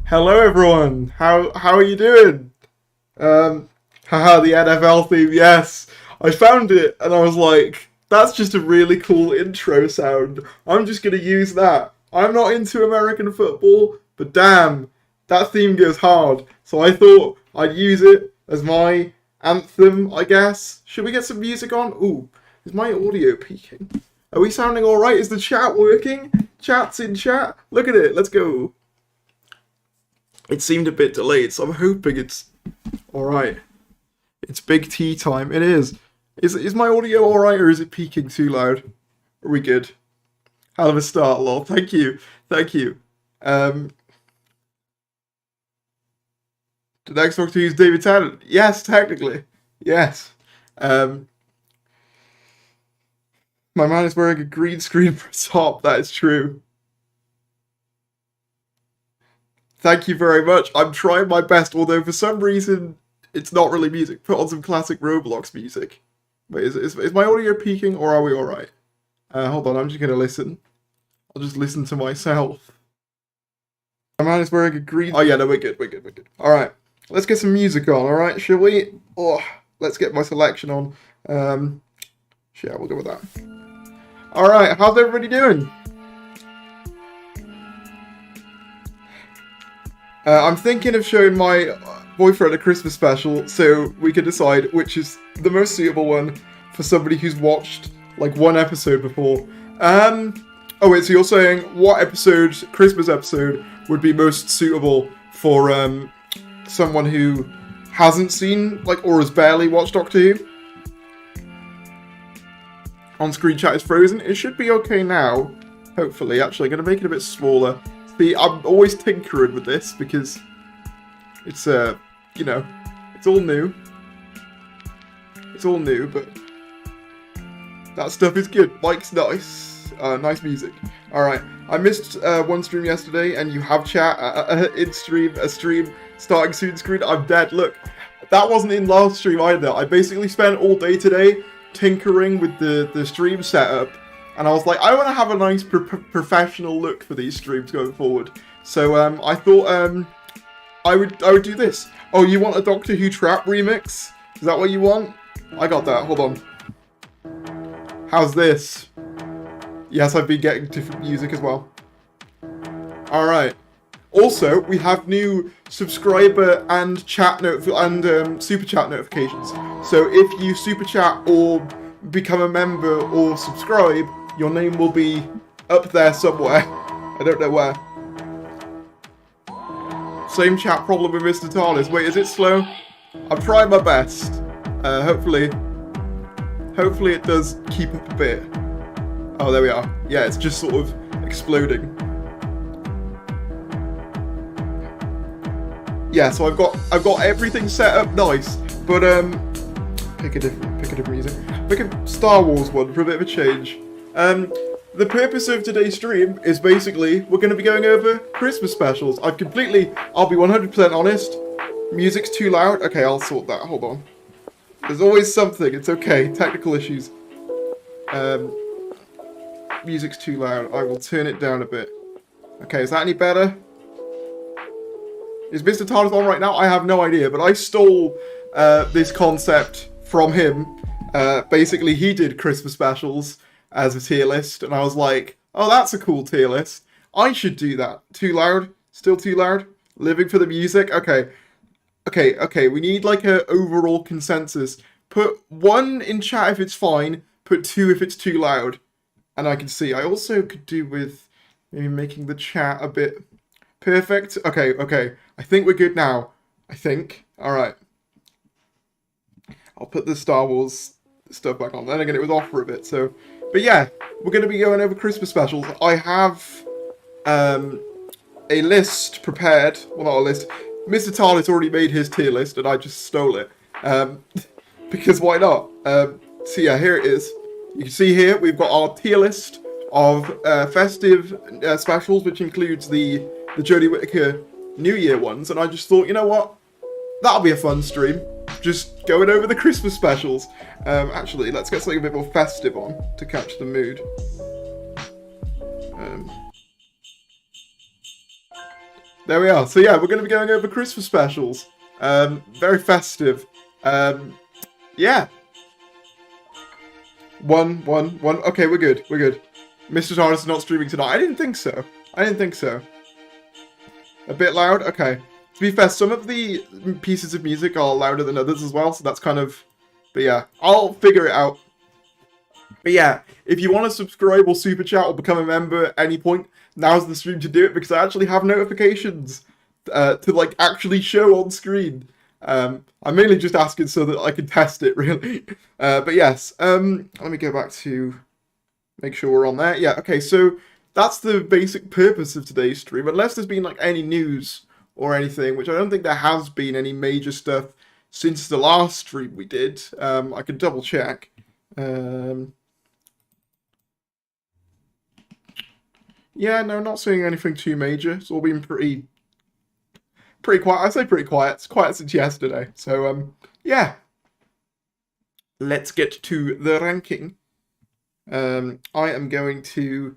Hello everyone, how are you doing? Haha, the NFL theme, yes. I found it and I was like, that's just a really cool intro sound. I'm just gonna use that. I'm not into American football, but damn, that theme goes hard. So I thought I'd use it as my anthem, I guess. Should we get some music on? Ooh, is my audio peaking? Are we sounding alright? Is the chat working? Chat's in chat? Look at it, let's go. It seemed a bit delayed, so I'm hoping it's alright. It's big T time. It is. Is my audio alright, or is it peaking too loud? Are we good? Hell of a start, lol. Thank you. Thank you. Did next talk to use David Tennant? Yes, technically. Yes. My man is wearing a green screen for a top. That is true. Thank you very much. I'm trying my best, although for some reason it's not really music. Put on some classic Roblox music. Wait, is my audio peaking, or are we alright? Hold on, I'm just gonna listen. I'll just listen to myself. My man is wearing a green... Oh yeah, no, we're good. Alright, let's get some music on, alright, shall we? Oh, let's get my selection on. Yeah, we'll go with that. Alright, how's everybody doing? I'm thinking of showing my boyfriend a Christmas special so we can decide which is the most suitable one for somebody who's watched like one episode before. Oh wait, so you're saying what episode, Christmas episode, would be most suitable for someone who hasn't seen like or has barely watched Doctor Who? On-screen chat is frozen. It should be okay now, hopefully. Actually, I'm going to make it a bit smaller. See, I'm always tinkering with this because it's, you know, it's all new. It's all new, but that stuff is good. Mike's nice. Nice music. Alright, I missed one stream yesterday, and you have chat in stream, a stream starting soon screen. I'm dead. Look, that wasn't in last stream either. I basically spent all day today tinkering with the stream setup. And I was like, I want to have a nice professional look for these streams going forward. So I thought I would do this. Oh, you want a Doctor Who trap remix? Is that what you want? I got that. Hold on. How's this? Yes, I've been getting different music as well. All right. Also, we have new subscriber and chat super chat notifications. So if you super chat or become a member or subscribe, your name will be up there somewhere. I don't know where. Same chat problem with Mr. Tardis. Wait, is it slow? I'm trying my best. Hopefully it does keep up a bit. Oh, there we are. Yeah, it's just sort of exploding. Yeah, so I've got everything set up nice, but pick a different music. Pick a Star Wars one for a bit of a change. The purpose of today's stream is basically we're going to be going over Christmas specials. I'll be 100% honest. Music's too loud. Okay, I'll sort that. Hold on. There's always something. It's okay. Technical issues. that music's too loud. I will turn it down a bit. Okay, is that any better? Is Mr. Tardis on right now? I have no idea, but I stole this concept from him. Basically, he did Christmas specials as a tier list, and I was like, oh, that's a cool tier list. I should do that. Too loud? Still too loud? Living for the music? Okay. Okay, we need like a overall consensus. Put 1 in chat if it's fine, put 2 if it's too loud. And I can see. I also could do with maybe making the chat a bit perfect. Okay. I think we're good now. I think. Alright. I'll put the Star Wars stuff back on. Then again, it was off for a bit, so... But yeah, we're going to be going over Christmas specials. I have a list prepared. Well, not a list. Mr. Tardis already made his tier list, and I just stole it. Because why not? So yeah, here it is. You can see here, we've got our tier list of festive specials, which includes the Jodie Whittaker New Year ones. And I just thought, you know what? That'll be a fun stream. Just going over the Christmas specials. Actually, let's get something a bit more festive on to catch the mood. There we are. So yeah, we're going to be going over Christmas specials. Very festive. Yeah. One. Okay, we're good. Mr. Tardis is not streaming tonight. I didn't think so. A bit loud? Okay. To be fair, some of the pieces of music are louder than others as well, so that's kind of... But yeah, I'll figure it out. But yeah, if you want to subscribe or super chat or become a member at any point, now's the stream to do it, because I actually have notifications to like actually show on screen. I'm mainly just asking so that I can test it, really. But yes, let me go back to make sure we're on there. Yeah, okay, so that's the basic purpose of today's stream, unless there's been like any news or anything, which I don't think there has been any major stuff since the last stream we did. I can double check. Yeah, no, not seeing anything too major. It's all been pretty quiet. I say pretty quiet. It's quiet since yesterday. So, yeah. Let's get to the ranking. I am going to...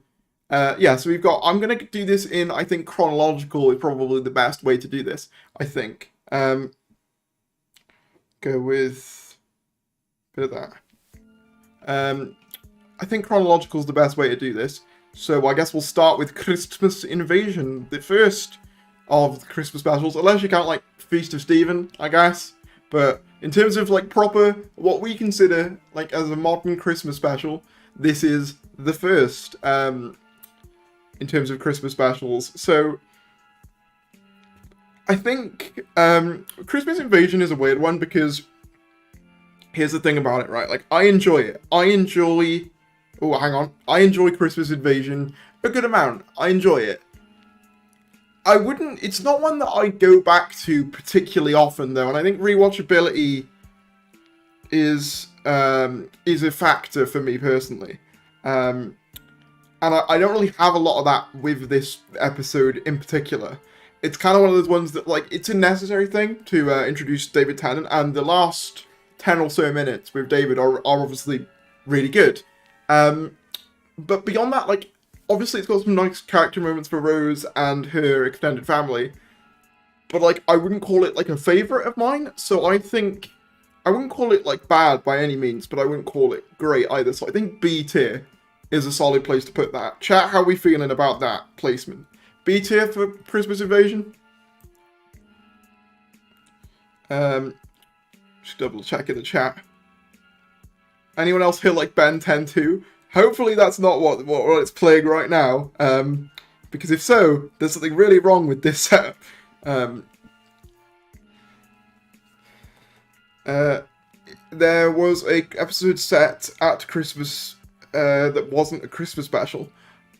yeah, so we've got... I'm going to do this in, I think, chronological is probably the best way to do this, I think. Go with a bit of that. I think chronological is the best way to do this. So I guess we'll start with Christmas Invasion, the first of the Christmas specials, unless you count, like, Feast of Stephen, I guess. But in terms of, like, proper, what we consider, like, as a modern Christmas special, this is the first, in terms of Christmas specials. So, I think, Christmas Invasion is a weird one, because here's the thing about it, right? Like, I enjoy it. Oh, hang on. I enjoy Christmas Invasion a good amount. I enjoy it. I wouldn't... It's not one that I go back to particularly often, though, and I think rewatchability is a factor for me, personally. And I don't really have a lot of that with this episode in particular. It's kind of one of those ones that, like, it's a necessary thing to introduce David Tennant, and the last 10 or so minutes with David are obviously really good. But beyond that, like, obviously it's got some nice character moments for Rose and her extended family, but, like, I wouldn't call it, like, a favourite of mine, so I think, I wouldn't call it, like, bad by any means, but I wouldn't call it great either, so I think B tier is a solid place to put that. Chat, how are we feeling about that placement? B tier for Christmas Invasion? Just double check in the chat. Anyone else feel like Ben 10 too? Hopefully that's not what it's playing right now, because if so, there's something really wrong with this setup. There was a episode set at Christmas that wasn't a Christmas special.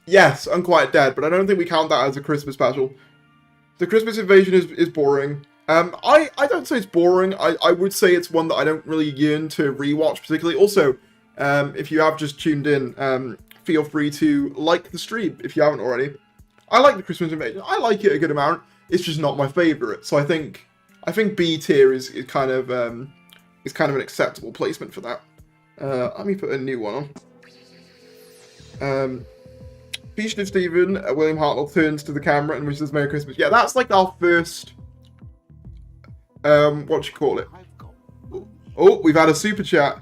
Yes, Unquiet Dead, but I don't think we count that as a Christmas special. The Christmas Invasion is boring. I don't say it's boring. I would say it's one that I don't really yearn to rewatch particularly. Also, if you have just tuned in, feel free to like the stream if you haven't already. I like the Christmas Invasion. I like it a good amount. It's just not my favourite. So I think B tier is kind of an acceptable placement for that. Let me put a new one on. Fugitive Stephen, William Hartnell turns to the camera and wishes Merry Christmas. Yeah, that's like our first, what you call it? Oh, we've had a super chat.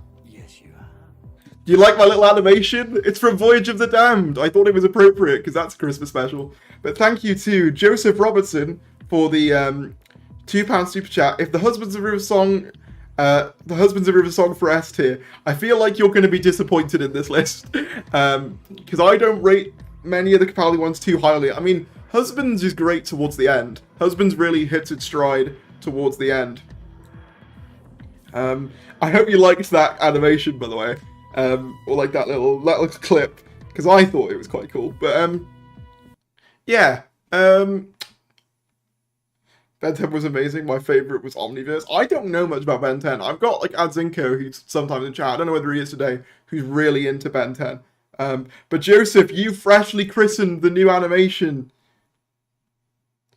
Do you like my little animation? It's from Voyage of the Damned. I thought it was appropriate because that's a Christmas special. But thank you to Joseph Robertson for the £2 super chat. If the Husbands of River song, for S tier, I feel like you're going to be disappointed in this list because I don't rate many of the Capaldi ones too highly. I mean, Husbands is great towards the end. Husbands really hits its stride towards the end. I hope you liked that animation, by the way. Or like that little clip, because I thought it was quite cool. But yeah, Ben 10 was amazing. My favourite was Omniverse. I don't know much about Ben 10. I've got like Adzinko, who's sometimes in chat. I don't know whether he is today, who's really into Ben 10. But Joseph, you freshly christened the new animation.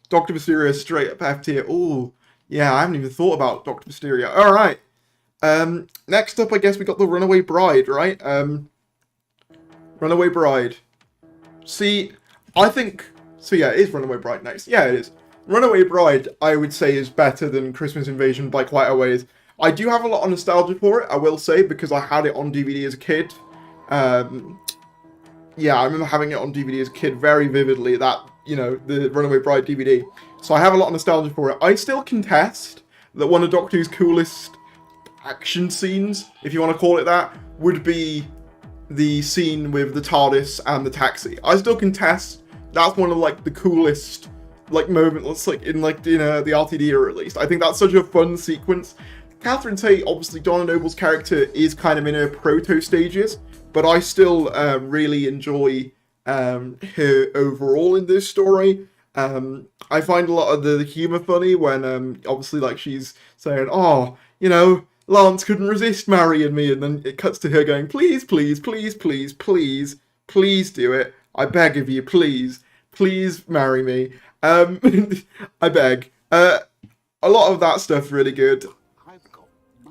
Dr. Mysterio straight up F tier. Oh, yeah, I haven't even thought about Dr. Mysterio. All right. Next up, I guess we got the Runaway Bride, right? Runaway Bride. See, I think... So yeah, it is Runaway Bride next. Yeah, it is. Runaway Bride, I would say, is better than Christmas Invasion by quite a ways. I do have a lot of nostalgia for it, I will say, because I had it on DVD as a kid. Yeah, I remember having it on DVD as a kid very vividly, that, you know, the Runaway Bride DVD. So I have a lot of nostalgia for it. I still contest that one of Doctor Who's coolest action scenes, if you want to call it that, would be the scene with the TARDIS and the taxi. I still contest that's one of like the coolest like moments, like in the RTD era at least. I think that's such a fun sequence. Catherine Tate, obviously Donna Noble's character is kind of in her proto stages, but I still really enjoy her overall in this story. I find a lot of the humor funny when obviously like she's saying, oh, you know, Lance couldn't resist marrying me, and then it cuts to her going, please, please, please, please, please, please do it. I beg of you, please, please marry me. I beg. A lot of that stuff really good.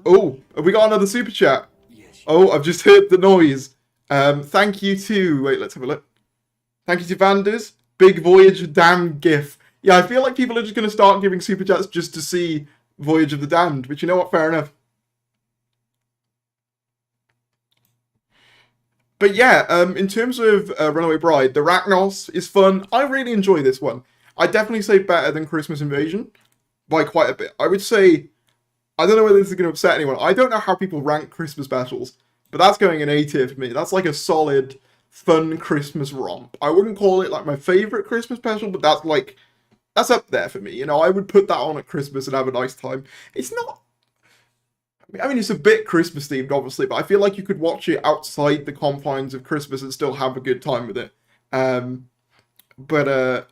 Oh, have we got another super chat? Oh, I've just heard the noise. Thank you to... Wait, let's have a look. Thank you to Vanders. Big Voyage Damn GIF. Yeah, I feel like people are just going to start giving super chats just to see Voyage of the Damned, but you know what? Fair enough. But yeah, in terms of Runaway Bride, the Rachnos is fun. I really enjoy this one. I'd definitely say better than Christmas Invasion by quite a bit. I would say, I don't know whether this is going to upset anyone. I don't know how people rank Christmas specials, but that's going in A tier for me. That's like a solid, fun Christmas romp. I wouldn't call it like my favourite Christmas special, but that's up there for me. You know, I would put that on at Christmas and have a nice time. It's not... I mean, it's a bit Christmas themed, obviously, but I feel like you could watch it outside the confines of Christmas and still have a good time with it. But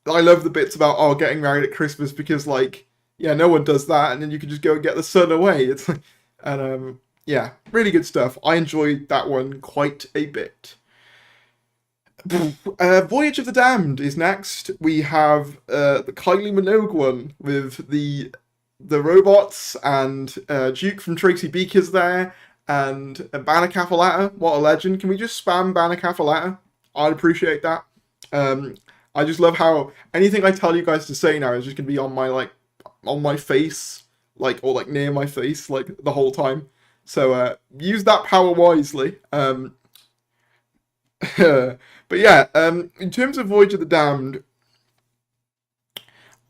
I love the bits about, oh, getting married at Christmas because, like, yeah, no one does that, and then you can just go and get the sun away. It's like, and yeah, really good stuff. I enjoyed that one quite a bit. Voyage of the Damned is next. We have the Kylie Minogue one with the robots, and Duke from Tracy Beaker's there, and Banner Capalata. What a legend. Can we just spam Banner Capalata? I'd appreciate that. I just love how anything I tell you guys to say now is just going to be on my face, like, or like near my face, like the whole time. So use that power wisely. But yeah, in terms of Voyage of the Damned,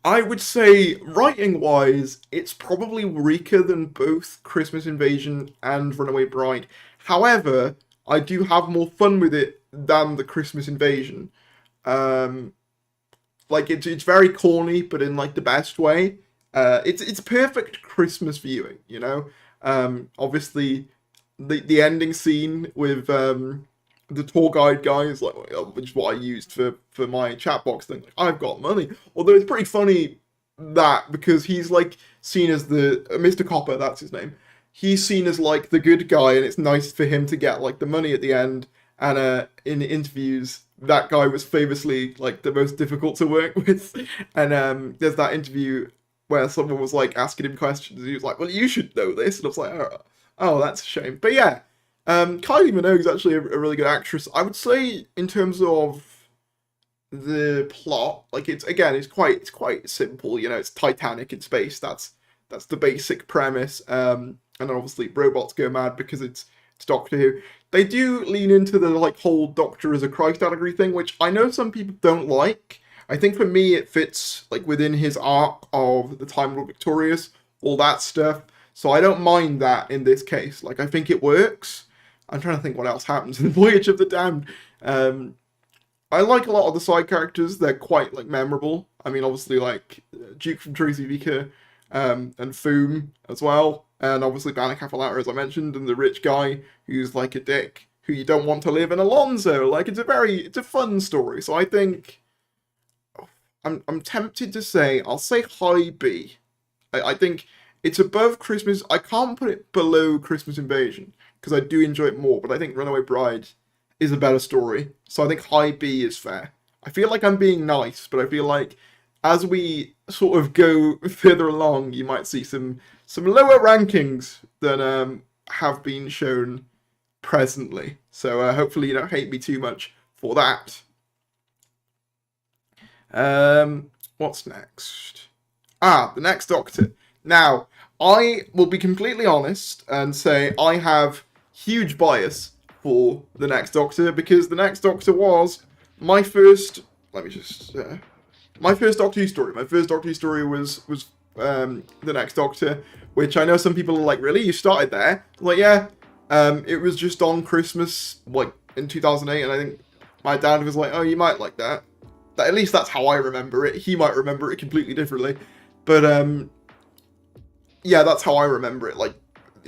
I would say, writing-wise, it's probably weaker than both Christmas Invasion and Runaway Bride. However, I do have more fun with it than the Christmas Invasion. Like, it's very corny, but in, like, the best way. It's perfect Christmas viewing, you know? Obviously, the ending scene with... the tour guide guy is like, which is what I used for my chat box thing. Like, I've got money. Although it's pretty funny that because he's like seen as the Mr. Copper, that's his name. He's seen as like the good guy, and it's nice for him to get like the money at the end. And in interviews, that guy was famously like the most difficult to work with. And there's that interview where someone was like asking him questions, and he was like, "Well, you should know this." And I was like, "Oh, that's a shame." But yeah. Kylie Minogue is actually a really good actress. I would say, in terms of the plot. Like it's quite simple. You know, it's Titanic in space. That's the basic premise. And obviously robots go mad because it's Doctor Who. They do lean into the like whole Doctor as a Christ allegory thing, which I know some people don't like. I think for me it fits like within his arc of the Time Lord Victorious, all that stuff. So I don't mind that in this case. Like I think it works. I'm trying to think what else happens in Voyage of the Damned. I like a lot of the side characters. They're quite like memorable. I mean, obviously like Duke from Tracy Beaker, and Foom as well, and obviously Banner Capaldi, as I mentioned, and the rich guy who's like a dick who you don't want to live in Alonso. Like it's a fun story. So I think I'm tempted to say I'll say high B. I think it's above Christmas. I can't put it below Christmas Invasion because I do enjoy it more, but I think Runaway Bride is a better story. So I think high B is fair. I feel like I'm being nice, but I feel like as we sort of go further along, you might see some lower rankings than have been shown presently. So hopefully you don't hate me too much for that. What's next? The next Doctor. Now, I will be completely honest and say I have huge bias for the next Doctor because the next Doctor was my first. Let me just. My first Doctor Who story. My first Doctor Who story was the next Doctor, which I know some people are like, really? You started there? I'm like, yeah. It was just on Christmas, like in 2008, and I think my dad was like, oh, you might like that. At least that's how I remember it. He might remember it completely differently, but yeah, that's how I remember it. Like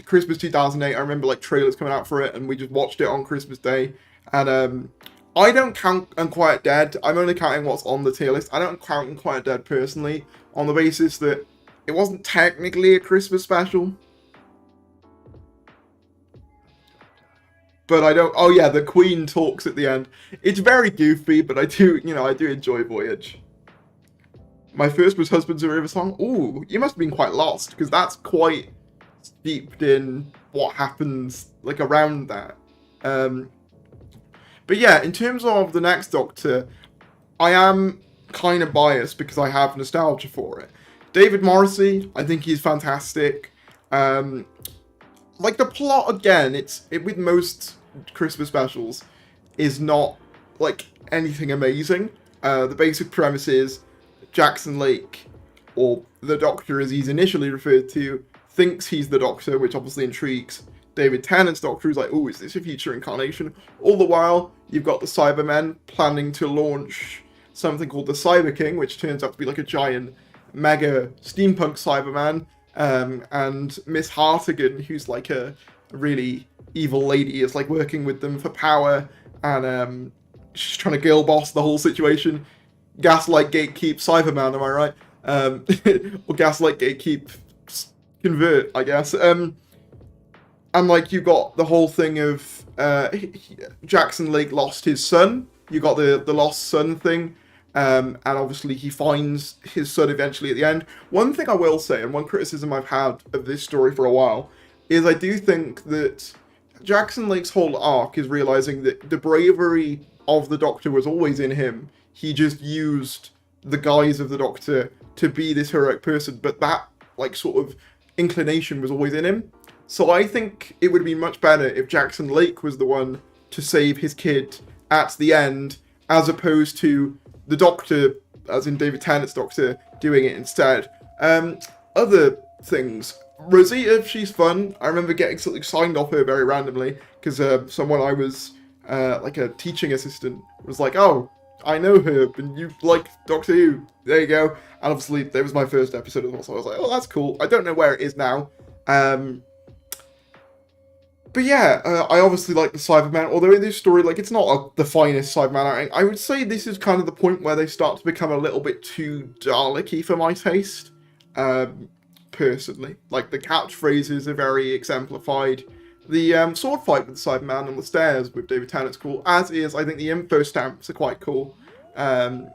Christmas 2008, I remember like trailers coming out for it, and we just watched it on Christmas Day. And I don't count Unquiet Dead. I'm only counting what's on the tier list. I don't count Unquiet Dead personally on the basis that it wasn't technically a Christmas special. But I don't. Oh yeah, the Queen talks at the end. It's very goofy, but I do enjoy Voyage. My first was Husbands of River Song. Ooh, you must have been quite lost because that's quite steeped in what happens like around that. But yeah, in terms of the next Doctor, I am kind of biased because I have nostalgia for it. David Morrissey, I think he's fantastic. Like the plot again, with most Christmas specials is not like anything amazing. The basic premise is Jackson Lake, or the Doctor as he's initially referred to, thinks he's the Doctor, which obviously intrigues David Tennant's Doctor, who's like, oh, is this a future incarnation? All the while, you've got the Cybermen planning to launch something called the Cyber King, which turns out to be like a giant, mega steampunk Cyberman, and Miss Hartigan, who's like a really evil lady, is like working with them for power, and she's trying to girl boss the whole situation. Gaslight Gatekeep Cyberman, am I right? Or Gaslight Gatekeep Convert, I guess. And like you got the whole thing of Jackson Lake lost his son. You got the lost son thing, and obviously he finds his son eventually at the end. One thing I will say, and one criticism I've had of this story for a while, is I do think that Jackson Lake's whole arc is realizing that the bravery of the Doctor was always in him. He just used the guise of the Doctor to be this heroic person, but that like sort of inclination was always in him. So I think it would be much better if Jackson Lake was the one to save his kid at the end, as opposed to the Doctor, as in David Tennant's Doctor, doing it instead. Other things. Rosita, she's fun. I remember getting something signed off her very randomly, because someone I was, like a teaching assistant, was like, oh, I know her, and you like Doctor Who. There you go. And obviously, that was my first episode as well, so I was like, oh, that's cool. I don't know where it is now. But yeah, I obviously like the Cyberman, although in this story, like, it's not the finest Cyberman outing. I would say this is kind of the point where they start to become a little bit too Dalek-y for my taste, personally. Like, the catchphrases are very exemplified. The sword fight with the Cyberman on the stairs with David Tennant's cool, as is, I think the info stamps are quite cool. And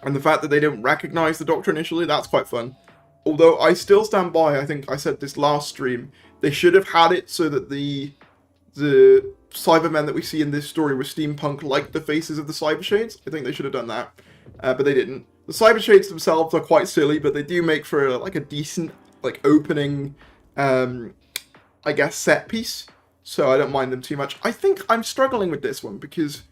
the fact that they don't recognise the Doctor initially, that's quite fun. Although I still stand by, I think I said this last stream, they should have had it so that the Cybermen that we see in this story were steampunk like the faces of the Cyber Shades. I think they should have done that, but they didn't. The Cyber Shades themselves are quite silly, but they do make for like a decent like opening, I guess, set piece. So I don't mind them too much. I think I'm struggling with this one because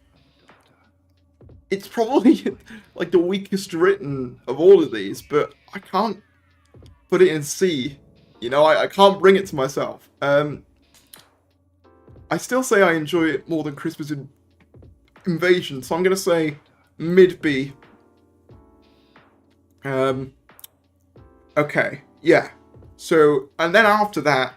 it's probably like the weakest written of all of these, but I can't put it in C. You know, I can't bring it to myself. I still say I enjoy it more than Christmas Invasion, so I'm going to say mid B. Okay, yeah. So, and then after that,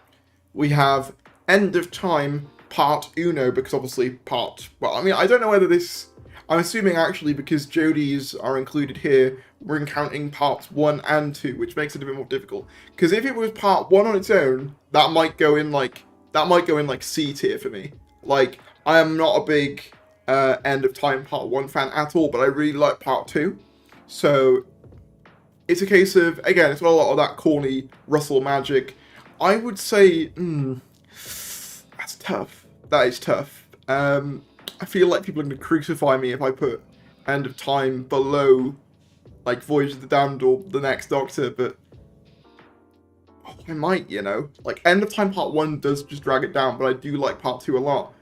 we have End of Time Part Uno, because obviously well, I mean, I don't know whether this, I'm assuming actually because Jodie's are included here, we're counting parts 1 and 2, which makes it a bit more difficult. Because if it was part 1 on its own, that might go in like C tier for me. Like, I am not a big End of Time Part 1 fan at all, but I really like Part 2. So, it's a case of, again, it's got a lot of that corny Russell magic. I would say, that's tough. That is tough. I feel like people are going to crucify me if I put End of Time below, like, Voyage of the Damned or The Next Doctor, but I might, you know. Like, End of Time Part 1 does just drag it down, but I do like Part 2 a lot.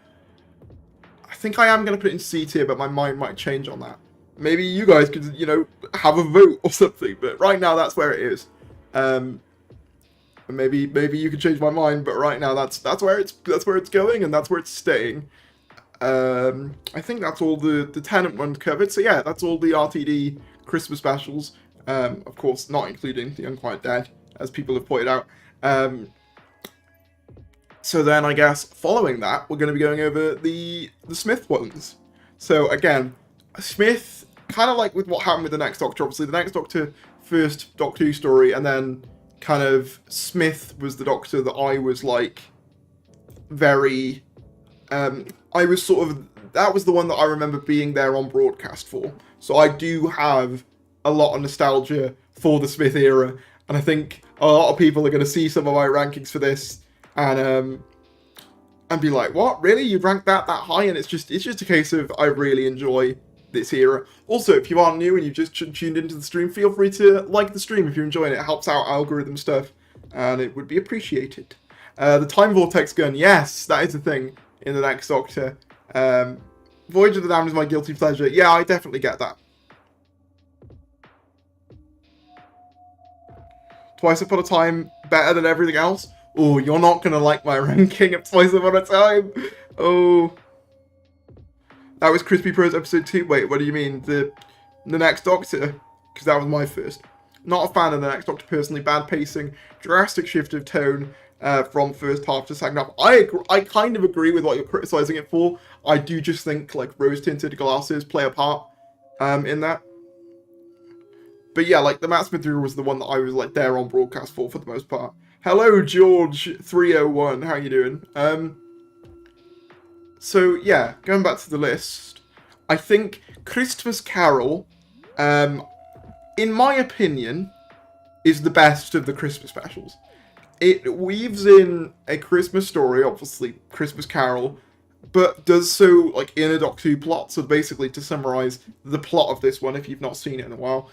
I think I am going to put it in C tier, but my mind might change on that. Maybe you guys could, you know, have a vote or something, but right now that's where it is. Maybe you could change my mind, but right now that's where it's going and that's where it's staying. I think that's all the Tennant one covered. So yeah, that's all the RTD Christmas specials. Of course, not including The Unquiet Dead, as people have pointed out. So then I guess following that, we're going to be going over the Smith ones. So again, Smith, kind of like with what happened with The Next Doctor, obviously The Next Doctor, first Doctor Who story, and then kind of Smith was the Doctor that I was like very, I was sort of, that was the one that I remember being there on broadcast for. So I do have a lot of nostalgia for the Smith era, and I think a lot of people are going to see some of my rankings for this and be like, what, really, you ranked that high? And it's just a case of I really enjoy this era. Also, if you are new and you've just tuned into the stream, feel free to like the stream if you're enjoying it. It helps out algorithm stuff, and it would be appreciated. The Time Vortex gun, yes, that is a thing in The Next Doctor. Voyage of the Damned is my guilty pleasure. Yeah, I definitely get that. Twice Upon a Time, better than everything else. Oh, you're not going to like my ranking of Twice Upon a Time. Oh. That was Crispy Pro's episode 2. Wait, what do you mean? The Next Doctor? Because that was my first. Not a fan of The Next Doctor personally. Bad pacing. Drastic shift of tone from first half to second half. I kind of agree with what you're criticising it for. I do just think like rose-tinted glasses play a part in that. But yeah, like the Matt Smith era was the one that I was like there on broadcast for the most part. Hello, George301. How you doing? So yeah, going back to the list, I think Christmas Carol, in my opinion, is the best of the Christmas specials. It weaves in a Christmas story, obviously Christmas Carol, but does so like in a Doctor Who plot. So basically, to summarise the plot of this one, if you've not seen it in a while,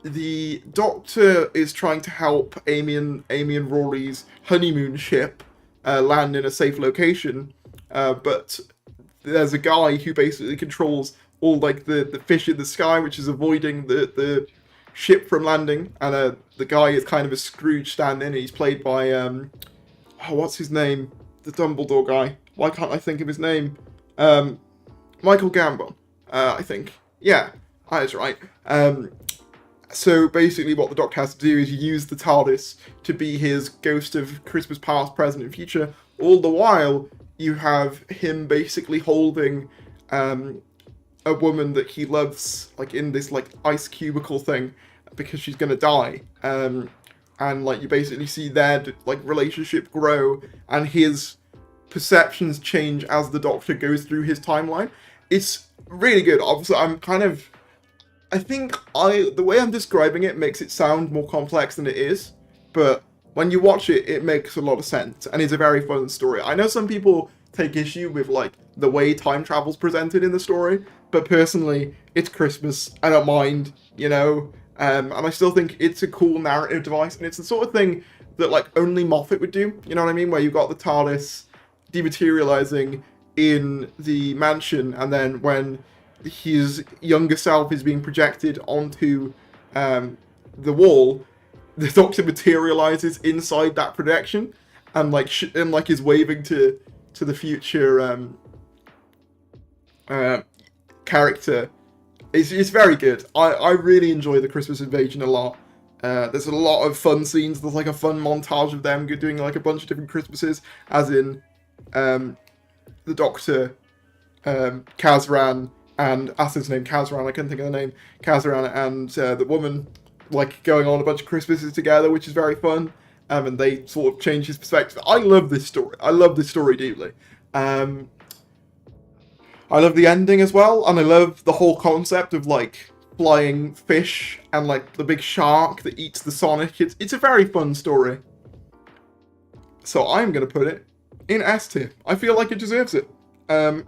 the Doctor is trying to help Amy and Rory's honeymoon ship land in a safe location. But there's a guy who basically controls all like the fish in the sky, which is avoiding the ship from landing. And the guy is kind of a Scrooge stand-in, and he's played by what's his name? The Dumbledore guy. Why can't I think of his name? Michael Gambon, I think. Yeah, that is right. So basically what the Doctor has to do is use the Tardis to be his ghost of Christmas past, present, and future. All the while, you have him basically holding a woman that he loves, like in this like ice cubicle thing, because she's gonna die. And like you basically see their like relationship grow, and his perceptions change as the Doctor goes through his timeline. It's really good. Obviously, I think the way I'm describing it makes it sound more complex than it is, but when you watch it, it makes a lot of sense, and it's a very fun story. I know some people take issue with like the way time travel's presented in the story, but personally, it's Christmas. I don't mind, you know, and I still think it's a cool narrative device, and it's the sort of thing that like only Moffat would do. You know what I mean? Where you've got the TARDIS dematerializing in the mansion, and then when his younger self is being projected onto the wall, the Doctor materializes inside that projection, and like is waving to the future character. It's very good. I really enjoy the Christmas Invasion a lot. There's a lot of fun scenes. There's like a fun montage of them doing like a bunch of different Christmases, as in the Doctor, Kazran, and that's his name, Kazran, I couldn't think of the name, Kazran and the woman, like going on a bunch of Christmases together, which is very fun, and they sort of change his perspective. I love this story. I love this story deeply. I love the ending as well, and I love the whole concept of like flying fish and like the big shark that eats the Sonic. It's a very fun story. So I'm going to put it in S tier. I feel like it deserves it. 10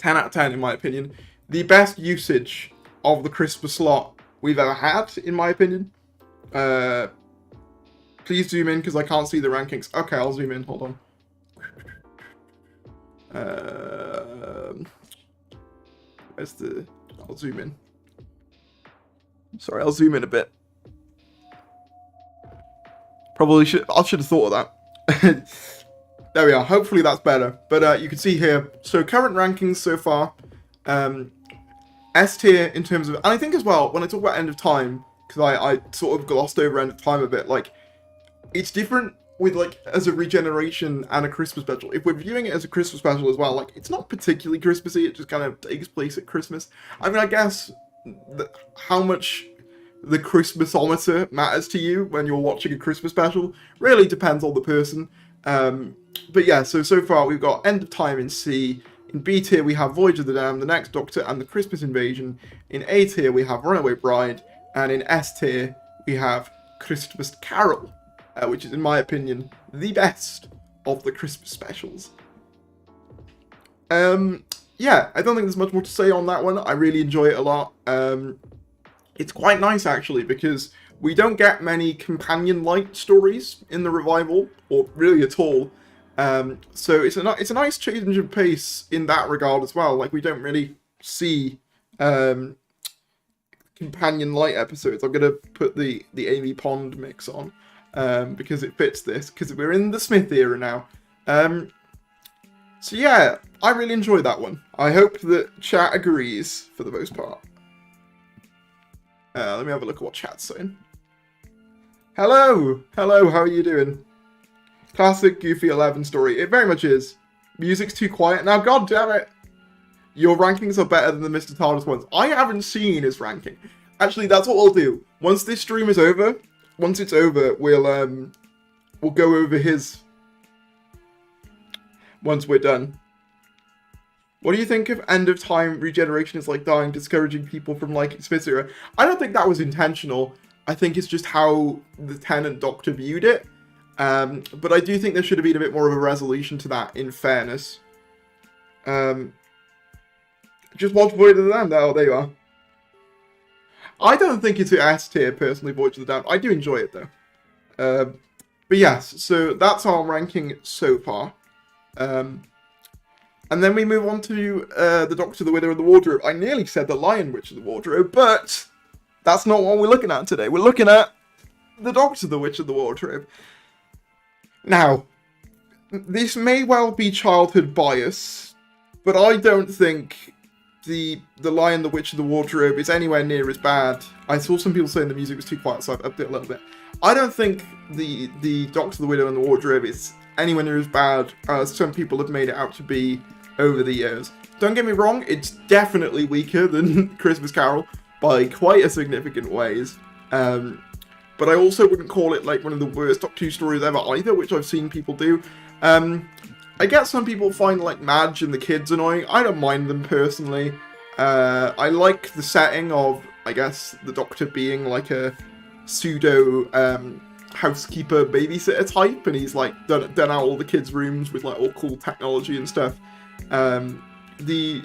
out of 10 in my opinion. The best usage of the Christmas slot we've ever had, in my opinion. Please zoom in because I can't see the rankings. Okay, I'll zoom in. Hold on. Where's the... I'll zoom in. Sorry, I'll zoom in a bit. I should have thought of that. There we are. Hopefully that's better. But you can see here. So current rankings so far. S tier in terms of... And I think as well, when I talk about End of Time, because I sort of glossed over End of Time a bit, like, it's different with, like, as a regeneration and a Christmas special. If we're viewing it as a Christmas special as well, like, it's not particularly Christmassy, it just kind of takes place at Christmas. I mean, I guess how much the Christmasometer matters to you when you're watching a Christmas special really depends on the person. But yeah, so far we've got End of Time in C. In B tier we have Voyage of the Damned, The Next Doctor, and The Christmas Invasion. In A tier we have Runaway Bride. And in S tier we have Christmas Carol, which is, in my opinion, the best of the Christmas specials. Yeah, I don't think there's much more to say on that one. I really enjoy it a lot. It's quite nice, actually, because we don't get many companion light stories in the revival, or really at all. So it's a nice change of pace in that regard as well. Like, we don't really see companion light episodes. I'm gonna put the Amy Pond mix on because it fits this, because we're in the Smith era now. So yeah, I really enjoyed that one. I hope that chat agrees for the most part. Let me have a look at what chat's saying. Hello! Hello, how are you doing? Classic Goofy 11 story. It very much is. Music's too quiet now, god damn it! Your rankings are better than the Mr. TARDIS ones. I haven't seen his ranking. Actually, that's what we'll do. Once this stream is over, once it's over, we'll go over his once we're done. What do you think of End of Time regeneration is like dying, discouraging people from liking Smith's era? I don't think that was intentional. I think it's just how the Tennant Doctor viewed it. But I do think there should have been a bit more of a resolution to that, in fairness. Just watch Voyage of the Damned. Oh, there you are. I don't think it's an S tier, personally, Voyage of the Damned. I do enjoy it, though. But yes, so that's our ranking so far. And then we move on to the Doctor, the Widow, and the Wardrobe. I nearly said the Lion Witch of the Wardrobe, but that's not what we're looking at today. We're looking at the Doctor, the Witch of the Wardrobe. Now, this may well be childhood bias, but I don't think the Lion, the Witch of the Wardrobe is anywhere near as bad. I saw some people saying the music was too quiet, so I've upped it a little bit. I don't think the Doctor, the Widow, and the Wardrobe is anywhere near as bad as some people have made it out to be over the years. Don't get me wrong, it's definitely weaker than Christmas Carol by quite a significant ways. But I also wouldn't call it like one of the worst Doctor Who stories ever either, which I've seen people do. I guess some people find like Madge and the kids annoying. I don't mind them personally. I like the setting of, I guess, the Doctor being like a pseudo housekeeper babysitter type, and he's like done out all the kids' rooms with like all cool technology and stuff. The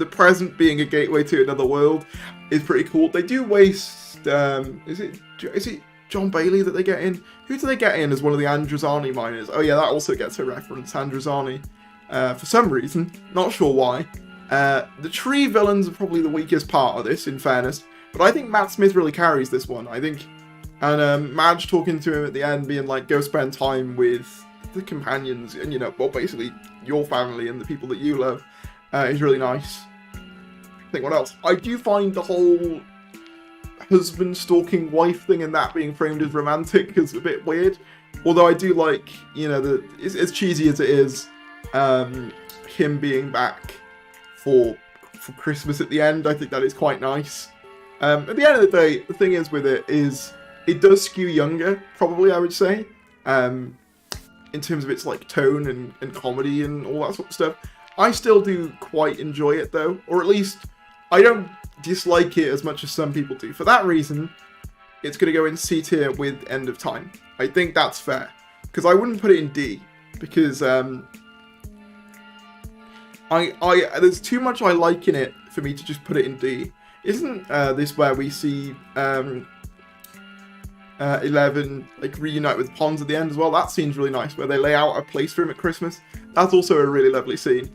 present being a gateway to another world is pretty cool. They do waste. Is it John Bailey that they get in? Who do they get in as one of the Androzani miners? Oh yeah, that also gets a reference, Androzani, for some reason. Not sure why. The tree villains are probably the weakest part of this, in fairness. But I think Matt Smith really carries this one. I think, and Madge talking to him at the end, being like, "Go spend time with the companions, and well, basically your family and the people that you love," is really nice. I think what else? I do find the whole husband stalking wife thing and that being framed as romantic is a bit weird. Although I do like, as cheesy as it is, him being back for Christmas at the end. I think that is quite nice. At the end of the day, the thing is with it is it does skew younger, probably, I would say, in terms of its like tone and comedy and all that sort of stuff. I still do quite enjoy it though, or at least I don't dislike it as much as some people do. For that reason, it's going to go in C tier with End of Time. I think that's fair, because I wouldn't put it in D, because there's too much I like in it for me to just put it in D. Isn't this where we see 11 like reunite with Pons at the end as well? That scene's really nice, where they lay out a place for him at Christmas. That's also a really lovely scene.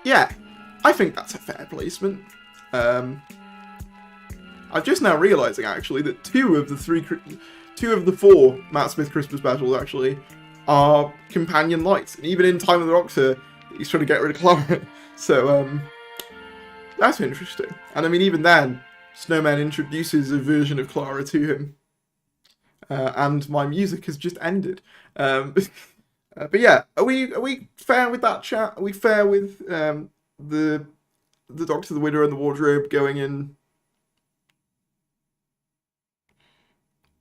Yeah, I think that's a fair placement. I'm just now realising actually that two of the four Matt Smith Christmas specials actually are companion lights, and even in Time of the Doctor, he's trying to get rid of Clara. So that's interesting. And I mean, even then, Snowman introduces a version of Clara to him, and my music has just ended. But yeah, are we fair with that chat? Are we fair with the Doctor, the Widow, and the Wardrobe going in?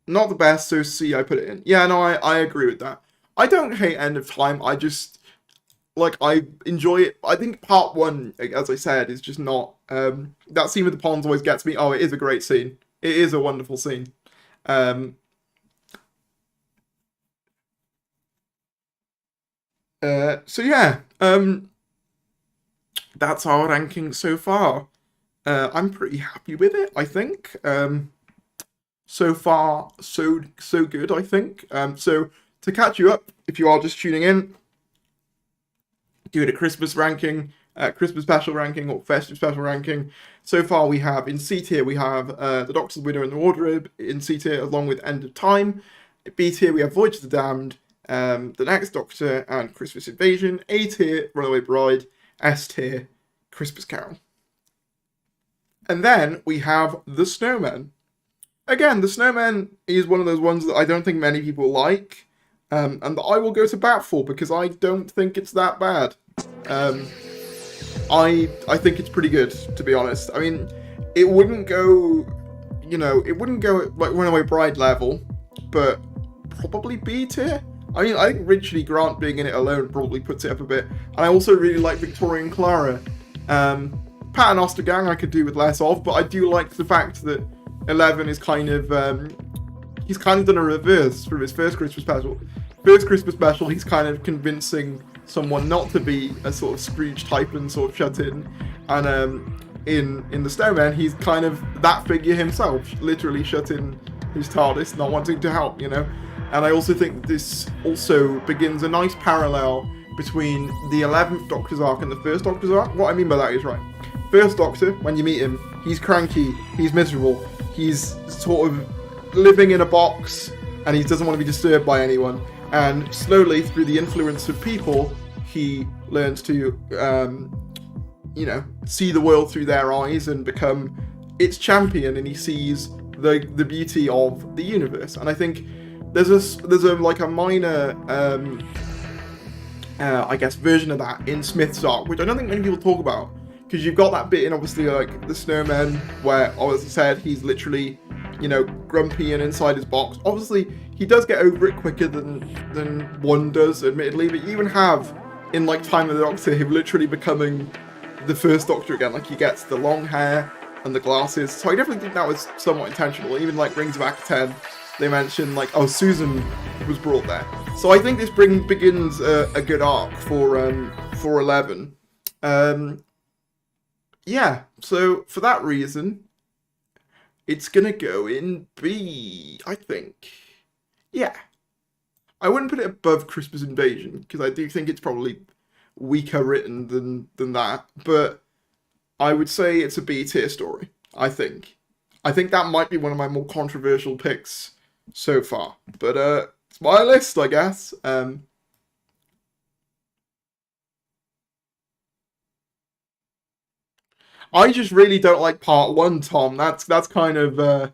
Not the best, so C, I put it in. Yeah, no, I agree with that. I don't hate End of Time. I just I enjoy it. I think part one, as I said, is just not. That scene with the ponds always gets me. Oh, it is a great scene. It is a wonderful scene. So yeah, that's our ranking so far. I'm pretty happy with it, I think. So far, so good, I think. So to catch you up, if you are just tuning in, doing a Christmas ranking, Christmas special ranking, or festive special ranking. So far we have, in C tier, we have The Doctor, the Widow, and the Wardrobe, in C tier, along with End of Time. B tier, we have Voyage of the Damned, The Next Doctor, and Christmas Invasion. A tier, Runaway Bride. S tier, Christmas Carol. And then we have The Snowman. Again, The Snowman is one of those ones that I don't think many people like, and that I will go to bat for, because I don't think it's that bad. I think it's pretty good, to be honest. I mean, it wouldn't go, it wouldn't go at like Runaway Bride level, but probably B tier. I mean, I think Ridgely Grant being in it alone probably puts it up a bit. And I also really like Victoria and Clara. Paternoster Gang I could do with less of, but I do like the fact that 11 is kind of, he's kind of done a reverse from his first Christmas special. First Christmas special, he's kind of convincing someone not to be a sort of Scrooge type and sort of shut in. And in The Snowman, he's kind of that figure himself, literally shut in his TARDIS, not wanting to help, And I also think this also begins a nice parallel between the 11th Doctor's arc and the first Doctor's arc. What I mean by that is, right, first Doctor, when you meet him, he's cranky, he's miserable, he's sort of living in a box, and he doesn't want to be disturbed by anyone. And slowly, through the influence of people, he learns to, see the world through their eyes and become its champion, and he sees the beauty of the universe. And I think there's a minor, I guess, version of that in Smith's arc, which I don't think many people talk about, because you've got that bit in, obviously, like, The Snowman, where, as I said, he's literally, grumpy and inside his box. Obviously, he does get over it quicker than one does, admittedly, but you even have, in, like, Time of the Doctor, him literally becoming the first Doctor again. Like, he gets the long hair and the glasses, so I definitely think that was somewhat intentional. It even, like, brings back 10. they mention like, oh, Susan was brought there. So I think this begins a good arc for 11. Yeah, so for that reason, it's gonna go in B, I think. Yeah. I wouldn't put it above Christmas Invasion, because I do think it's probably weaker written than that, but I would say it's a B tier story, I think. I think that might be one of my more controversial picks so far. But it's my list, I guess. I just really don't like part one, Tom. That's kind of the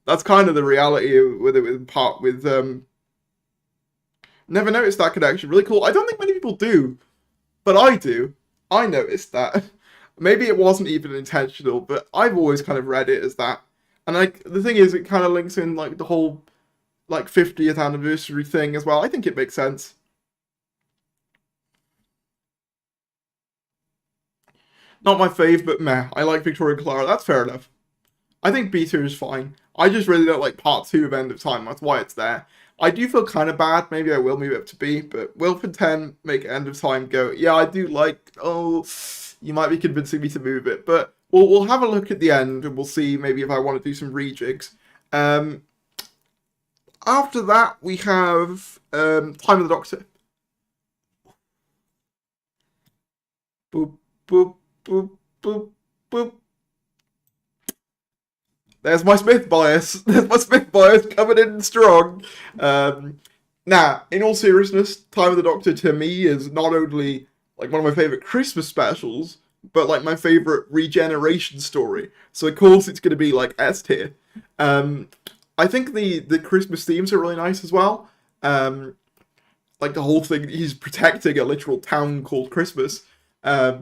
reality with it with never noticed that connection. Really cool. I don't think many people do, but I do. I noticed that. Maybe it wasn't even intentional, but I've always kind of read it as that. And like the thing is, it kind of links in like the whole like 50th anniversary thing as well. I think it makes sense. Not my fave, but meh. I like Victoria and Clara. That's fair enough. I think B2 is fine. I just really don't like part 2 of End of Time. That's why it's there. I do feel kind of bad. Maybe I will move it up to B, but Wilford 10 make End of Time go. Yeah, I do like. Oh, you might be convincing me to move it, but we'll have a look at the end and we'll see maybe if I want to do some rejigs. After that, we have Time of the Doctor. Boop boop boop boop boop. There's my Smith bias. There's my Smith bias coming in strong. Now, in all seriousness, Time of the Doctor to me is not only like one of my favorite Christmas specials, but like my favorite regeneration story. So of course it's going to be like S tier. I think the Christmas themes are really nice as well. Like the whole thing, he's protecting a literal town called Christmas. I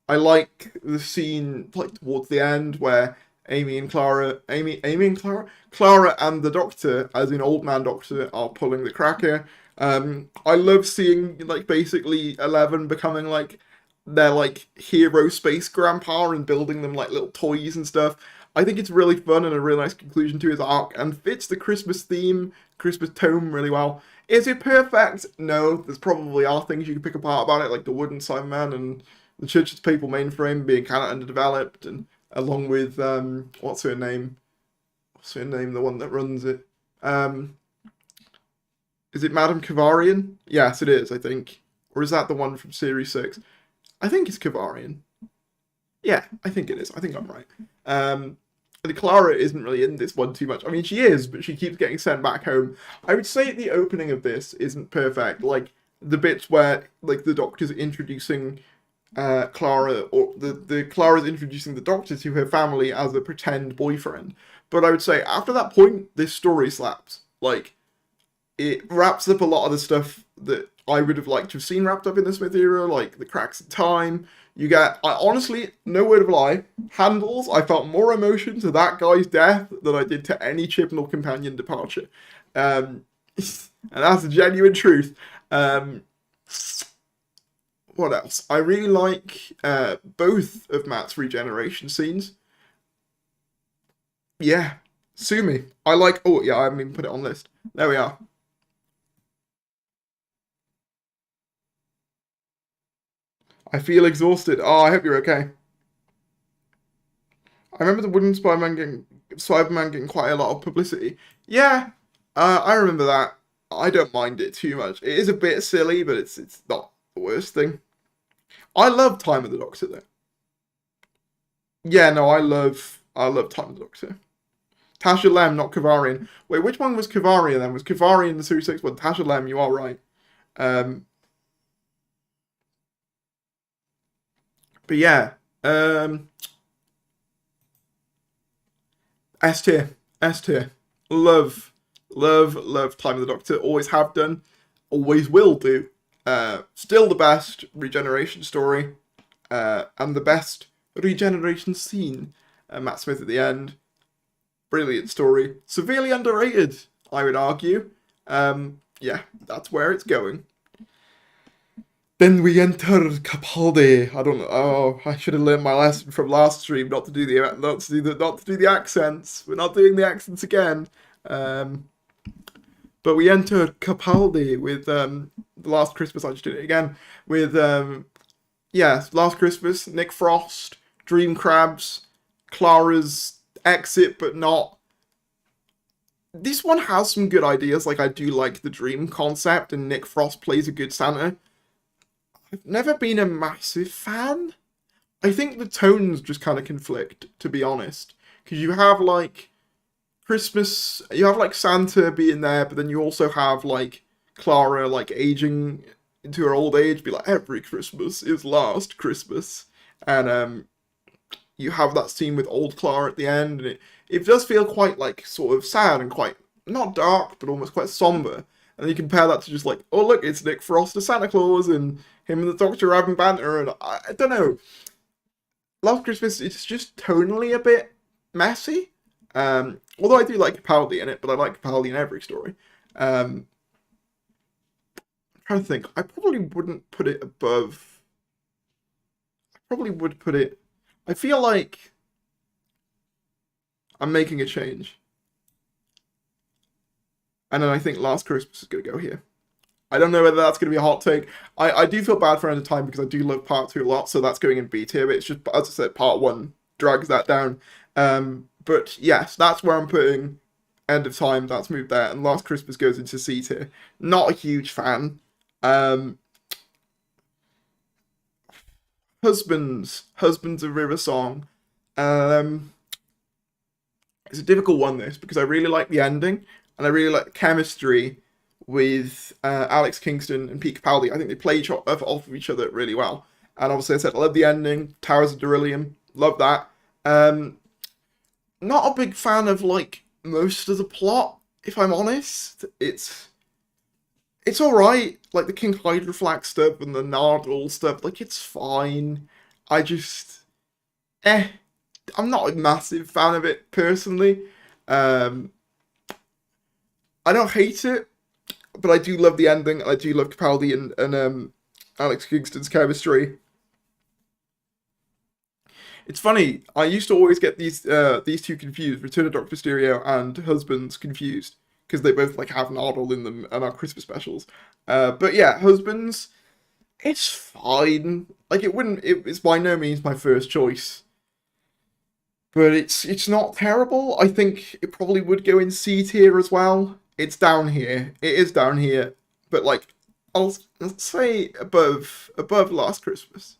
like the scene like towards the end where Amy and Clara, Clara and the Doctor, as in Old Man Doctor, are pulling the cracker. I love seeing like basically 11 becoming like their like hero space grandpa and building them like little toys and stuff. I think it's really fun and a really nice conclusion to his arc and fits the Christmas theme, Christmas tone really well. Is it perfect? No, there's probably are things you can pick apart about it, like the wooden Cyberman and the Church's Papal mainframe being kind of underdeveloped, and along with what's her name? What's her name? The one that runs it. Is it Madame Kavarian? Yes, it is, I think. Or is that the one from Series 6? I think it's Kavarian. Yeah, I think it is. I think I'm right. And Clara isn't really in this one too much. I mean, she is, but she keeps getting sent back home. I would say the opening of this isn't perfect. Like, the bits where, like, the Doctor's introducing Clara, or the Clara's introducing the Doctor to her family as a pretend boyfriend. But I would say, after that point, this story slaps. Like, it wraps up a lot of the stuff that I would have liked to have seen wrapped up in the Smith era, like the cracks in time. You get, I honestly, no word of a lie, Handles, I felt more emotion to that guy's death than I did to any Chibnall companion departure. And that's a genuine truth. What else? I really like both of Matt's regeneration scenes. Yeah, sue me. I like, oh yeah, I haven't even put it on list. There we are. I feel exhausted. Oh, I hope you're okay. I remember the wooden Spider-Man getting quite a lot of publicity. Yeah, I remember that. I don't mind it too much. It is a bit silly, but it's not the worst thing. I love Time of the Doctor though. Yeah, no, I love Time of the Doctor. Tasha Lem, not Kavarian. Wait, which one was Kavarian then? Was Kavarian the Series 6 one? Tasha Lem, you are right. Um, but yeah, S tier, S tier. Love, love Time of the Doctor. Always have done, always will do. Still the best regeneration story, and the best regeneration scene. Matt Smith at the end. Brilliant story. Severely underrated, I would argue. Yeah, that's where it's going. Then we enter Capaldi. I don't know. Oh, I should have learned my lesson from last stream not to do the accents. We're not doing the accents again. But we entered Capaldi with the Last Christmas. I just did it again with yeah, Last Christmas, Nick Frost, Dream Crabs, Clara's exit, but not. This one has some good ideas. Like I do like the dream concept, and Nick Frost plays a good Santa. I've never been a massive fan. I think the tones just kind of conflict, to be honest, because you have like Christmas, you have like Santa being there, but then you also have like Clara like aging into her old age, be like every Christmas is last Christmas, and you have that scene with old Clara at the end, and it does feel quite like sort of sad and quite not dark, but almost quite somber. And you compare that to just like, oh look, it's Nick Frost as Santa Claus, and him and the Doctor having banter, and I don't know. Last Christmas, it's just tonally a bit messy. Although I do like Capaldi in it, but I like Capaldi in every story. I'm trying to think. I probably wouldn't put it above. I probably would put it. I feel like I'm making a change. And then I think Last Christmas is going to go here. I don't know whether that's going to be a hot take. I do feel bad for End of Time because I do love part 2 a lot, so that's going in B tier, but it's just, as I said, part 1 drags that down. But yes, that's where I'm putting End of Time, that's moved there, and Last Christmas goes into C tier. Not a huge fan. Husbands of River Song. It's a difficult one, this, because I really like the ending, and I really like the chemistry with Alex Kingston and Pete Capaldi. I think they play off of each other really well. And obviously I said I love the ending, Towers of Beryllium, love that. Not a big fan of like most of the plot, if I'm honest. It's alright, like the King Hydroflax stuff and the Nardole stuff, like it's fine. I just I'm not a massive fan of it personally. I don't hate it, but I do love the ending. I do love Capaldi and Alex Kingston's chemistry. It's funny. I used to always get these two confused, Return of Doctor Mysterio and Husbands confused, because they both like have Nardole in them and are Christmas specials. But yeah, Husbands, it's fine. Like it's by no means my first choice, but it's not terrible. I think it probably would go in C tier as well. It's down here. It is down here, but like I'll say above Last Christmas.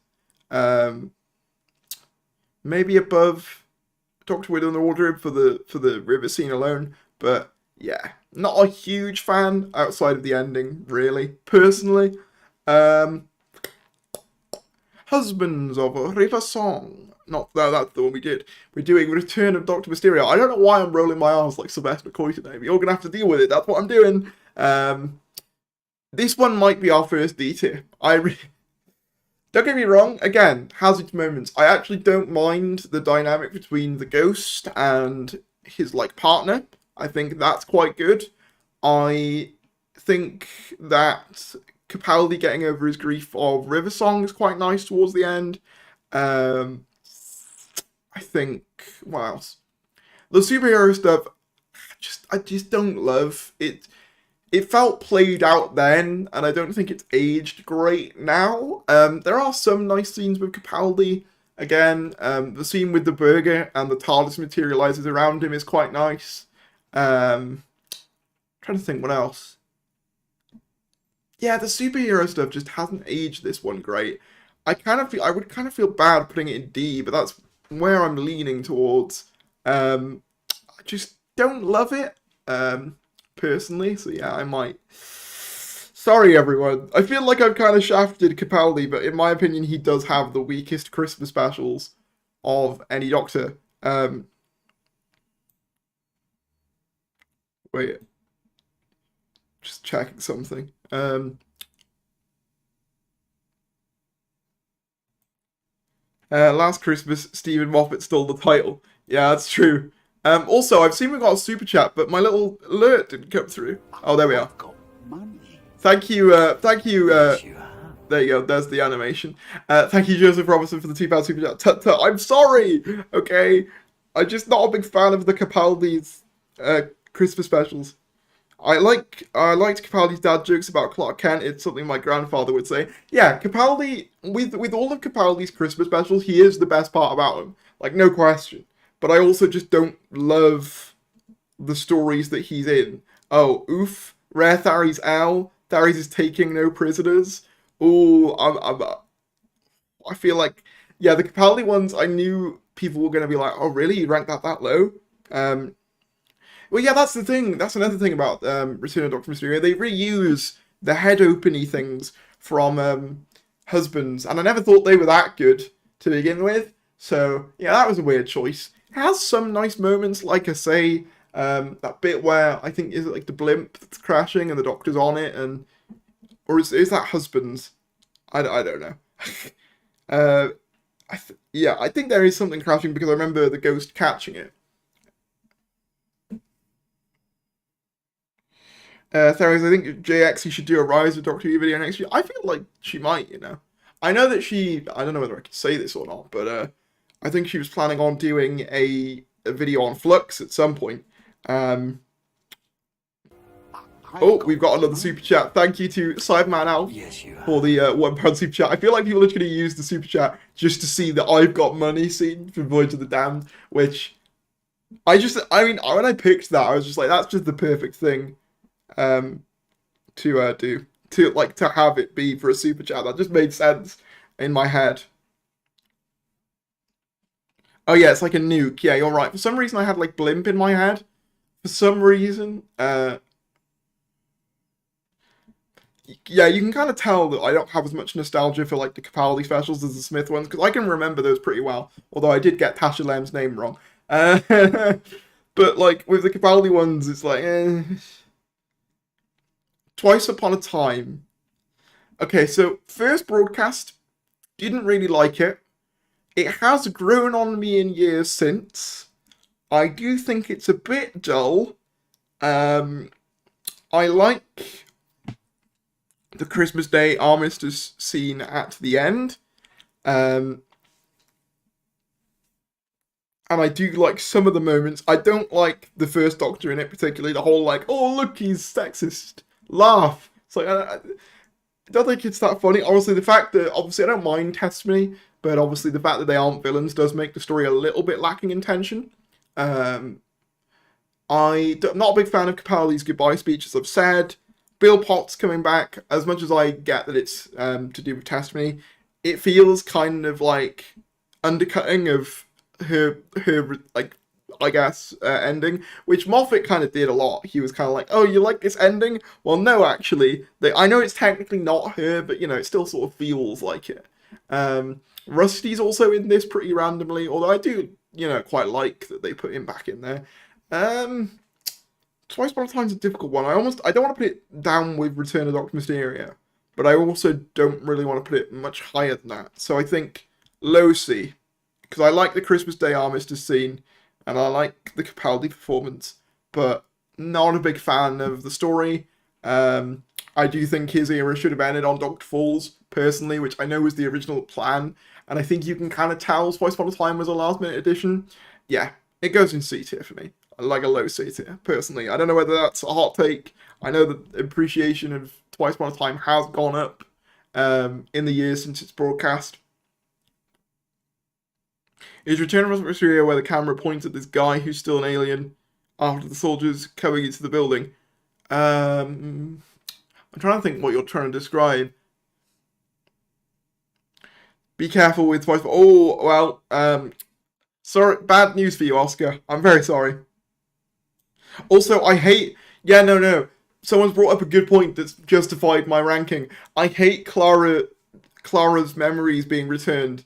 Maybe above Doctor Widow and the Wardrobe for the river scene alone, but yeah, not a huge fan outside of the ending, really. Personally, Husbands of a River Song. Not that, that's the one we did. We're doing Return of Doctor Mysterio. I don't know why I'm rolling my arms like Sylvester McCoy today, but you're going to have to deal with it. That's what I'm doing. This one might be our first D tier. Don't get me wrong, again, has its moments. I actually don't mind the dynamic between the ghost and his, like, partner. I think that's quite good. I think that Capaldi getting over his grief of River Song is quite nice towards the end. I think, what else? The superhero stuff, I just don't love it. It felt played out then, and I don't think it's aged great now. There are some nice scenes with Capaldi. Again, the scene with the burger and the TARDIS materializes around him is quite nice. Trying to think what else. Yeah, the superhero stuff just hasn't aged this one great. I would kind of feel bad putting it in D, but that's where I'm leaning towards. I just don't love it, personally, so yeah, I might. Sorry, everyone. I feel like I've kind of shafted Capaldi, but in my opinion, he does have the weakest Christmas specials of any Doctor. Wait. Just checking something. Last Christmas, Stephen Moffat stole the title. Yeah, that's true. Also, I've seen we got a super chat, but my little alert didn't come through. Oh, there we are. Thank you, there you go, there's the animation. Thank you, Joseph Robinson, for the £2 super chat. I'm sorry, okay? I'm just not a big fan of the Capaldi's Christmas specials. I liked Capaldi's dad jokes about Clark Kent. It's something my grandfather would say. Yeah, Capaldi, with all of Capaldi's Christmas specials, he is the best part about him, like no question. But I also just don't love the stories that he's in. Oh, oof, Rare Thary's Owl. Thary's is taking no prisoners. Oh, I feel like, yeah, the Capaldi ones, I knew people were going to be like, oh, really? You ranked that low? Um, well, yeah, that's the thing. That's another thing about Return of Doctor Mysterio. They reuse the head opening things from Husbands, and I never thought they were that good to begin with. So, yeah, that was a weird choice. It has some nice moments, like I say, that bit where I think is it like the blimp that's crashing and the Doctor's on it, and or is that Husbands? I don't know. uh, yeah, I think there is something crashing because I remember the ghost catching it. Theros, I think JX should do a Rise of Doctor Who video next year. I feel like she might, you know. I know that I don't know whether I can say this or not, but I think she was planning on doing a video on Flux at some point. Um, oh, we've got another super chat. Thank you to Cyberman Alf for the £1 super chat. I feel like people are going to use the super chat just to see the I've got money scene from Voyage of the Damned, which I mean, when I picked that, I was just like, that's just the perfect thing um, to do to have it be for a super chat. That just made sense in my head. Oh yeah, it's like a nuke. Yeah, you're right. For some reason, I had like blimp in my head. For some reason, yeah, you can kind of tell that I don't have as much nostalgia for like the Capaldi specials as the Smith ones because I can remember those pretty well. Although I did get Tasha Lem's name wrong. But like with the Capaldi ones, it's like Twice Upon a Time. Okay, so first broadcast, didn't really like it. It has grown on me in years since. I do think it's a bit dull. I like the Christmas Day armistice scene at the end. And I do like some of the moments. I don't like the first Doctor in it particularly. The whole like, oh look, he's sexist laugh. It's like I don't think it's that funny. Obviously, the fact that obviously I don't mind testimony, but obviously the fact that they aren't villains does make the story a little bit lacking in tension. Um, I'm not a big fan of Capaldi's goodbye speech, as I've said. Bill Potts coming back, as much as I get that it's to do with testimony, it feels kind of like undercutting of her like I guess ending, which Moffat kind of did a lot. He was kind of like, "Oh, you like this ending? Well, no, actually, I know it's technically not her, but you know, it still sort of feels like it." Rusty's also in this pretty randomly, although I do quite like that they put him back in there. Um, Twice Upon a Time's a difficult one. I don't want to put it down with Return of Doctor Mysterio, but I also don't really want to put it much higher than that. So I think low C, because I like the Christmas Day armistice scene, and I like the Capaldi performance, but not a big fan of the story. I do think his era should have ended on Doctor Falls, personally, which I know was the original plan, and I think you can kind of tell Twice Upon a Time was a last minute addition. Yeah, it goes in C tier for me. I like a low C tier, personally. I don't know whether that's a hot take. I know that appreciation of Twice Upon a Time has gone up in the years since its broadcast. Is Return of Mysterio where the camera points at this guy who's still an alien after the soldiers coming into the building? I'm trying to think what you're trying to describe. Be careful with Twice. Oh, well, sorry, bad news for you, Oscar. I'm very sorry. Also, I hate. Yeah, no. Someone's brought up a good point that's justified my ranking. I hate Clara's memories being returned.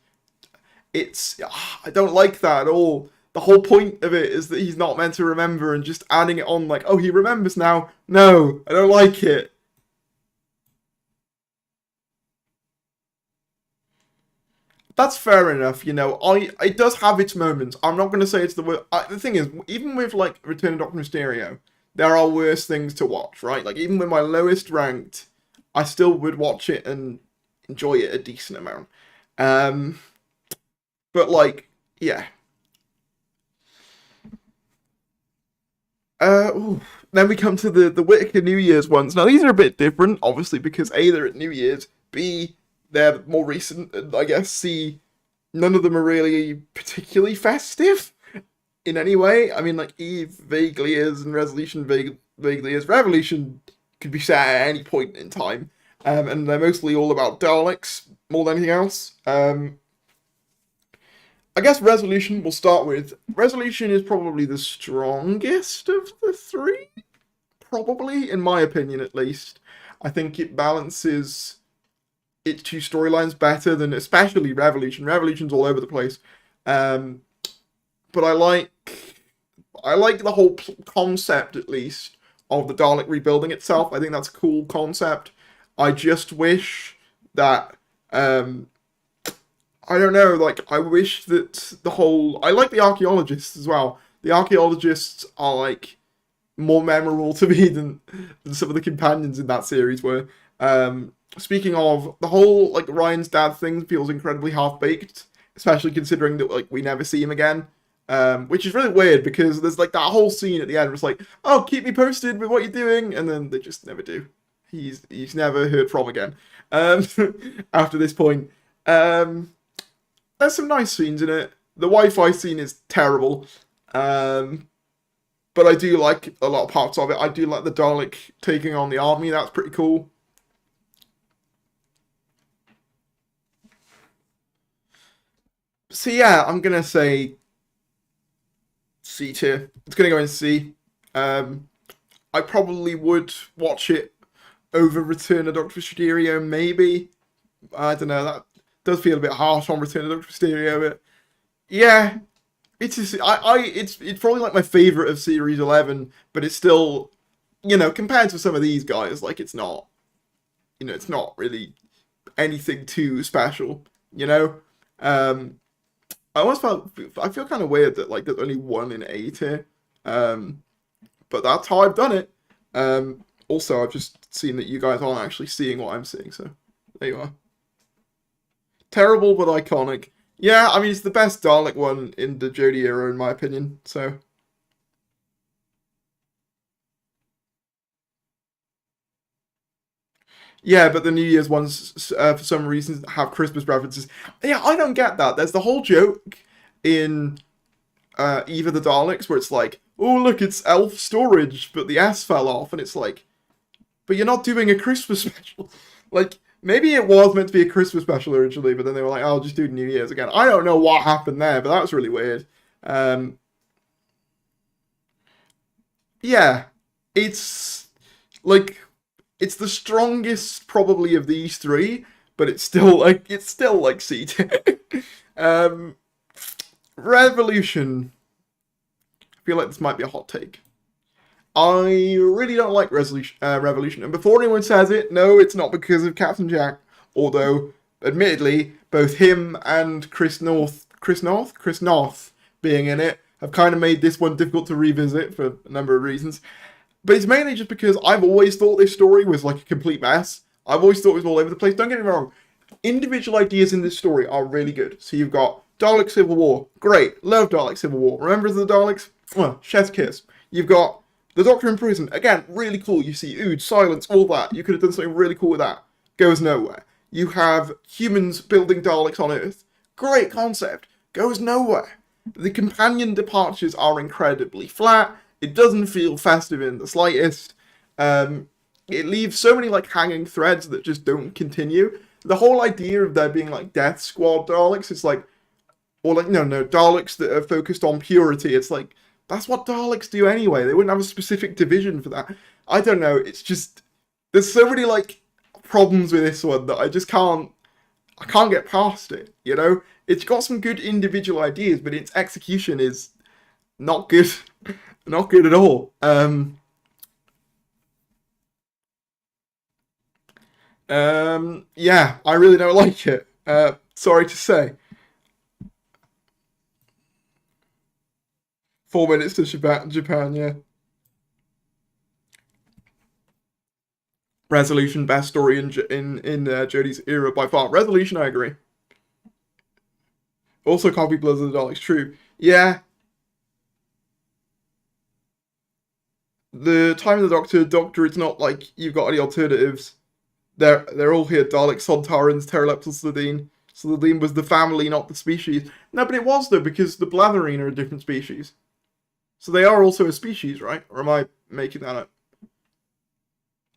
I don't like that at all. The whole point of it is that he's not meant to remember, and just adding it on like, oh, he remembers now. No, I don't like it. That's fair enough, it does have its moments. I'm not going to say it's the worst. The thing is, even with like Return of Doctor Mysterio, there are worse things to watch, right? Like even with my lowest ranked, I still would watch it and enjoy it a decent amount. Um, but like, yeah. Ooh. Then we come to the Whittaker New Year's ones. Now, these are a bit different, obviously, because A, they're at New Year's, B, they're more recent, and I guess C, none of them are really particularly festive in any way. I mean, like, Eve vaguely is, and Resolution vaguely is. Revolution could be set at any point in time, and they're mostly all about Daleks more than anything else. I guess Resolution we'll start with. Resolution is probably the strongest of the three. Probably, in my opinion at least. I think it balances its two storylines better than especially Revolution. Revolution's all over the place. But I like the whole concept at least of the Dalek rebuilding itself. I think that's a cool concept. I just wish that I don't know, like, I wish that the whole... I like the archaeologists as well. The archaeologists are, like, more memorable to me than some of the companions in that series were. Speaking of, the whole, like, Ryan's dad thing feels incredibly half-baked, especially considering that, like, we never see him again. Which is really weird, because there's, like, that whole scene at the end where it's like, oh, keep me posted with what you're doing, and then they just never do. He's never heard from again. After this point. There's some nice scenes in it. The Wi-Fi scene is terrible. But I do like a lot of parts of it. I do like the Dalek taking on the army. That's pretty cool. So yeah, I'm going to say C tier. It's going to go in C. I probably would watch it over Return of Dr. Mysterio, maybe. I don't know, that does feel a bit harsh on Return of Dr. Mysterio, but yeah, it's probably like my favourite of Series 11, but it's still, you know, compared to some of these guys, like, it's not, you know, it's not really anything too special, you know? I feel kind of weird that, like, there's only one in A tier, but that's how I've done it. Also, I've just seen that you guys aren't actually seeing what I'm seeing, so there you are. Terrible but iconic. Yeah, I mean, it's the best Dalek one in the Jodie era, in my opinion, so. Yeah, but the New Year's ones, for some reason, have Christmas references. Yeah, I don't get that. There's the whole joke in Eve of the Daleks where it's like, oh, look, it's elf storage, but the S fell off, and it's like, but you're not doing a Christmas special. Like, maybe it was meant to be a Christmas special originally, but then they were like, oh, I'll just do New Year's again. I don't know what happened there, but that was really weird. Yeah, it's like, it's the strongest probably of these three, but it's still like C tier. um, Revolution. I feel like this might be a hot take. I really don't like Revolution, and before anyone says it, no, it's not because of Captain Jack. Although, admittedly, both him and Chris North being in it have kind of made this one difficult to revisit for a number of reasons. But it's mainly just because I've always thought this story was like a complete mess. I've always thought it was all over the place. Don't get me wrong. Individual ideas in this story are really good. So you've got Dalek Civil War. Great. Love Dalek Civil War. Remember the Daleks? Chef's kiss. You've got the Doctor in prison. Again, really cool. You see Ood, silence, all that. You could have done something really cool with that. Goes nowhere. You have humans building Daleks on Earth. Great concept. Goes nowhere. The companion departures are incredibly flat. It doesn't feel festive in the slightest. It leaves so many like hanging threads that just don't continue. The whole idea of there being like Death Squad Daleks is like, or like no Daleks that are focused on purity. It's like that's what Daleks do anyway. They wouldn't have a specific division for that. I don't know. It's just there's so many like problems with this one that I just can't. I can't get past it. You know, it's got some good individual ideas, but its execution is not good. Not good at all. Yeah, I really don't like it. Sorry to say. 4 minutes to Japan, yeah. Resolution, best story in Jodie's era by far. Resolution, I agree. Also, Copy Bloods of the Daleks, true. Yeah, the Time of the Doctor, it's not like you've got any alternatives. They're all here. Daleks, Sontarans, Pteroleptal, Slitheen. Slitheen was the family, not the species. No, but it was though, because the Blatherine are a different species. So they are also a species, right? Or am I making that up?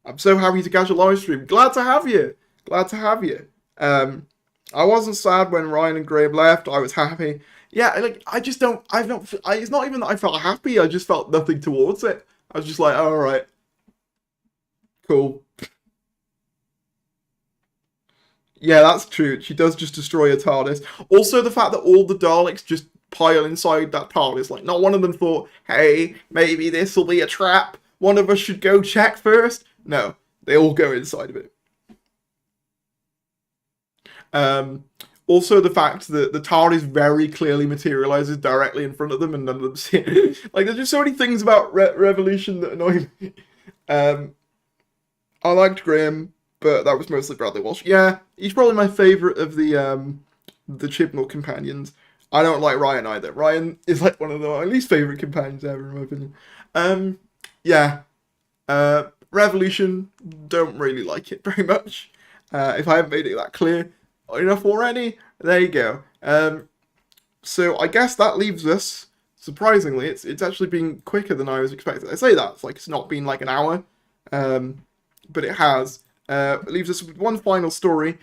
I'm so happy to catch a live stream. Glad to have you. Glad to have you. I wasn't sad when Ryan and Graham left. I was happy. Yeah, like I just don't. I've not. It's not even that I felt happy. I just felt nothing towards it. I was just like, oh, all right, cool. Yeah, that's true. She does just destroy a TARDIS. Also, the fact that all the Daleks just pile inside that TARDIS. Like, not one of them thought, hey, maybe this will be a trap. One of us should go check first. No, they all go inside of it. Also, the fact that the TARDIS very clearly materializes directly in front of them and none of them see it. Like, there's just so many things about Revolution that annoy me. I liked Graham, but that was mostly Bradley Walsh. Yeah, he's probably my favourite of the Chibnall companions. I don't like Ryan either. Ryan is like one of my least favourite companions ever, in my opinion. Yeah. Revolution, don't really like it very much. If I haven't made it that clear enough already, there you go. So I guess that leaves us, surprisingly, it's actually been quicker than I was expecting. I say that, it's like it's not been like an hour, but it has. It leaves us with one final story.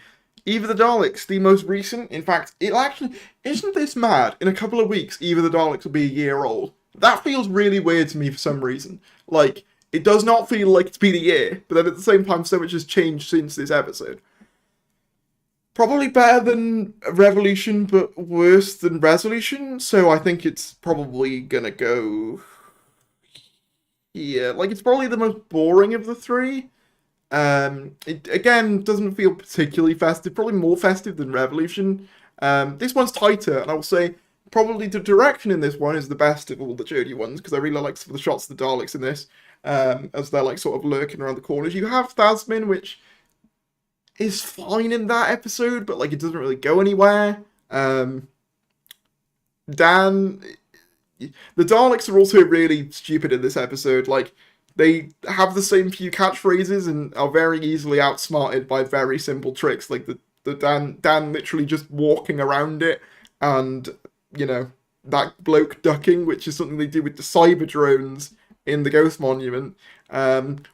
Eve of the Daleks, the most recent. In fact, it actually, isn't this mad? In a couple of weeks, Eve of the Daleks will be a year old. That feels really weird to me for some reason. Like, it does not feel like it's been a year, but then at the same time, so much has changed since this episode. Probably better than Revolution, but worse than Resolution, so I think it's probably gonna go... Yeah, like, it's probably the most boring of the three. It, again, doesn't feel particularly festive, probably more festive than Revolution. This one's tighter, and I will say, probably the direction in this one is the best of all the Jodie ones, because I really like some of the shots of the Daleks in this, as they're, like, sort of lurking around the corners. You have Thasmin, which is fine in that episode, but like it doesn't really go anywhere. Dan, the Daleks are also really stupid in this episode. Like they have the same few catchphrases and are very easily outsmarted by very simple tricks, like the Dan literally just walking around it, and you know that bloke ducking, which is something they do with the cyber drones in the Ghost Monument.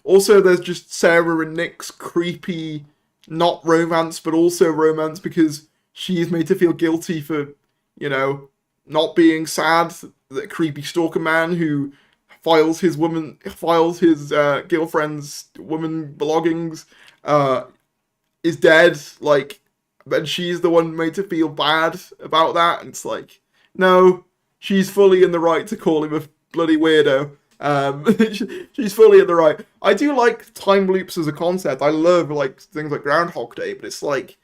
Also, there's just Sarah and Nick's creepy. Not romance, but also romance because she's made to feel guilty for, you know, not being sad. The creepy stalker man who files his girlfriend's woman belongings, is dead. Like, and she's the one made to feel bad about that. And it's like, no, she's fully in the right to call him a bloody weirdo. She's fully in the right. I do like time loops as a concept. I love like things like Groundhog Day, but it's like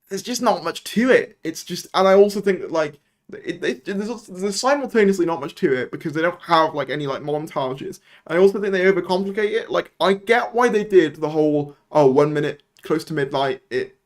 there's just not much to it. It's just, and I also think that like there's simultaneously not much to it because they don't have like any like montages. And I also think they overcomplicate it. Like I get why they did the whole 1 minute close to midnight it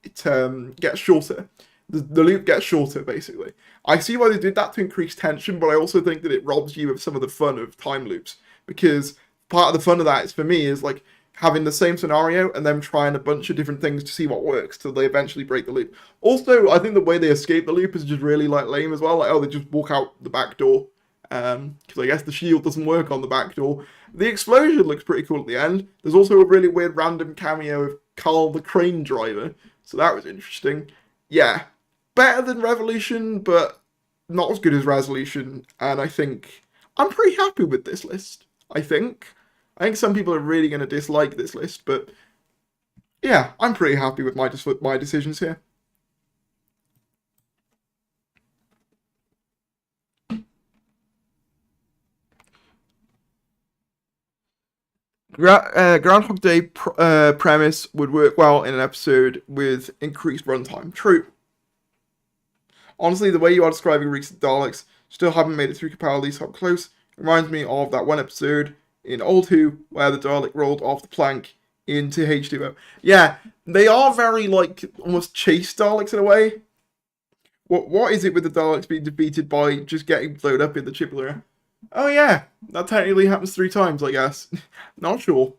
gets shorter. The loop gets shorter, basically. I see why they did that to increase tension, but I also think that it robs you of some of the fun of time loops. Because part of the fun of that is, for me, is like having the same scenario and then trying a bunch of different things to see what works till they eventually break the loop. Also, I think the way they escape the loop is just really like lame as well. Like, oh, they just walk out the back door. Because I guess the shield doesn't work on the back door. The explosion looks pretty cool at the end. There's also a really weird random cameo of Carl the crane driver. So that was interesting. Yeah. Better than Revolution, but not as good as Resolution, and I think I'm pretty happy with this list. I think some people are really going to dislike this list, but yeah, I'm pretty happy with my decisions here. Groundhog Day premise would work well in an episode with increased runtime. True. Honestly, the way you are describing recent Daleks, still haven't made it through Capaldi's Up Close, reminds me of that one episode in Old Who where the Dalek rolled off the plank into H2O. Yeah, they are very, like, almost chase Daleks in a way. What is it with the Daleks being defeated by just getting blown up in the Chibnall? Oh yeah, that technically happens 3 times, I guess. Not sure.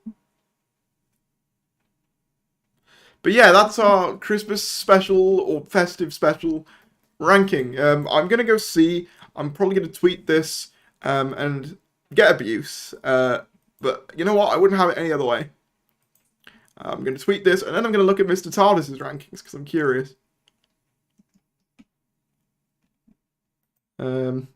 But yeah, that's our Christmas special or festive special ranking. I'm gonna go see. I'm probably gonna tweet this and get abuse. But you know what? I wouldn't have it any other way. I'm gonna tweet this and then I'm gonna look at Mr. Tardis's rankings because I'm curious. Um,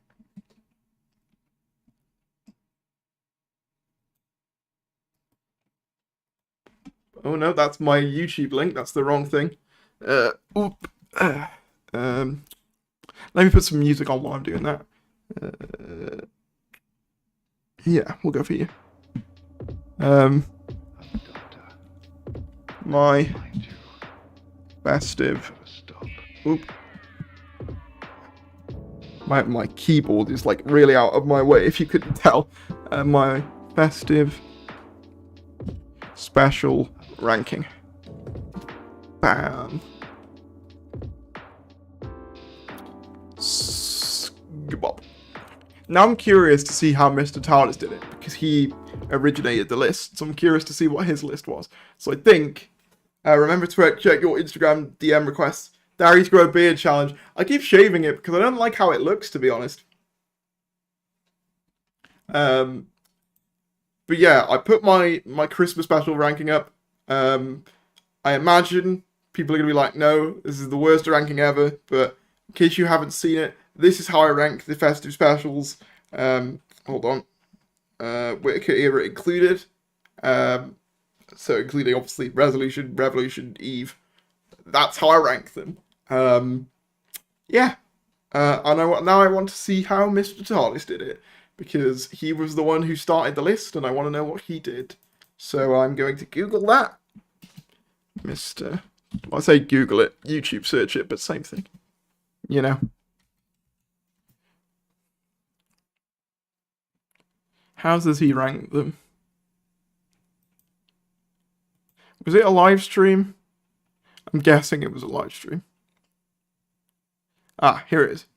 oh no, that's my YouTube link. That's the wrong thing. Oop. Um, Let me put some music on while I'm doing that. Yeah, we'll go for you. My festive. Oop. My keyboard is like really out of my way, if you couldn't tell. My festive special ranking. Bam. Now I'm curious to see how Mr. Tardis did it, because he originated the list, so I'm curious to see what his list was. So I think, remember to check your Instagram DM requests. Darius Grow a Beard Challenge. I keep shaving it because I don't like how it looks, to be honest. But yeah, I put my Christmas special ranking up. I imagine people are going to be like, no, this is the worst ranking ever, but in case you haven't seen it, this is how I rank the festive specials. Hold on. Whittaker era included. So including obviously Resolution, Revolution, Eve. That's how I rank them. Yeah. And now I want to see how Mr. Tardis did it. Because he was the one who started the list, and I want to know what he did. So I'm going to Google that. Mr. Well, I say Google it, YouTube search it, but same thing. You know. How does he rank them? Was it a live stream? I'm guessing it was a live stream. Ah, here it is.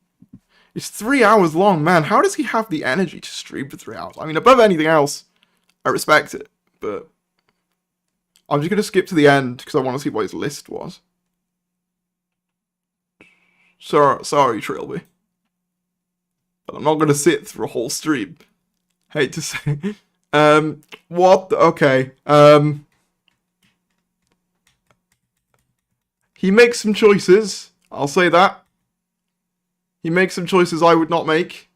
It's 3 hours long, man. How does he have the energy to stream for 3 hours? I mean, above anything else, I respect it, but I'm just going to skip to the end because I want to see what his list was. Sorry, Trilby. But I'm not going to sit through a whole stream. Hate to say. What? Okay. He makes some choices. I'll say that. He makes some choices I would not make.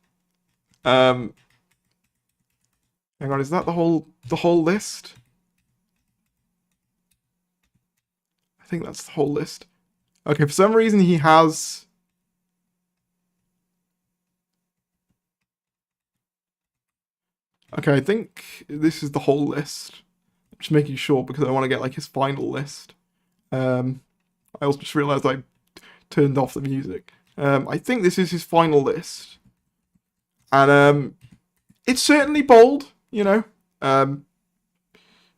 Hang on, is that the whole list? I think that's the whole list. Okay, for some reason he has. Okay, I think this is the whole list. I'm just making sure because I want to get like his final list. I also just realized I turned off the music. I think this is his final list. And it's certainly bold, you know.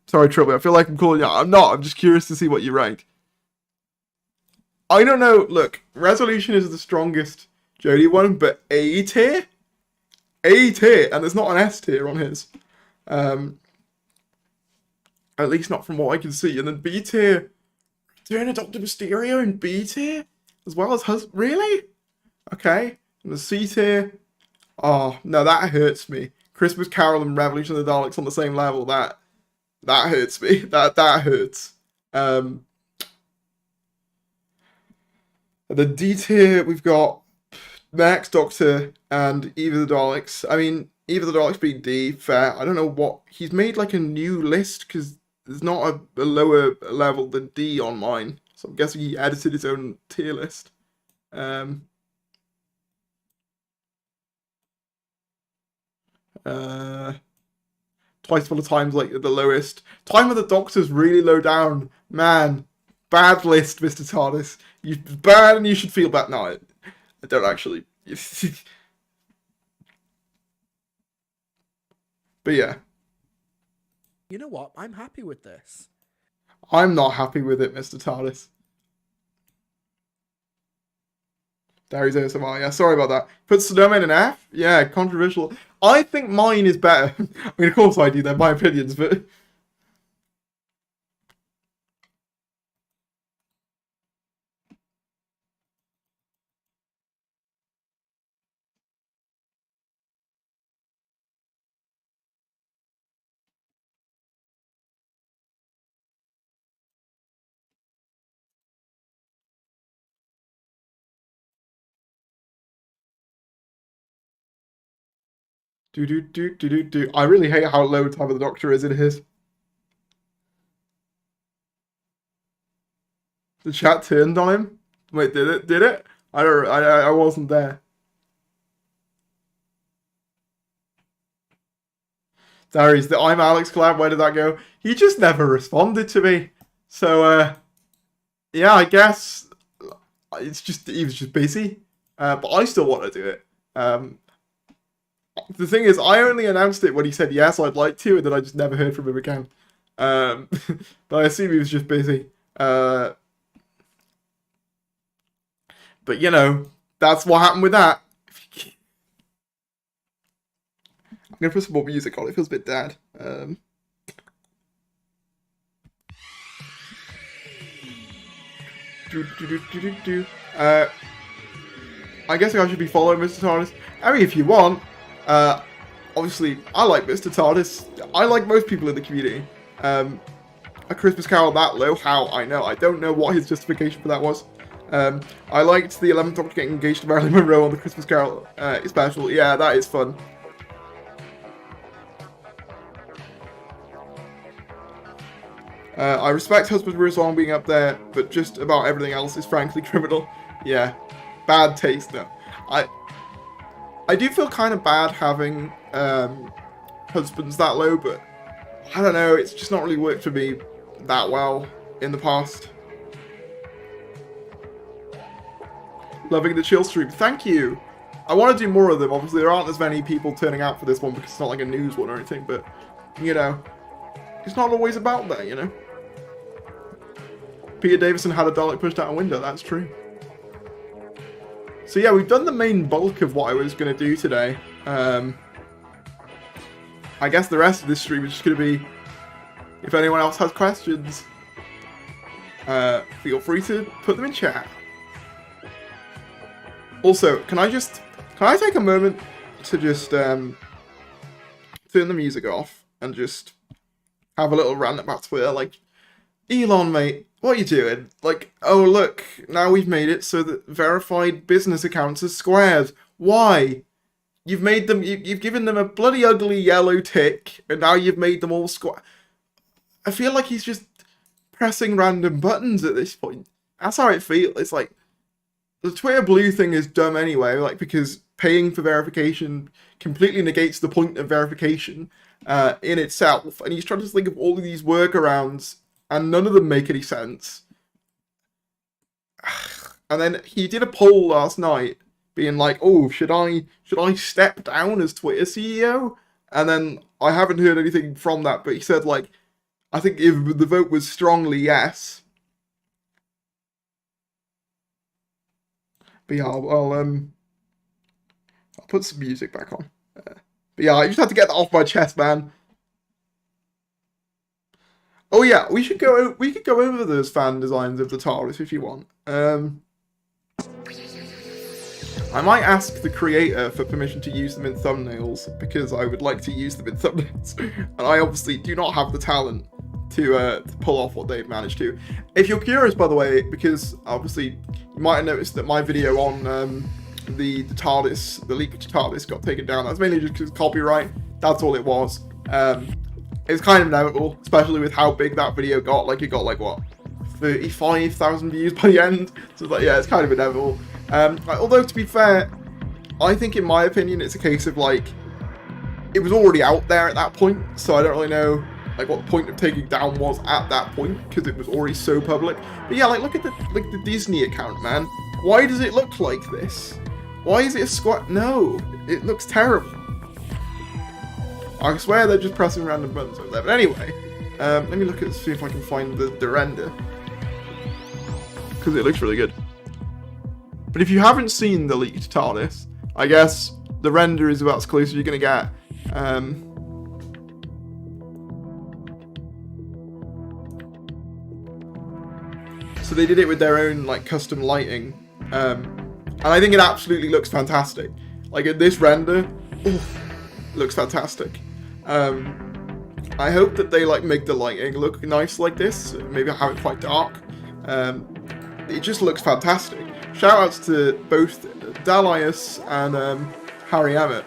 Sorry, Trilby, I feel like I'm calling you out. I'm not, I'm just curious to see what you rank. I don't know, look, Resolution is the strongest Jody one, but A tier? A tier, and there's not an S tier on his. At least not from what I can see. And then B tier, Return of Dr. Mysterio in B tier? As well as really? Okay. And the C tier. Oh, no, that hurts me. Christmas Carol and Revolution of the Daleks on the same level. That hurts me. That hurts. The D tier, we've got Max, Doctor, and Eve of the Daleks. I mean, Eve of the Daleks being D, fair. I don't know what... He's made like a new list because there's not a lower level than D on mine. So I'm guessing he edited his own tier list. Twice full of times like the lowest. Time of the Doctor's really low down. Man, bad list, Mr. TARDIS. You bad and you should feel bad. No, I don't actually. But yeah. You know what? I'm happy with this. I'm not happy with it, Mr. TARDIS. Darius ASMR, yeah, sorry about that. Put Sodoma in an F? Yeah, controversial. I think mine is better. I mean, of course I do, they're my opinions, but... Do. I really hate how low Time of the Doctor is in his. The chat turned on him. Wait, did it? Did it? I wasn't there. Darius, the I'm Alex collab, where did that go? He just never responded to me. So, yeah, I guess it's just he was just busy. But I still want to do it. The thing is, I only announced it when he said yes, I'd like to, and then I just never heard from him again. But I assume he was just busy. But you know, that's what happened with that. I'm gonna put some more music on. It feels a bit dad. I guess I should be following Mr. Tardis. I mean, if you want. Obviously, I like Mr. Tardis. I like most people in the community. A Christmas Carol that low? How? I know. I don't know what his justification for that was. I liked the 11th Doctor getting engaged to Marilyn Monroe on the Christmas Carol special. Yeah, that is fun. I respect Husband We're Song being up there, but just about everything else is frankly criminal. Yeah. Bad taste, though. I do feel kind of bad having husbands that low, but I don't know, it's just not really worked for me that well in the past. Loving the chill stream. Thank you! I want to do more of them. Obviously, there aren't as many people turning out for this one because it's not like a news one or anything, but, you know, it's not always about that, you know? Peter Davison had a Dalek pushed out a window, that's true. So yeah, we've done the main bulk of what I was going to do today. I guess the rest of this stream is just going to be, if anyone else has questions, feel free to put them in chat. Also, can I take a moment to just turn the music off and just have a little rant about Twitter? Like, Elon, mate, what are you doing? Like, oh look, now we've made it so that verified business accounts are squares. Why? You've made them, you've given them a bloody ugly yellow tick, and now you've made them all square. I feel like he's just pressing random buttons at this point. That's how it feels. It's like, the Twitter blue thing is dumb anyway, like, because paying for verification completely negates the point of verification in itself, and he's trying to think of all of these workarounds, and none of them make any sense. And then he did a poll last night, being like, "Oh, should I step down as Twitter CEO?" And then I haven't heard anything from that, but he said, like, I think if the vote was strongly yes. But yeah, I'll put some music back on. But yeah, I just had to get that off my chest, man. Oh yeah, we could go over those fan designs of the TARDIS if you want. I might ask the creator for permission to use them in thumbnails, because I would like to use them in thumbnails. And I obviously do not have the talent to pull off what they've managed to. If you're curious, by the way, because obviously you might have noticed that my video on the TARDIS, the leaked TARDIS got taken down. That's mainly just because of copyright. That's all it was. It's kind of inevitable, especially with how big that video got. Like, it got, like, what, 35,000 views by the end? So, like, yeah, it's kind of inevitable. Although, to be fair, I think, in my opinion, it's a case of, like, it was already out there at that point, so I don't really know, like, what the point of taking down was at that point, because it was already so public. But yeah, like, look at the Disney account, man. Why does it look like this? Why is it a squat? No, it looks terrible. I swear they're just pressing random buttons over there. But anyway, let me look at see if I can find the render, because it looks really good. But if you haven't seen the leaked TARDIS, I guess the render is about as close as you're going to get. So they did it with their own like custom lighting, and I think it absolutely looks fantastic. Like in this render, looks fantastic. I hope that they like make the lighting look nice like this. Maybe have it quite dark. It just looks fantastic. Shout outs to both Dalias and Harry Emmett,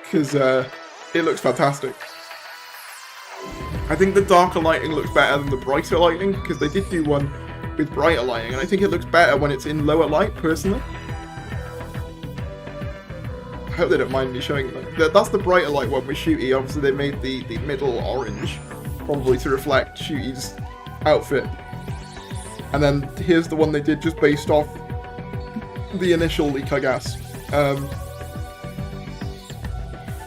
because it looks fantastic. I think the darker lighting looks better than the brighter lighting, because they did do one with brighter lighting, and I think it looks better when it's in lower light, personally. I hope they don't mind me showing that. That's the brighter light one with Shooty. Obviously they made the middle orange, probably to reflect Shooty's outfit. And then here's the one they did just based off the initial leak, I guess.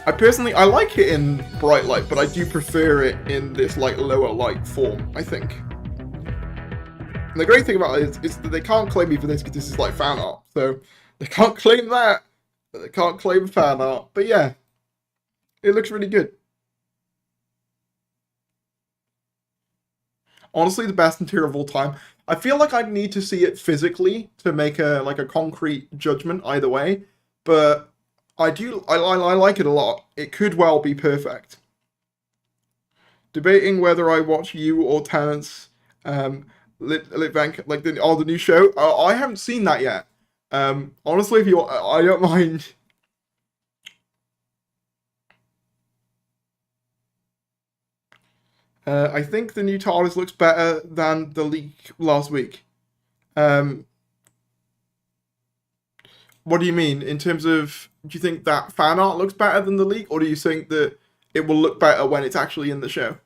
I like it in bright light, but I do prefer it in this like lower light form, I think. And the great thing about it is that they can't claim me for this because this is like fan art, so they can't claim that, but they can't claim fan art. But yeah, it looks really good. Honestly, the best interior of all time. I feel like I'd need to see it physically to make a concrete judgment either way, but I like it a lot. It could well be perfect. Debating whether I watch you or Tennant's the new show. I haven't seen that yet. Honestly, I don't mind. I think the new TARDIS looks better than the leak last week. What do you mean? In terms of, do you think that fan art looks better than the leak, or do you think that it will look better when it's actually in the show?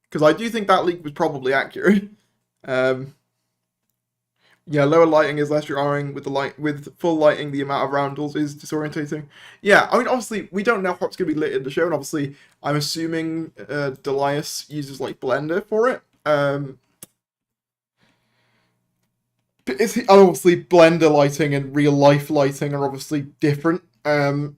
Because I do think that leak was probably accurate. Yeah, lower lighting is less jarring. With full lighting, the amount of roundels is disorientating. Yeah, I mean, obviously, we don't know what's going to be lit in the show, and obviously, I'm assuming Delias uses like Blender for it. Obviously, Blender lighting and real life lighting are obviously different. But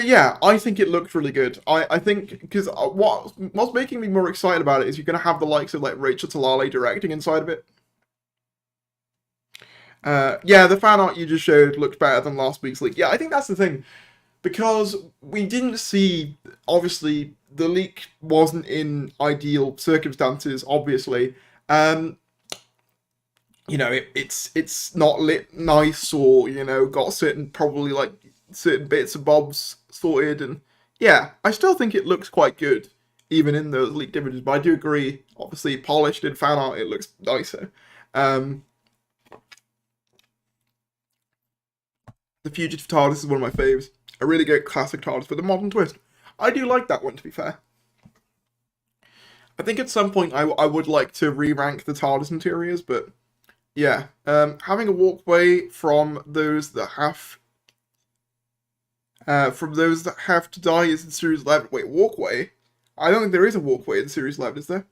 yeah, I think it looks really good. I think, because what's making me more excited about it is you're going to have the likes of like Rachel Talale directing inside of it. Yeah, the fan art you just showed looks better than last week's leak. Yeah, I think that's the thing. Because we didn't see, obviously, the leak wasn't in ideal circumstances, obviously. You know, it's not lit nice, or, you know, got certain bits and bobs sorted, and yeah, I still think it looks quite good, even in those leaked images, but I do agree, obviously, polished in fan art, it looks nicer. The Fugitive TARDIS is one of my faves. A really good classic TARDIS with a modern twist. I do like that one, to be fair. I think at some point I would like to re-rank the TARDIS interiors, but yeah. Having a walkway from those that have to die is in Series 11. Wait, walkway? I don't think there is a walkway in Series 11, is there?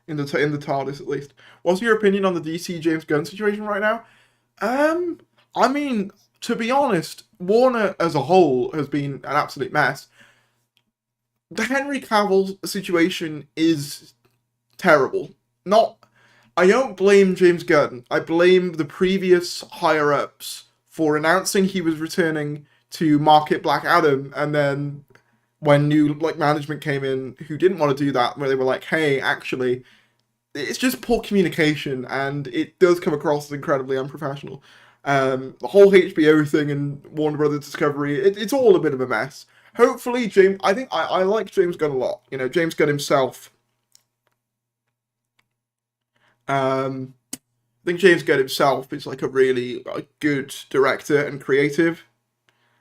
In the TARDIS, at least. What's your opinion on the DC James Gunn situation right now? I mean, to be honest, Warner as a whole has been an absolute mess. The Henry Cavill situation is terrible. I don't blame James Gunn. I blame the previous higher-ups for announcing he was returning to market Black Adam, and then when new management came in who didn't want to do that, where they were like, hey, actually, it's just poor communication, and it does come across as incredibly unprofessional. The whole HBO thing and Warner Brothers Discovery, it's all a bit of a mess. Hopefully, I think I like James Gunn a lot. You know, James Gunn himself. I think James Gunn himself is like a really good director and creative.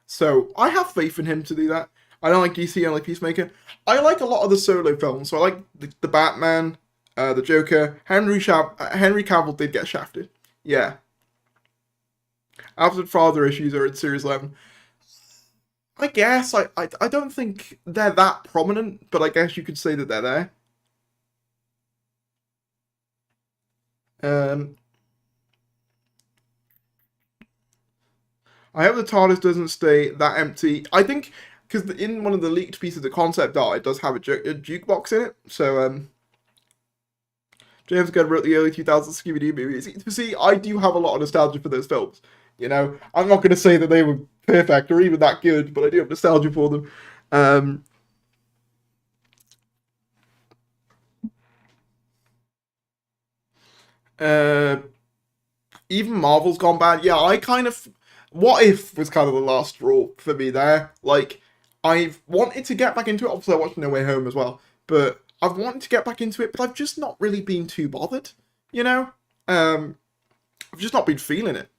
So I have faith in him to do that. I don't like DC, I like Peacemaker. I like a lot of the solo films. So I like the Batman, the Joker. Henry Cavill did get shafted. Yeah. Absent father issues are in Series 11. I guess. I don't think they're that prominent, but I guess you could say that they're there. Um, I hope the TARDIS doesn't stay that empty. I think, because in one of the leaked pieces of concept art, it does have a jukebox in it. So, James Gunn wrote the early 2000s Scooby-Doo movies. See, I do have a lot of nostalgia for those films. You know, I'm not going to say that they were perfect or even that good, but I do have nostalgia for them. Even Marvel's gone bad. Yeah, I kind of... What If was kind of the last straw for me there. Like, I've wanted to get back into it. Obviously, I watched No Way Home as well. But I've wanted to get back into it, but I've just not really been too bothered, you know? I've just not been feeling it,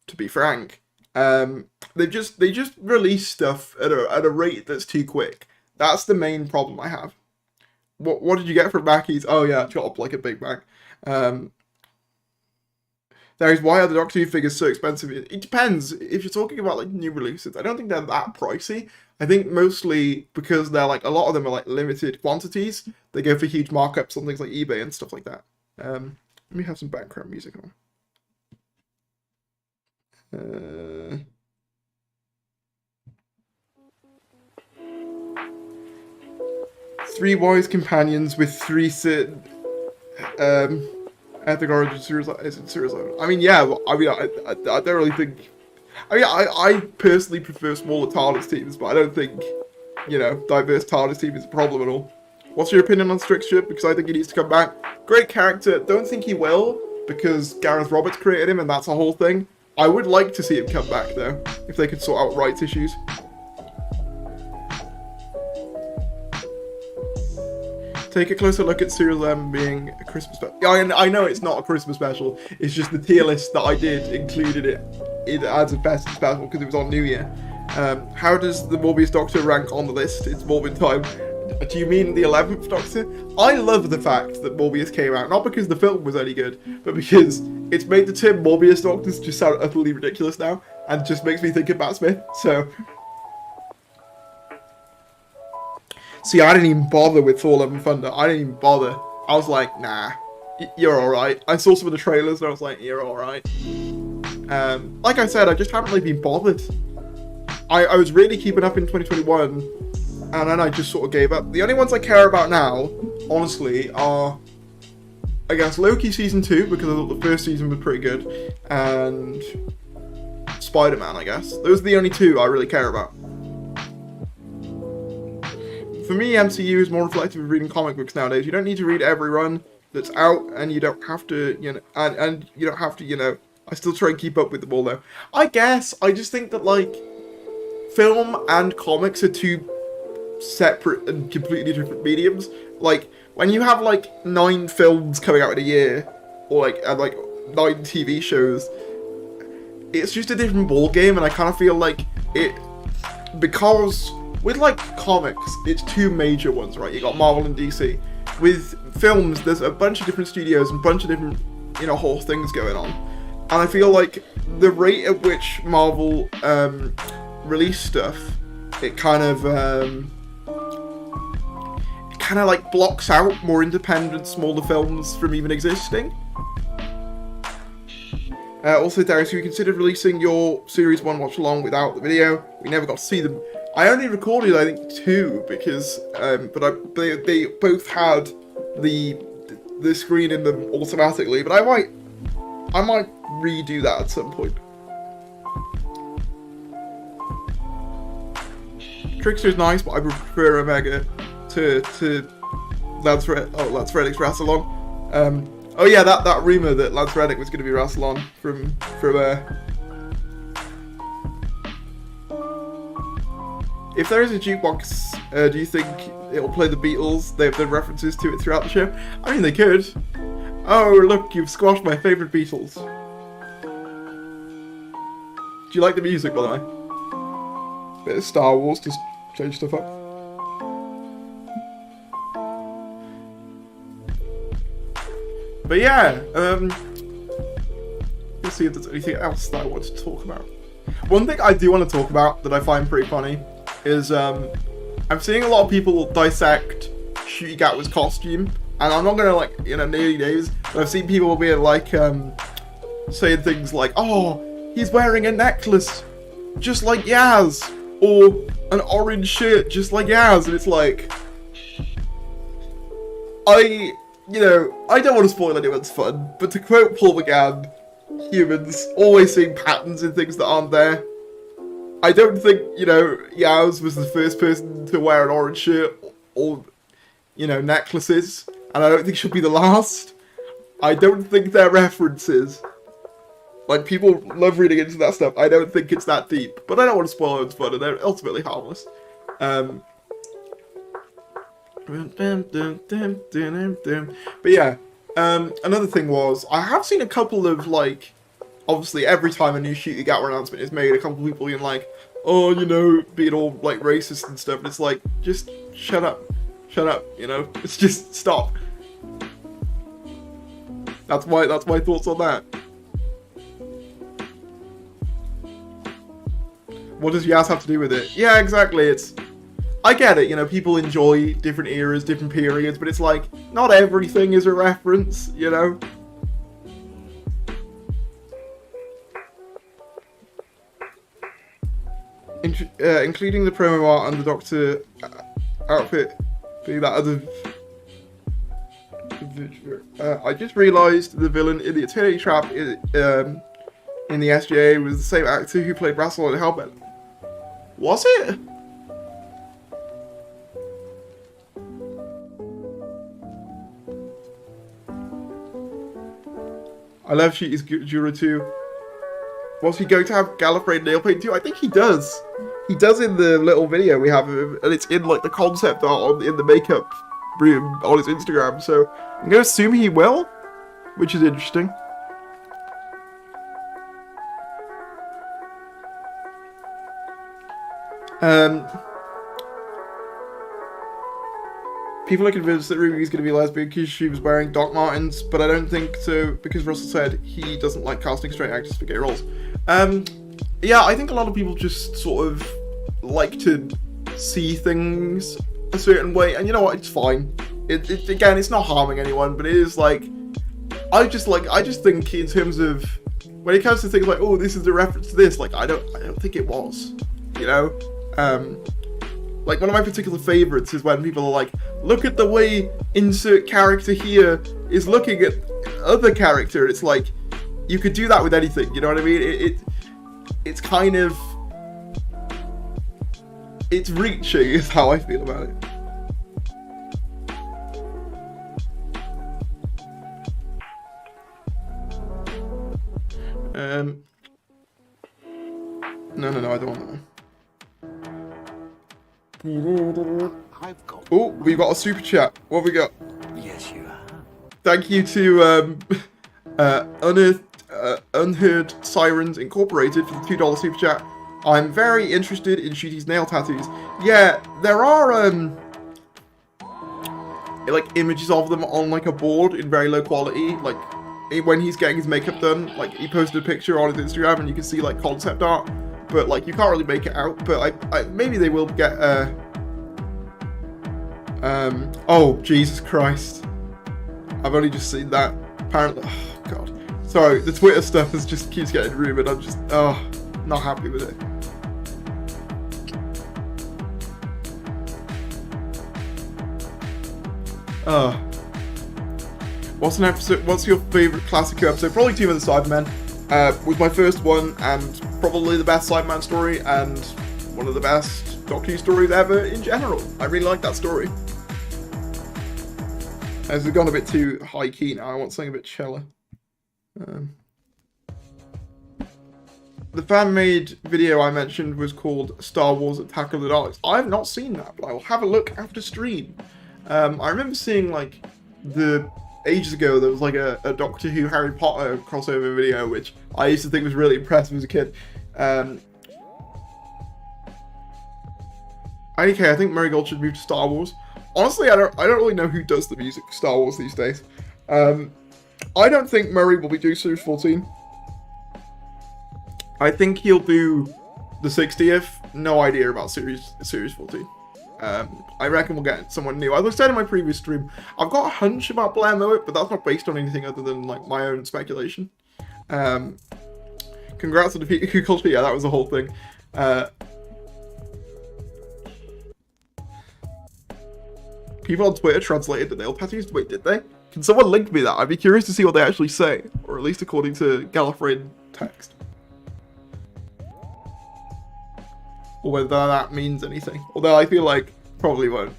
to be frank. They just release stuff at a rate that's too quick. That's the main problem I have. What did you get from Mackey's? Oh yeah, chopped like a Big Mac. There's why are the Doctor Who figures so expensive? It depends. If you're talking about like new releases, I don't think they're that pricey. I think mostly because they're like a lot of them are like limited quantities. They go for huge markups on things like eBay and stuff like that. Let me have some background music on. Three wise companions with three Epic Origin series. I mean, yeah. I mean, I don't really think. I mean, I personally prefer smaller TARDIS teams, but I don't think, you know, diverse TARDIS team is a problem at all. What's your opinion on Strixship? Because I think he needs to come back. Great character. Don't think he will, because Gareth Roberts created him, and that's a whole thing. I would like to see him come back, though, if they could sort out rights issues. Take a closer look at Serial M being a Christmas special. Yeah, I know it's not a Christmas special. It's just the tier list that I did included it as a festive special because it was on New Year. How does the Morbius Doctor rank on the list? It's Morbin time. Do you mean the 11th Doctor? I love the fact that Morbius came out, not because the film was any good, but because it's made the term Morbius Doctors just sound utterly ridiculous now, and just makes me think of Matt Smith, so... See, I didn't even bother with Thor Love and Thunder. I didn't even bother. I was like, nah, you're alright. I saw some of the trailers and I was like, you're alright. Like I said, I just haven't really been bothered. I was really keeping up in 2021, and then I just sort of gave up. The only ones I care about now, honestly, are, I guess, Loki Season 2, because I thought the first season was pretty good, and Spider-Man, I guess. Those are the only two I really care about. For me, MCU is more reflective of reading comic books nowadays. You don't need to read every run that's out, and you don't have to, you know, and you don't have to, you know, I still try and keep up with them all, though. I guess, I just think that, like, film and comics are two separate and completely different mediums. Like, when you have, like, 9 films coming out in a year, or, like, and, like, 9 TV shows, it's just a different ballgame, and I kind of feel like it, because... With, like, comics, it's 2 major ones, right? You got Marvel and DC. With films, there's a bunch of different studios and a bunch of different, you know, whole things going on. And I feel like the rate at which Marvel release stuff, it kind of like blocks out more independent, smaller films from even existing. Also, Darius, you considered releasing your Series 1 watch-along without the video. We never got to see them. I only recorded, I think, 2, because, they both had the screen in them automatically, but I might redo that at some point. Trickster's nice, but I prefer Omega to Lance Reddick's Rassilon. Oh yeah, that rumor that Lance Reddick was going to be Rassilon from If there is a jukebox, do you think it'll play the Beatles? They've done references to it throughout the show. I mean, they could. Oh, look, you've squashed my favourite Beatles. Do you like the music, by the way? Bit of Star Wars to change stuff up. But yeah, let's see if there's anything else that I want to talk about. One thing I do want to talk about that I find pretty funny is I'm seeing a lot of people dissect Ncuti Gatwa's costume And I'm not gonna like, you know, name names, but I've seen people being like, saying things like, "Oh, he's wearing a necklace just like Yaz," or an orange shirt just like Yaz, and it's like, I don't want to spoil anyone's fun, but to quote Paul McGann, humans always seeing patterns in things that aren't there. I don't think, you know, Yaz was the first person to wear an orange shirt or, you know, necklaces, and I don't think she'll be the last. I don't think they're references. Like, people love reading into that stuff. I don't think it's that deep, but I don't want to spoil anyone's fun, and they're ultimately harmless. But yeah, another thing was, I have seen a couple of, like, obviously every time a new Shoot Your Gatwa announcement is made, a couple of people being like, "Oh, you know, being all, like, racist and stuff," and it's like, just shut up, you know, it's just stop. That's my thoughts on that. What does Yaz have to do with it? Yeah, exactly, I get it, you know, people enjoy different eras, different periods, but it's like, not everything is a reference, you know? Including the promo art and the Doctor outfit being that other... I just realised the villain in the Eternity Trap in the SJA was the same actor who played Russell in Hellbent. Was it? I love Sheety's Jura too. Was he going to have Gallifrey nail paint too? I think he does. He does in the little video we have of him, and it's in like the concept art in the makeup room on his Instagram, so I'm going to assume he will, which is interesting. People are convinced that Ruby's going to be lesbian because she was wearing Doc Martens, but I don't think so, because Russell said he doesn't like casting straight actors for gay roles. Yeah, I think a lot of people just sort of like to see things a certain way, and you know what, it's fine. Again, it's not harming anyone, but it is like, I just think in terms of, when it comes to things like, oh, this is a reference to this, like, I don't think it was, you know? Like, one of my particular favourites is when people are like, look at the way insert character here is looking at other character. It's like, you could do that with anything, you know what I mean? It's kind of... It's reaching, is how I feel about it. No, I don't want that one. Oh, we got a super chat. What have we got? Yes, you have. Thank you to Unheard Sirens Incorporated for the $2 super chat. I'm very interested in Shooty's nail tattoos. Yeah, there are like images of them on like a board in very low quality. Like when he's getting his makeup done, like he posted a picture on his Instagram and you can see like concept art. But like you can't really make it out. But I maybe they will get oh Jesus Christ! I've only just seen that. Apparently, oh god. Sorry, the Twitter stuff just keeps getting rumoured. I'm just not happy with it. What's an episode? What's your favourite classic episode? Probably Team of the Cybermen. Was my first one, and probably the best Cyberman story, and one of the best Doctor Who stories ever in general. I really like that story. As we've gone a bit too high key now, I want something a bit chiller. The fan-made video I mentioned was called Star Wars Attack of the Daleks. I have not seen that, but I will have a look after stream. I remember seeing like ages ago there was like a Doctor Who Harry Potter crossover video, which I used to think was really impressive as a kid. IDK, I think Murray Gold should move to Star Wars. Honestly, I don't really know who does the music for Star Wars these days. I don't think Murray will be doing Series 14. I think he'll do the 60th. No idea about Series 14. I reckon we'll get someone new. As I said in my previous stream, I've got a hunch about Blair Mowat, but that's not based on anything other than like my own speculation. Congrats on defeating Capaldi. Yeah, that was the whole thing. People on Twitter translated the nail tattoos. Wait, did they? Can someone link me that? I'd be curious to see what they actually say, or at least according to Gallifreyan text. Or whether that means anything. Although I feel like probably won't.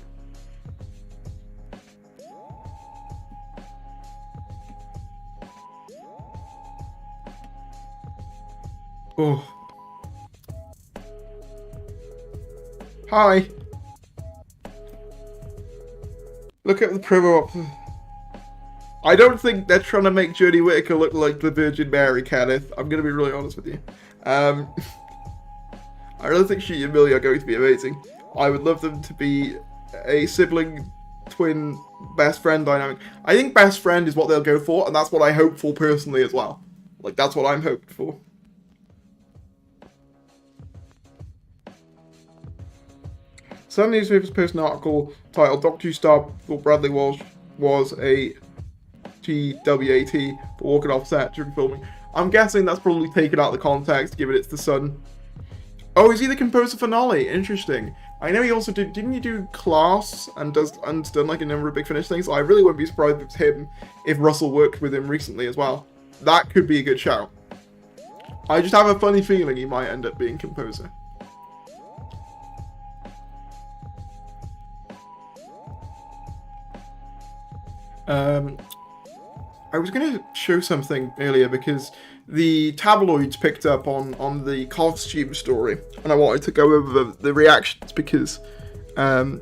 Oh. Hi. Look at the promo up. I don't think they're trying to make Jodie Whittaker look like the Virgin Mary, Kenneth. I'm going to be really honest with you. I really think she and Millie are going to be amazing. I would love them to be a sibling, twin, best friend dynamic. I think best friend is what they'll go for, and that's what I hope for personally as well. Like, that's what I'm hoping for. Some newspapers post an article titled Doctor Who star Bradley Walsh was a GWAT for walking off set during filming. I'm guessing that's probably taken out of the context, given it's the Sun. Oh, is he the composer for Nolly? Interesting. I know he also didn't he do Class and done like a number of Big Finish things? So I really wouldn't be surprised if it's him, if Russell worked with him recently as well. That could be a good shout. I just have a funny feeling he might end up being composer. I was going to show something earlier because the tabloids picked up on the costume story, and I wanted to go over the reactions because I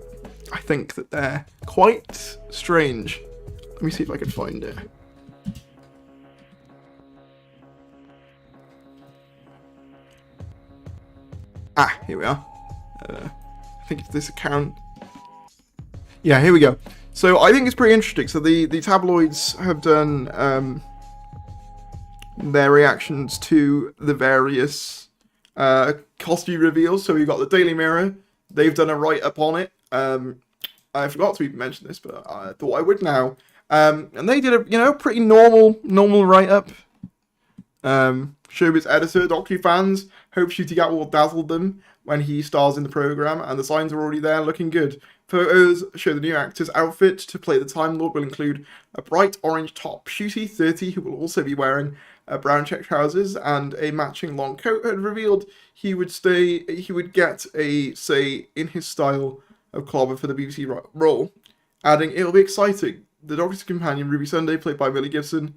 think that they're quite strange. Let me see if I can find it. Ah, here we are. I think it's this account. Yeah, here we go. So I think it's pretty interesting. So the tabloids have done their reactions to the various costume reveals. So we've got the Daily Mirror. They've done a write-up on it. I forgot to even mention this, but I thought I would now. And they did a pretty normal write-up. Showbiz editor, Doctor Who fans hope Ncuti Gatwa will dazzle them when he stars in the programme, and the signs are already there, looking good. Photos show the new actor's outfit to play the Time Lord will include a bright orange top. Ncuti, 30, who will also be wearing brown check trousers and a matching long coat, had revealed he would get a say in his style of clobber for the BBC role, adding, "It'll be exciting. The Doctor's companion, Ruby Sunday, played by Millie Gibson,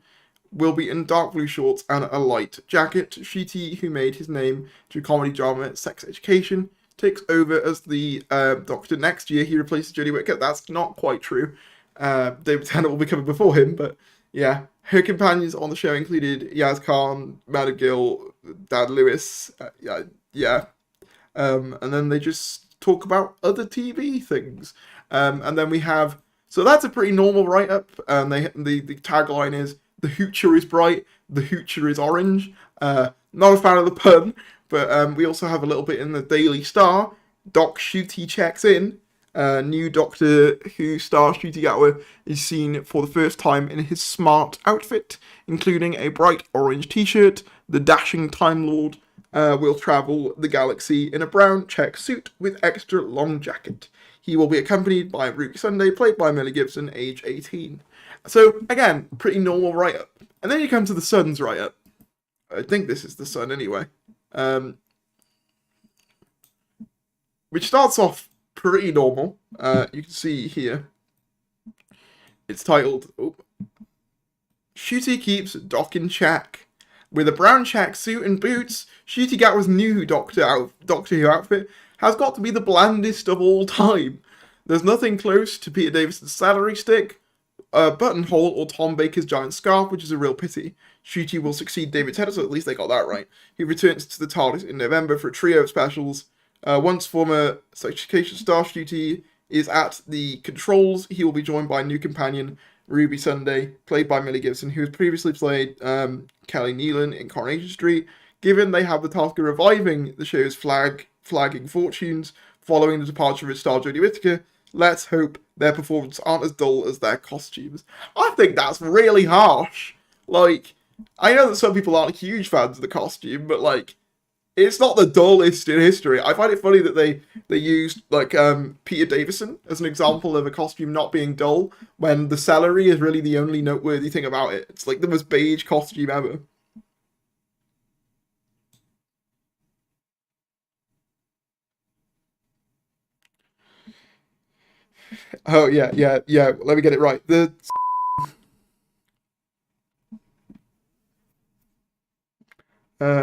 will be in dark blue shorts and a light jacket. Ncuti, who made his name through comedy drama Sex Education, takes over as the Doctor next year. He replaces Jodie Whittaker." That's not quite true. David Tennant will be coming before him, but yeah. Her companions on the show included Yaz Khan, Madam Gill, Dad Lewis, and then they just talk about other TV things. And then we have, so that's a pretty normal write-up. The tagline is, "The Hoocher is bright, the Hoocher is orange." Not a fan of the pun, but we also have a little bit in the Daily Star. Doc Ncuti checks in. New Doctor Who star Ncuti Gatwa is seen for the first time in his smart outfit, including a bright orange t-shirt. The dashing Time Lord will travel the galaxy in a brown check suit with extra long jacket. He will be accompanied by Ruby Sunday, played by Millie Gibson, age 18. So, again, pretty normal write-up. And then you come to the Sun's write-up. I think this is the Sun anyway. Which starts off pretty normal. You can see here. It's titled, "Ncuti keeps Doc in check. With a brown check suit and boots, Ncuti Gatwa's new Doctor Who outfit has got to be the blandest of all time. There's nothing close to Peter Davison's salary stick, buttonhole, or Tom Baker's giant scarf, which is a real pity. Ncuti will succeed David Tennant, so at least they got that right. He returns to the Tardis in November for a trio of specials. Once former Sex Education star Ncuti is at the controls, he will be joined by a new companion, Ruby Sunday, played by Millie Gibson, who has previously played Kelly Nealon in Coronation Street. Given they have the task of reviving the show's flagging fortunes following the departure of its star Jodie Whittaker. Let's hope their performances aren't as dull as their costumes. I think that's really harsh. Like, I know that some people aren't huge fans of the costume, but like, it's not the dullest in history. I find it funny that they used like Peter Davison as an example of a costume not being dull, when the celery is really the only noteworthy thing about it. It's like the most beige costume ever. Oh yeah. Let me get it right.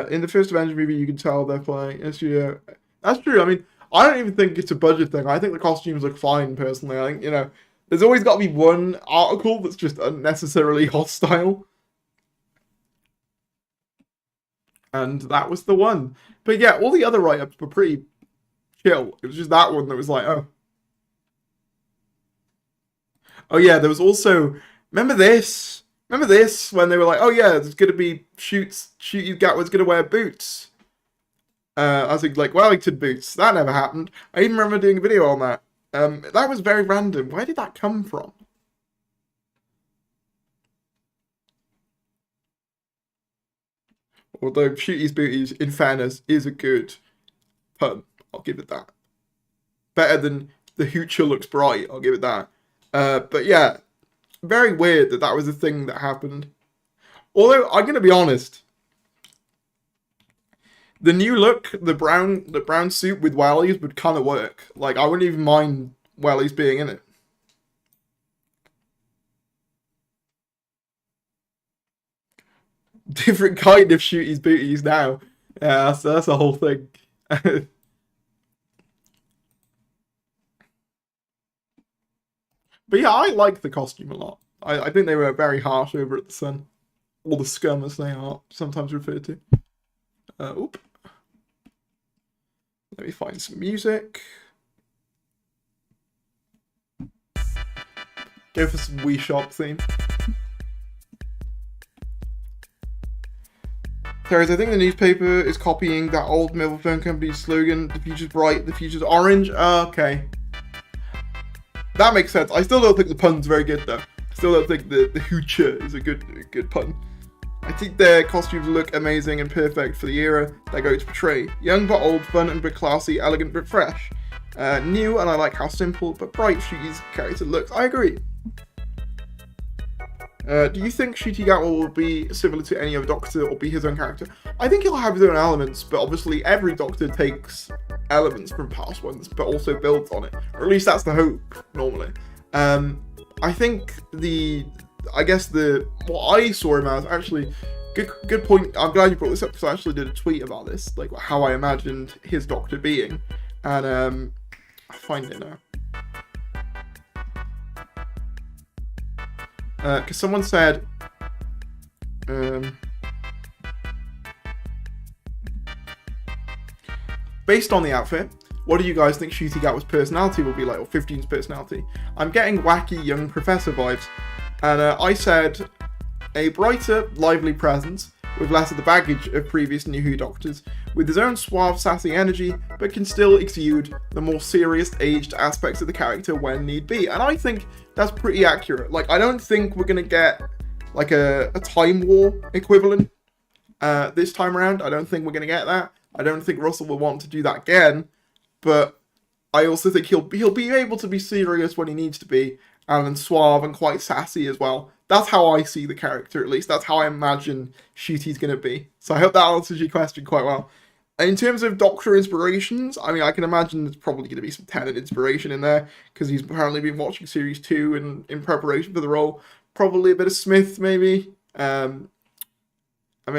In the first Avengers movie, you can tell they're playing SGO. That's true. I mean, I don't even think it's a budget thing. I think the costumes look fine, personally. I think, there's always got to be one article that's just unnecessarily hostile. And that was the one. But yeah, all the other write-ups were pretty chill. It was just that one that was like, oh. Oh yeah, there was also... Remember this? Remember this? When they were like, oh yeah, there's going to be Shooty Gatwa's going to wear boots. I was like, Wellington boots. That never happened. I even remember doing a video on that. That was very random. Where did that come from? Although Shooty's booties, in fairness, is a good pun. I'll give it that. Better than the hoocher looks bright. I'll give it that. But yeah, very weird that was a thing that happened. Although, I'm going to be honest. The new look, the brown suit with wellies would kind of work. Like, I wouldn't even mind wellies being in it. Different kind of Shooty's booties now. Yeah, that's a whole thing. But yeah, I like the costume a lot. I think they were very harsh over at the Sun. Or the scum, as they are sometimes referred to. Oop. Let me find some music. Go for some Wii Shop theme. Terrence, I think the newspaper is copying that old mobile phone company's slogan, the future's bright, the future's orange. Okay. That makes sense. I still don't think the pun's very good, though. I still don't think the hoocher is a good pun. I think their costumes look amazing and perfect for the era they're going to portray. Young but old, fun but classy, elegant but fresh. New, and I like how simple but bright Shooty's character looks. I agree. Do you think Shooty Gatwa will be similar to any other Doctor or be his own character? I think he'll have his own elements, but obviously every Doctor takes elements from past ones, but also builds on it. Or at least that's the hope, normally. I think what I saw him as, actually, good point. I'm glad you brought this up, because I actually did a tweet about this, like how I imagined his Doctor being. And I'll find it now. Because someone said, based on the outfit, what do you guys think Shooty Gatwa's personality will be like, or 15's personality? I'm getting wacky young professor vibes. And I said, a brighter, lively presence, with less of the baggage of previous New Who Doctors, with his own suave, sassy energy, but can still exude the more serious, aged aspects of the character when need be. And I think that's pretty accurate. Like, I don't think we're going to get, like, a Time War equivalent this time around. I don't think we're going to get that. I don't think Russell will want to do that again. But I also think he'll be able to be serious when he needs to be, and suave and quite sassy as well. That's how I see the character, at least. That's how I imagine Shooty's going to be. So I hope that answers your question quite well. In terms of Doctor inspirations, I mean, I can imagine there's probably going to be some Tennant inspiration in there, because he's apparently been watching Series 2 and in preparation for the role. Probably a bit of Smith, maybe. I mean,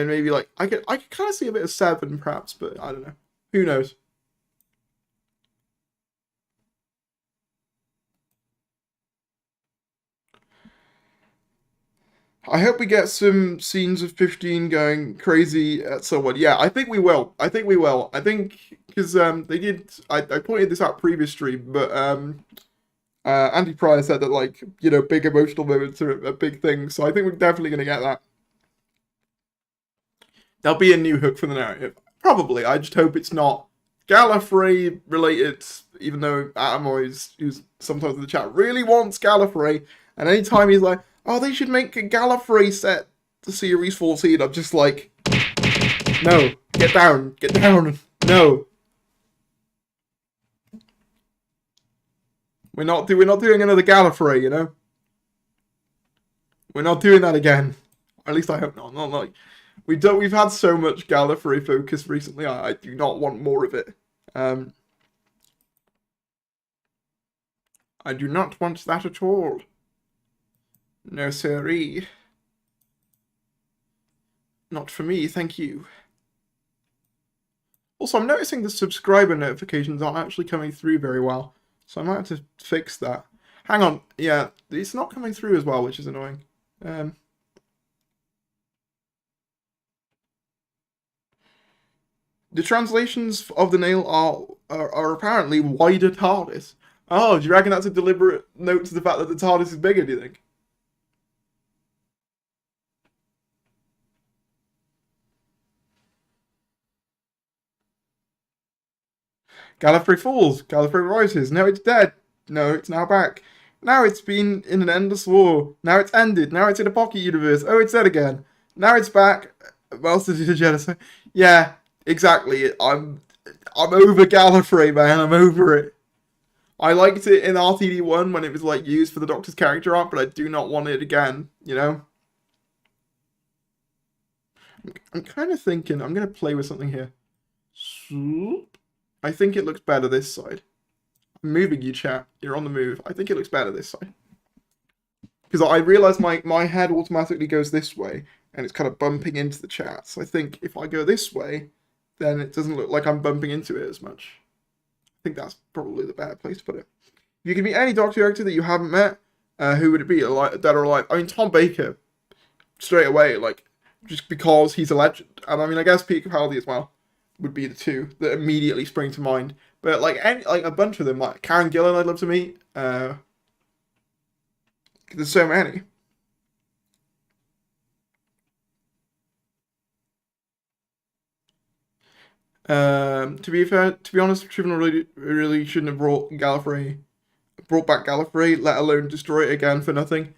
maybe like, I could kind of see a bit of Seven, perhaps, but I don't know. Who knows? I hope we get some scenes of 15 going crazy at someone. Yeah, I think we will. I think because they did. I pointed this out previous stream, but Andy Pryor said that, like, big emotional moments are a big thing. So I think we're definitely going to get that. There'll be a new hook for the narrative, probably. I just hope it's not Gallifrey related, even though Atomoy, who's sometimes in the chat, really wants Gallifrey, and anytime he's like, oh, they should make a Gallifrey set to Series 14, I'm just like, no, get down, no. We're not doing another Gallifrey, you know? We're not doing that again. Or at least I hope not. Not like we've had so much Gallifrey focus recently. I do not want more of it. I do not want that at all. No siree. Not for me, thank you. Also, I'm noticing the subscriber notifications aren't actually coming through very well, so I might have to fix that. Hang on, yeah, it's not coming through as well, which is annoying. The translations of the nail are apparently wider TARDIS. Oh, do you reckon that's a deliberate note to the fact that the TARDIS is bigger, do you think? Gallifrey falls, Gallifrey rises, now it's dead, no, it's now back. Now it's been in an endless war, now it's ended, now it's in a pocket universe, oh, it's dead again. Now it's back, Master of the Genocide. Yeah, exactly, I'm over Gallifrey, man, I'm over it. I liked it in RTD1 when it was like used for the Doctor's character arc, but I do not want it again, you know? I'm kind of thinking, I'm going to play with something here. I think it looks better this side. I'm moving you, chat. You're on the move. I think it looks better this side. Because I realise my head automatically goes this way, and it's kind of bumping into the chat. So I think if I go this way, then it doesn't look like I'm bumping into it as much. I think that's probably the better place to put it. If you could meet any Doctor character that you haven't met, who would it be? Dead or alive? I mean, Tom Baker, straight away, like, just because he's a legend. And I mean, I guess Peter Capaldi as well would be the two that immediately spring to mind. But like a bunch of them, like Karen Gillan, I'd love to meet. There's so many. To be fair, to be honest, Trivial really shouldn't have brought back Gallifrey, let alone destroy it again for nothing.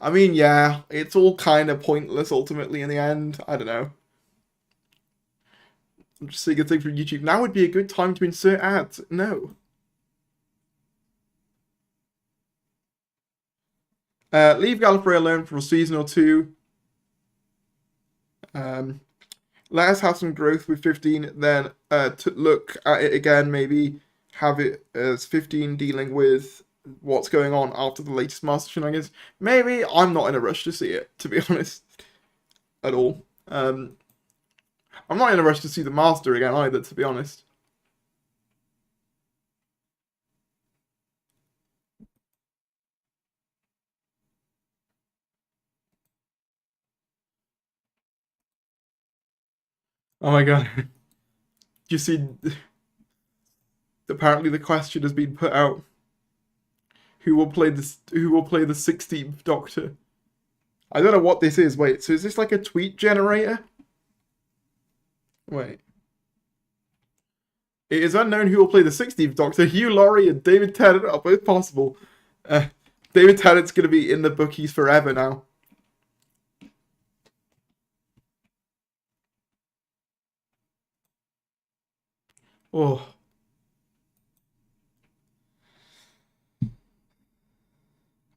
I mean, yeah, it's all kind of pointless ultimately in the end. I don't know. I'm just seeing a thing from YouTube. Now would be a good time to insert ads. No. Leave Gallifrey alone for a season or two. Let us have some growth with 15, then to look at it again, maybe have it as 15 dealing with what's going on after the latest Master shenanigans. Maybe. I'm not in a rush to see it, to be honest, at all. I'm not in a rush to see the Master again either, to be honest. Oh my god. You see, apparently the question has been put out. Who will play the 16th Doctor? I don't know what this is. Wait, so is this like a tweet generator? Wait. It is unknown who will play the 16th Doctor. Hugh Laurie and David Tennant are both possible. David Tennant's going to be in the bookies forever now. Oh.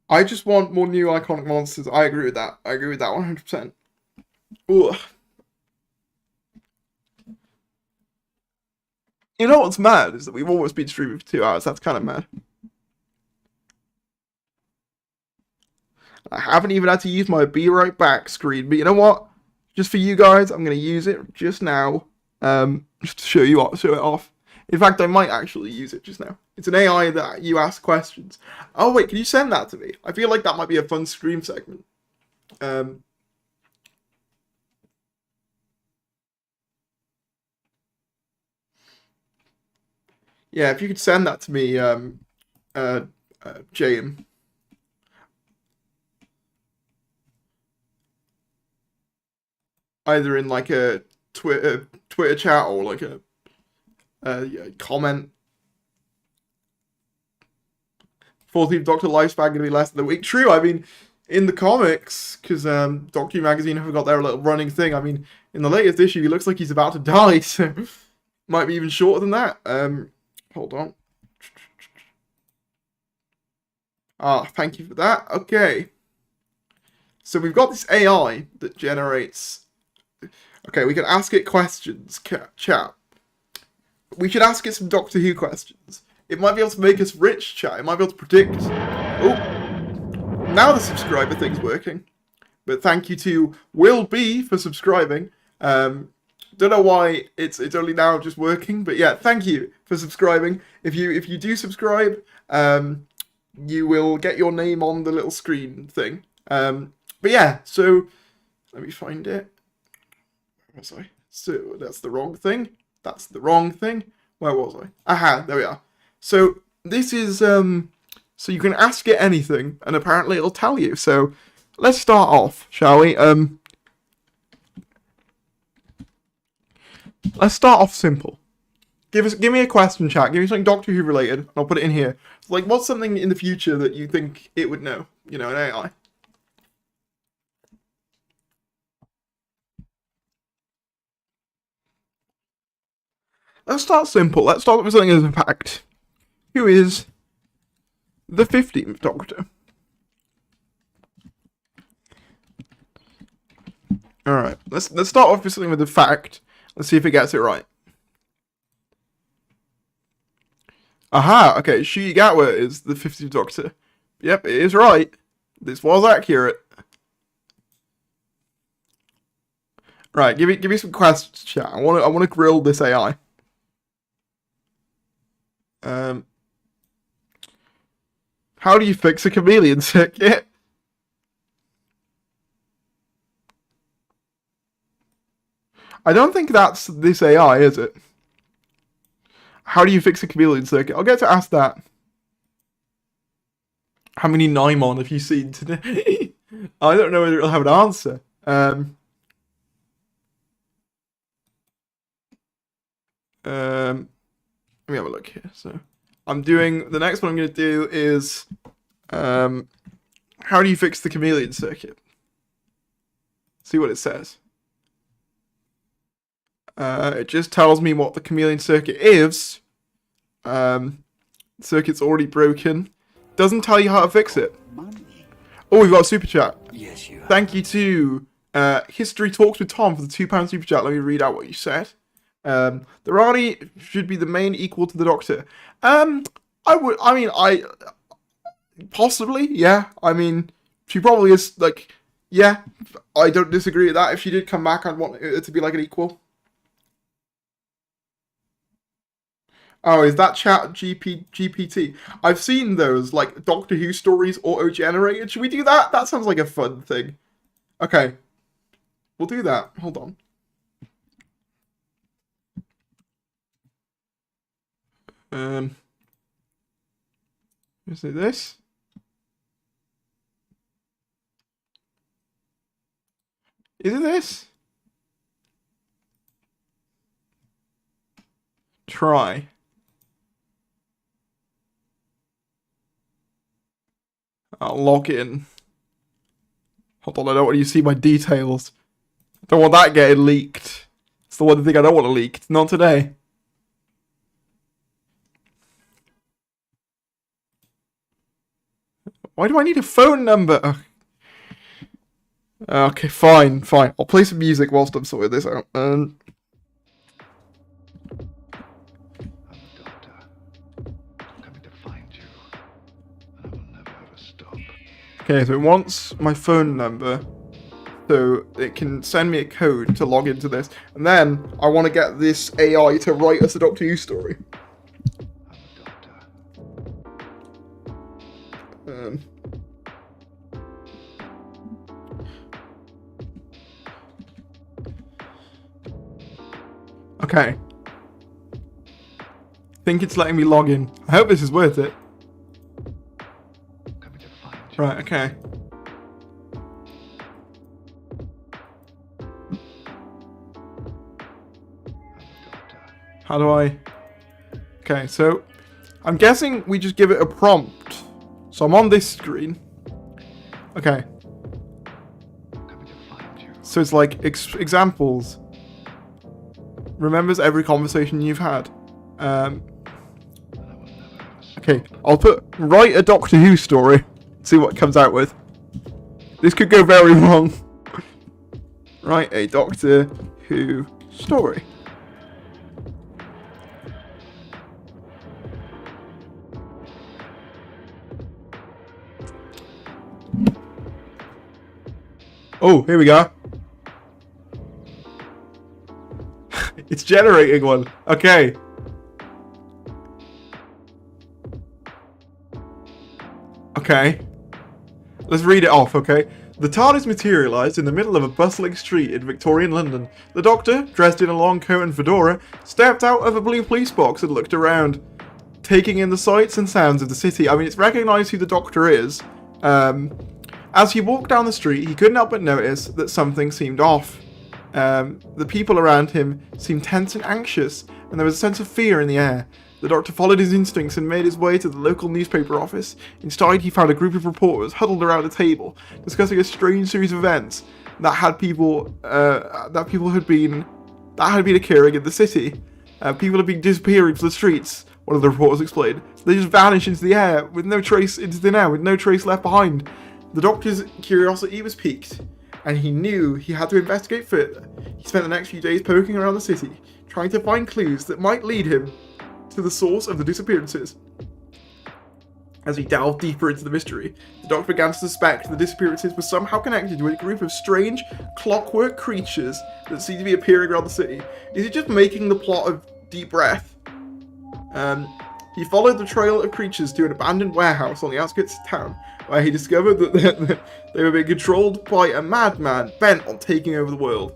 I just want more new iconic monsters. I agree with that. I agree with that 100%. Ugh. You know what's mad is that we've almost been streaming for 2 hours. That's kind of mad. I haven't even had to use my be right back screen, but you know what? Just for you guys, I'm going to use it just now. Just to show it off. In fact, I might actually use it just now. It's an AI that you ask questions. Oh wait, can you send that to me? I feel like that might be a fun stream segment. Yeah, if you could send that to me, JM. Either in like a Twitter chat or like Yeah, comment. 14th Doctor lifespan going to be less than a week. True, I mean, in the comics, because Doctor Who Magazine have got their little running thing, I mean, in the latest issue, he looks like he's about to die, so might be even shorter than that. Hold on. Ah, thank you for that. Okay. So we've got this AI that generates... Okay, we can ask it questions, chat. We should ask it some Doctor Who questions. It might be able to make us rich, chat. It might be able to predict... Oh, now the subscriber thing's working. But thank you to Will B for subscribing. Don't know why it's only now just working, but yeah, thank you for subscribing. If you do subscribe, you will get your name on the little screen thing. But yeah, so let me find it. Where was I? So that's the wrong thing. That's the wrong thing. Where was I? Aha, there we are. So this is so you can ask it anything, and apparently it'll tell you. So let's start off, shall we? Let's start off simple. Give me a question, chat. Give me something Doctor Who related, and I'll put it in here. Like, what's something in the future that you think it would know? You know, an AI. Let's start simple. Let's start with something as a fact. Who is the 15th Doctor? Alright, let's start off with something with a fact. Let's see if it gets it right. Aha, okay, Shuyi Gatwa is the 50th Doctor. Yep, it is right. This was accurate. Right, give me some questions, chat. I wanna grill this AI. How do you fix a chameleon circuit? I don't think that's this AI, is it? How do you fix a chameleon circuit? I'll get to ask that. How many Naimon have you seen today? I don't know whether it'll have an answer. Let me have a look here. So, I'm doing the next one. I'm going to do is, how do you fix the chameleon circuit? See what it says. It just tells me what the chameleon circuit is. Circuit's already broken. Doesn't tell you how to fix it. Oh, we've got a super chat. Yes, you have. Thank you to History Talks with Tom for the £2 super chat. Let me read out what you said. The Rani should be the main equal to the Doctor. Possibly, yeah. I mean, she probably is, like, yeah. I don't disagree with that. If she did come back, I'd want it to be like an equal. Oh, is that chat GPT? I've seen those, like, Doctor Who stories auto-generated. Should we do that? That sounds like a fun thing. Okay. We'll do that. Hold on. Is it this? Is it this? Try. I'll log in. Hold on, I don't want you to see my details. I don't want that getting leaked. It's the one thing I don't want to leak. Not today. Why do I need a phone number? Okay, fine. I'll play some music whilst I'm sorting this out. I'm the Doctor. I'm coming to find you. And I will never ever stop. Okay, so it wants my phone number, so it can send me a code to log into this. And then I want to get this AI to write us a Doctor Who story. I'm the Doctor. Okay. Think it's letting me log in. I hope this is worth it. Coming to find you. Right, okay. I'm the Doctor. How do I... Okay, so I'm guessing we just give it a prompt. So I'm on this screen. Okay. Coming to find you. So it's like examples. Remembers every conversation you've had. And I will never ever stop. Okay, I'll write a Doctor Who story. See what it comes out with. This could go very wrong. Write a Doctor Who story. Oh, here we go. It's generating one. Okay. Okay. Let's read it off, okay? The TARDIS materialised in the middle of a bustling street in Victorian London. The Doctor, dressed in a long coat and fedora, stepped out of a blue police box and looked around, taking in the sights and sounds of the city. I mean, it's recognised who the Doctor is. As he walked down the street, he couldn't help but notice that something seemed off. The people around him seemed tense and anxious, and there was a sense of fear in the air. The Doctor followed his instincts and made his way to the local newspaper office. Inside, he found a group of reporters huddled around a table, discussing a strange series of events that had been occurring in the city. People had been disappearing from the streets. One of the reporters explained. They just vanished into the air with no trace left behind. The Doctor's curiosity was piqued, and he knew he had to investigate further. He spent the next few days poking around the city, trying to find clues that might lead him to the source of the disappearances. As he delved deeper into the mystery, the Doctor began to suspect the disappearances were somehow connected to a group of strange, clockwork creatures that seemed to be appearing around the city. Is it just making the plot of Deep Breath? He followed the trail of creatures to an abandoned warehouse on the outskirts of town, where he discovered that they were being controlled by a madman bent on taking over the world.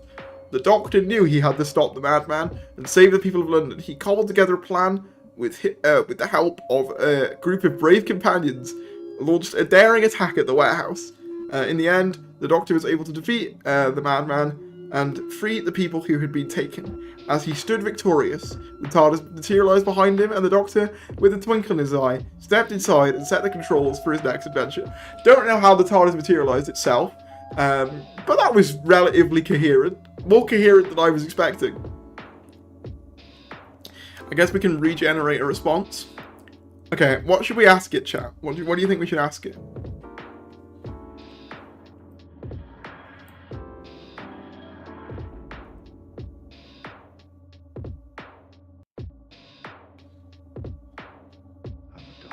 The Doctor knew he had to stop the madman and save the people of London. He cobbled together a plan with the help of a group of brave companions, launched a daring attack at the warehouse. In the end, the Doctor was able to defeat the madman and free the people who had been taken. As he stood victorious, the TARDIS materialised behind him, and the Doctor, with a twinkle in his eye, stepped inside and set the controls for his next adventure. Don't know how the TARDIS materialised itself, but that was relatively coherent. More coherent than I was expecting. I guess we can regenerate a response. Okay, what should we ask it, chat? What do you think we should ask it?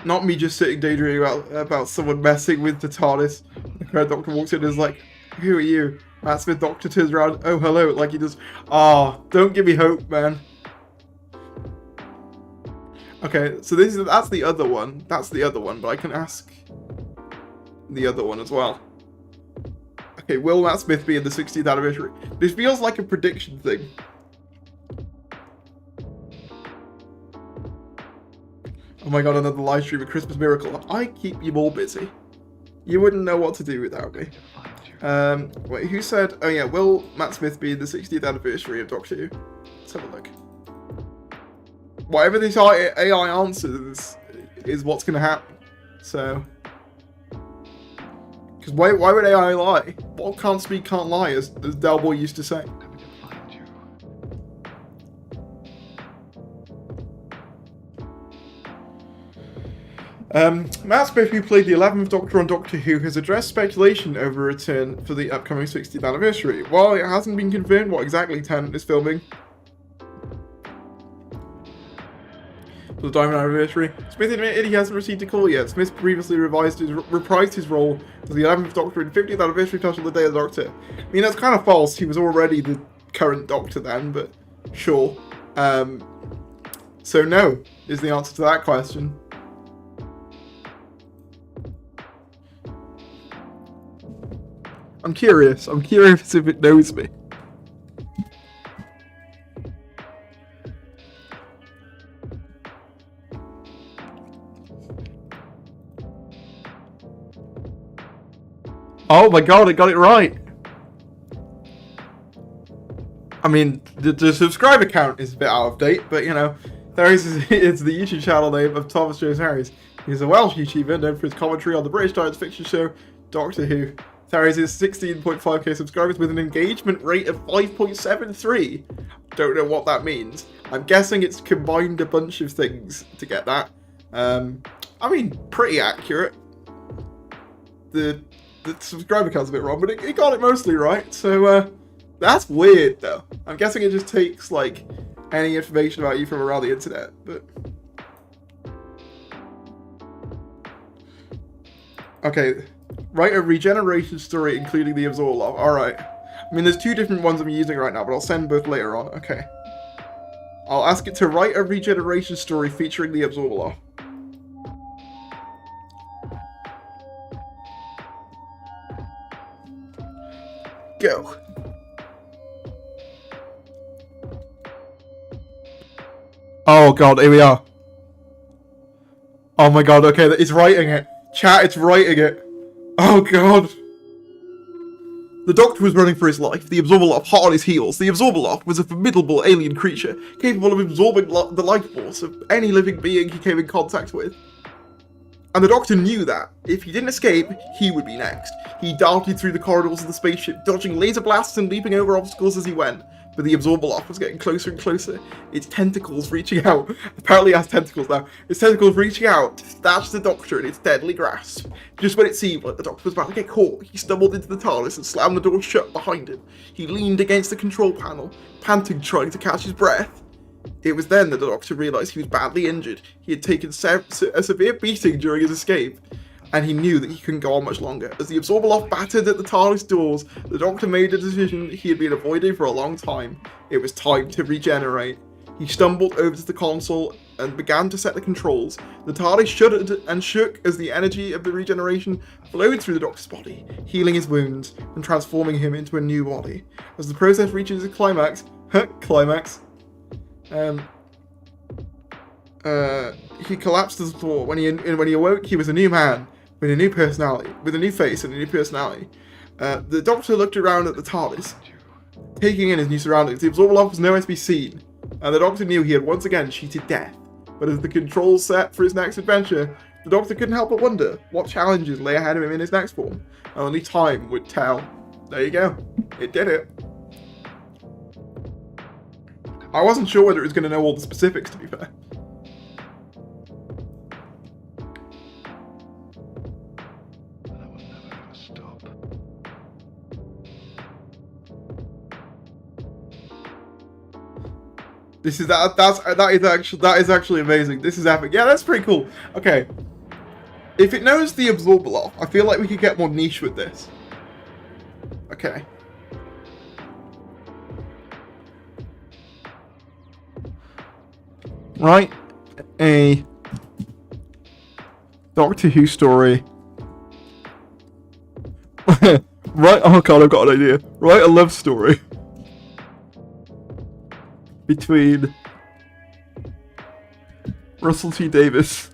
Not me just sitting daydreaming about someone messing with the TARDIS. The current Doctor walks in and is like, "Who are you?" Matt Smith Doctor turns around, "Oh, hello," like he does. Ah, don't give me hope, man. Okay, so that's the other one. That's the other one, but I can ask the other one as well. Okay, will Matt Smith be in the 60th anniversary? This feels like a prediction thing. Oh my god, another live stream of Christmas Miracle. I keep you all busy. You wouldn't know what to do without me. Wait, who said... Oh yeah, will Matt Smith be in the 60th anniversary of Doctor Who? Let's have a look. Whatever this AI answers is what's going to happen. So... Because why would AI lie? What can't speak, can't lie, as Del Boy used to say. Coming to find you. Matt Smith, who played the 11th Doctor on Doctor Who, has addressed speculation over a return for the upcoming 60th anniversary. While it hasn't been confirmed what exactly Tennant is filming for the Diamond anniversary, Smith admitted he hasn't received a call yet. Smith previously reprised his role as the 11th Doctor in 50th anniversary special The Day of the Doctor. I mean, that's kind of false. He was already the current Doctor then, but sure. So no, is the answer to that question. I'm curious if it knows me. Oh my god, it got it right. I mean, the subscriber count is a bit out of date, but you know, Tardis is the YouTube channel name of Thomas Jones Harris. He's a Welsh YouTuber known for his commentary on the British science fiction show Doctor Who. Tardis is 16.5k subscribers with an engagement rate of 5.73. Don't know what that means. I'm guessing it's combined a bunch of things to get that. I mean, pretty accurate. The subscriber count's a bit wrong, but it got it mostly right. So that's weird, though. I'm guessing it just takes like any information about you from around the internet, but. Okay, write a regeneration story including the Absorber. Alright. I mean, there's two different ones I'm using right now, but I'll send both later on. Okay. I'll ask it to write a regeneration story featuring the Absorber. Go. Oh god, here we are. Oh my god, okay, it's writing it. Chat, it's writing it. Oh god. The Doctor was running for his life, the Absorber hot on his heels. The Absorber was a formidable alien creature, capable of absorbing the life force of any living being he came in contact with. And the Doctor knew that, if he didn't escape, he would be next. He darted through the corridors of the spaceship, dodging laser blasts and leaping over obstacles as he went. But the Absorber was getting closer and closer, its tentacles reaching out. Apparently it has tentacles now. Its tentacles reaching out to snatch the Doctor in its deadly grasp. Just when it seemed like the Doctor was about to get caught, he stumbled into the TARDIS and slammed the door shut behind him. He leaned against the control panel, panting, trying to catch his breath. It was then that the Doctor realised he was badly injured. He had taken a severe beating during his escape, and he knew that he couldn't go on much longer. As the Absorber battered at the TARDIS doors, the Doctor made a decision he had been avoiding for a long time. It was time to regenerate. He stumbled over to the console and began to set the controls. The TARDIS shuddered and shook as the energy of the regeneration flowed through the Doctor's body, healing his wounds and transforming him into a new body. As the process reaches its climax, he collapsed to the floor. When he awoke, he was a new man, with a new personality, with a new face and a new personality. The Doctor looked around at the TARDIS, taking in his new surroundings. The Absorber was nowhere to be seen, and the Doctor knew he had once again cheated death. But as the controls set for his next adventure, the Doctor couldn't help but wonder what challenges lay ahead of him in his next form. Only time would tell. There you go. It did it. I wasn't sure whether it was going to know all the specifics, to be fair. And I will never ever stop. This is that is actually amazing. This is epic. Yeah, that's pretty cool. Okay. If it knows the Absorber, I feel like we could get more niche with this. Okay. Write a Doctor Who story. Right, oh god, I've got an idea. Write a love story between Russell T Davies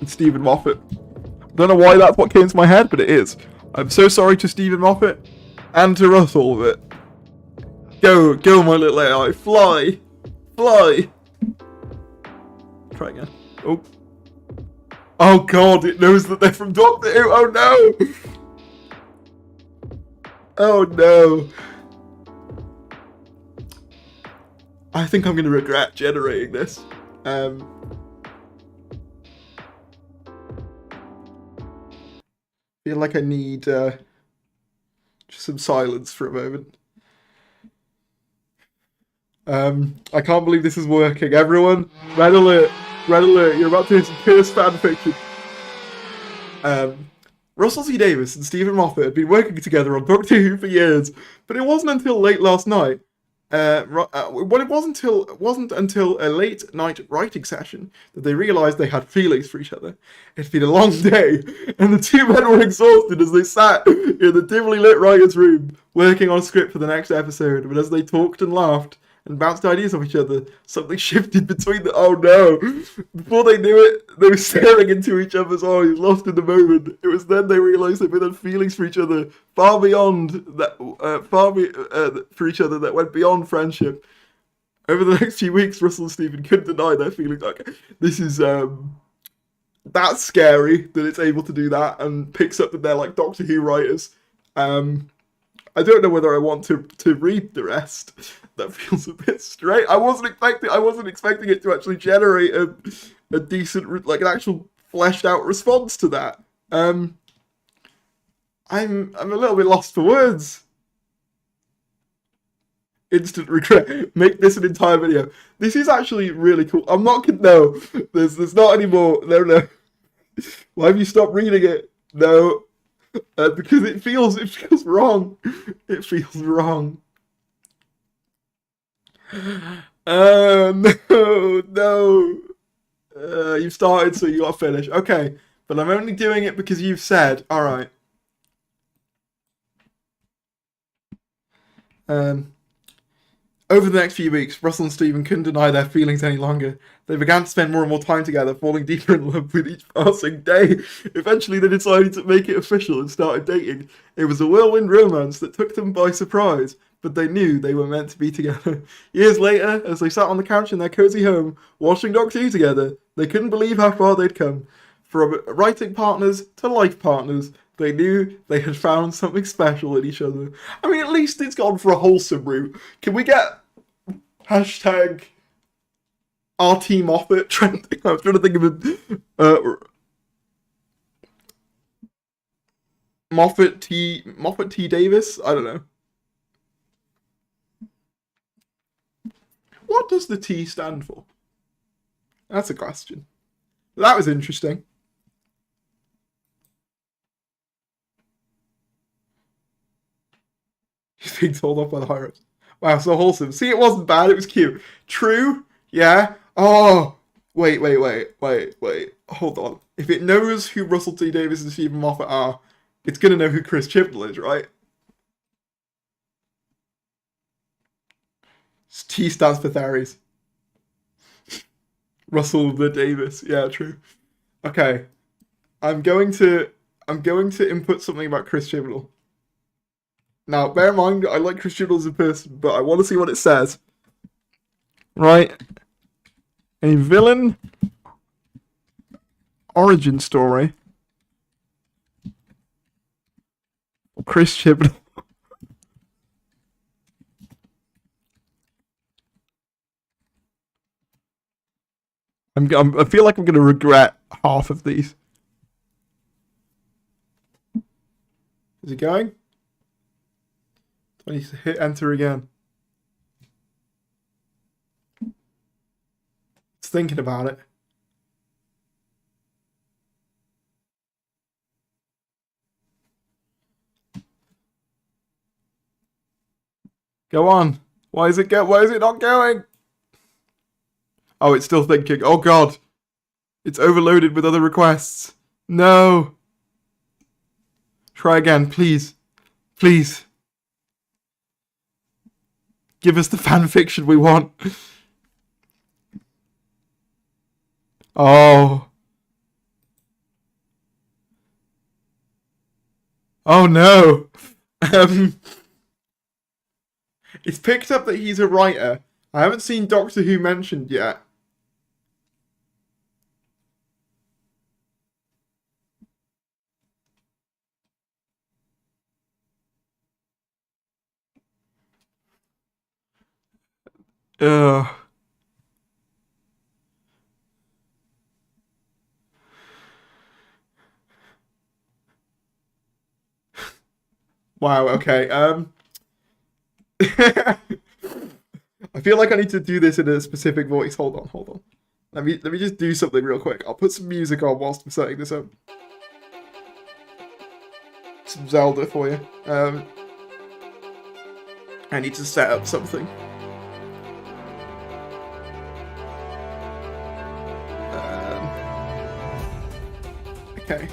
and Stephen Moffat. I don't know why that's what came to my head, but it is. I'm so sorry to Stephen Moffat and to Russell with it. Go, my little AI. Fly. Fly. Try again. Oh. Oh god, it knows that they're from Doctor Who. Oh no. Oh no. I think I'm going to regret generating this. Feel like I need just some silence for a moment. I can't believe this is working. Everyone, red alert, you're about to hear some cursed fan fiction. Russell T Davies and Stephen Moffat had been working together on Doctor Who for years, but it wasn't until late last night. It wasn't until a late night writing session that they realised they had feelings for each other. It'd been a long day, and the two men were exhausted as they sat in the dimly lit writer's room, working on a script for the next episode. But as they talked and laughed and bounced ideas off each other. Something shifted between them. Oh no! Before they knew it, they were staring into each other's eyes, lost in the moment. It was then they realised they both had feelings for each other, far beyond that, for each other that went beyond friendship. Over the next few weeks, Russell and Stephen couldn't deny their feelings. Okay, this is that's scary that it's able to do that and picks up that they're like Doctor Who writers. I don't know whether I want to read the rest. That feels a bit strange. I wasn't expecting it to actually generate a decent, like an actual fleshed out response to that. I'm a little bit lost for words. Instant regret. Make this an entire video. This is actually really cool. I'm not gonna. No, there's not any more. No. Why have you stopped reading it? No. Because it feels wrong. It feels wrong. No. You've started, so you gotta finish. Okay, but I'm only doing it because you've said. All right. Over the next few weeks, Russell and Stephen couldn't deny their feelings any longer. They began to spend more and more time together, falling deeper in love with each passing day. Eventually, they decided to make it official and started dating. It was a whirlwind romance that took them by surprise, but they knew they were meant to be together. Years later, as they sat on the couch in their cozy home, watching Doctor Who together, they couldn't believe how far they'd come. From writing partners to life partners, they knew they had found something special in each other. I mean, at least it's gone for a wholesome route. Can we get hashtag RT Moffat trending? I was trying to think of Moffat T Davis? I don't know. What does the T stand for? That's a question. That was interesting. He's being told off by the Hyros. Wow, so wholesome. See, it wasn't bad, it was cute. True? Yeah? Oh! Wait. Hold on. If it knows who Russell T Davies and Stephen Moffat are, it's gonna know who Chris Chibnall is, right? T stands for Theres. Russell the Davis. Yeah, true. Okay. I'm going to input something about Chris Chibnall. Now, bear in mind, I like Chris Chibnall as a person, but I want to see what it says. Right. A villain origin story. Chris Chibnall. I feel like I'm going to regret half of these. Is it going? I need to hit enter again. It's thinking about it. Go on. Why is it not going? Oh, it's still thinking. Oh god. It's overloaded with other requests. No. Try again, please. Please. Give us the fan fiction we want. Oh. Oh no. It's picked up that he's a writer. I haven't seen Doctor Who mentioned yet. Ugh. Wow, okay. I feel like I need to do this in a specific voice. Hold on. Let me just do something real quick. I'll put some music on whilst I'm setting this up. Some Zelda for you. I need to set up something. Okay.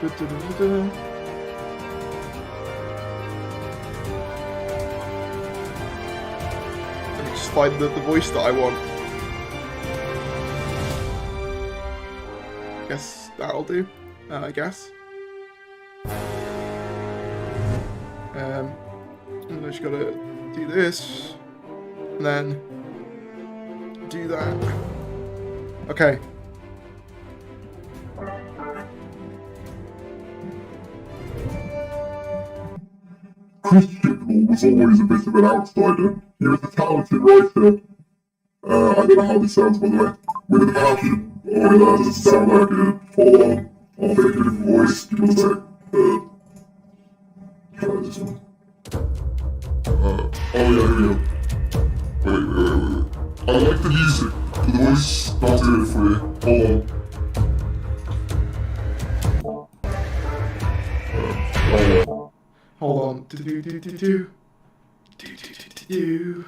Let me just find the voice that I want. Guess that'll do. I guess. And I just gotta do this, and then do that. Okay. Christian was always a bit of an outsider. He was a talented writer. I don't know how this sounds, by the way. With a passion. Oh, yeah, that doesn't sound like it. Hold on. I'll make a different voice. Give me a sec. Try this one. Oh, yeah, here we go. Wait. I like the music, but the voice not doing it for you. Hold on. Hold on. Do.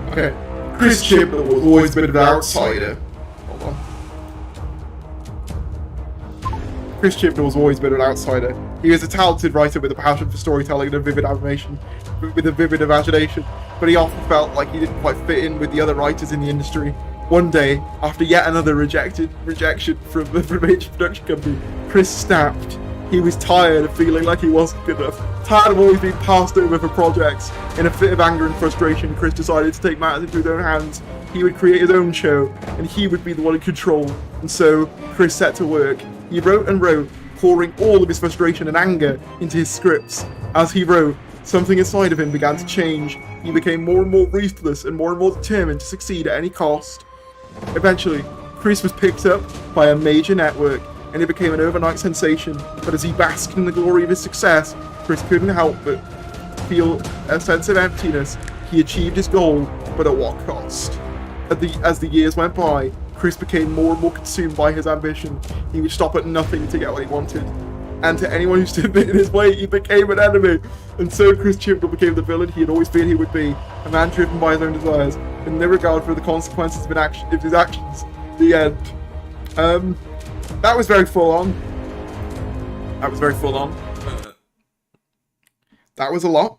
Okay. Chris Chibnall was always a bit of an outsider. Hold on. Chris Chibnall was always a bit of an outsider. He was a talented writer with a passion for storytelling and a vivid imagination, but he often felt like he didn't quite fit in with the other writers in the industry. One day, after yet another rejection from a major production company, Chris snapped. He was tired of feeling like he wasn't good enough, tired of always being passed over for projects. In a fit of anger and frustration, Chris decided to take matters into his own hands. He would create his own show, and he would be the one in control. And so, Chris set to work. He wrote and wrote, pouring all of his frustration and anger into his scripts. As he wrote, something inside of him began to change. He became more and more ruthless and more determined to succeed at any cost. Eventually, Chris was picked up by a major network, and he became an overnight sensation. But as he basked in the glory of his success, Chris couldn't help but feel a sense of emptiness. He achieved his goal, but at what cost? As the years went by, Chris became more and more consumed by his ambition. He would stop at nothing to get what he wanted. And to anyone who stood in his way, he became an enemy. And so Chris Chibnall became the villain he had always feared he would be, a man driven by his own desires, with no regard for the consequences of his actions. The end. That was very full on. That was a lot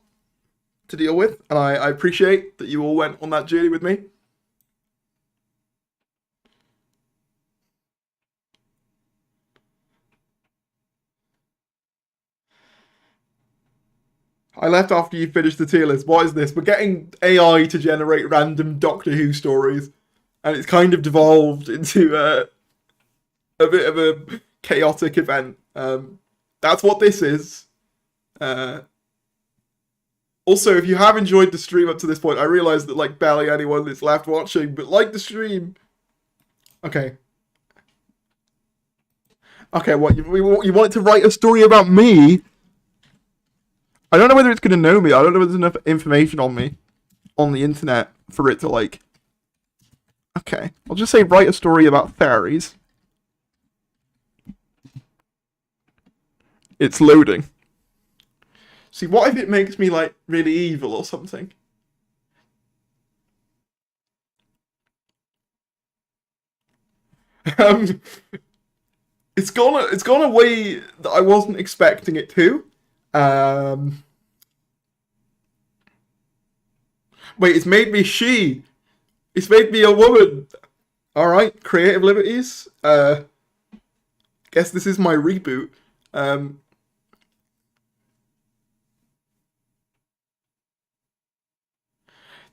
to deal with, and I appreciate that you all went on that journey with me. I left after you finished the tier list. What is this? We're getting AI to generate random Doctor Who stories, and it's kind of devolved into a bit of a chaotic event. That's what this is. Also, if you have enjoyed the stream up to this point, I realise that like barely anyone is left watching, but like the stream. Okay. Okay, what you wanted to write a story about me? I don't know whether it's going to know me. I don't know whether there's enough information on me on the internet for it to like... Okay, I'll just say write a story about fairies. It's loading. See, what if it makes me like really evil or something? It's gone a way that I wasn't expecting it to. Wait, it's made me she. It's made me a woman. Alright, creative liberties. Guess this is my reboot.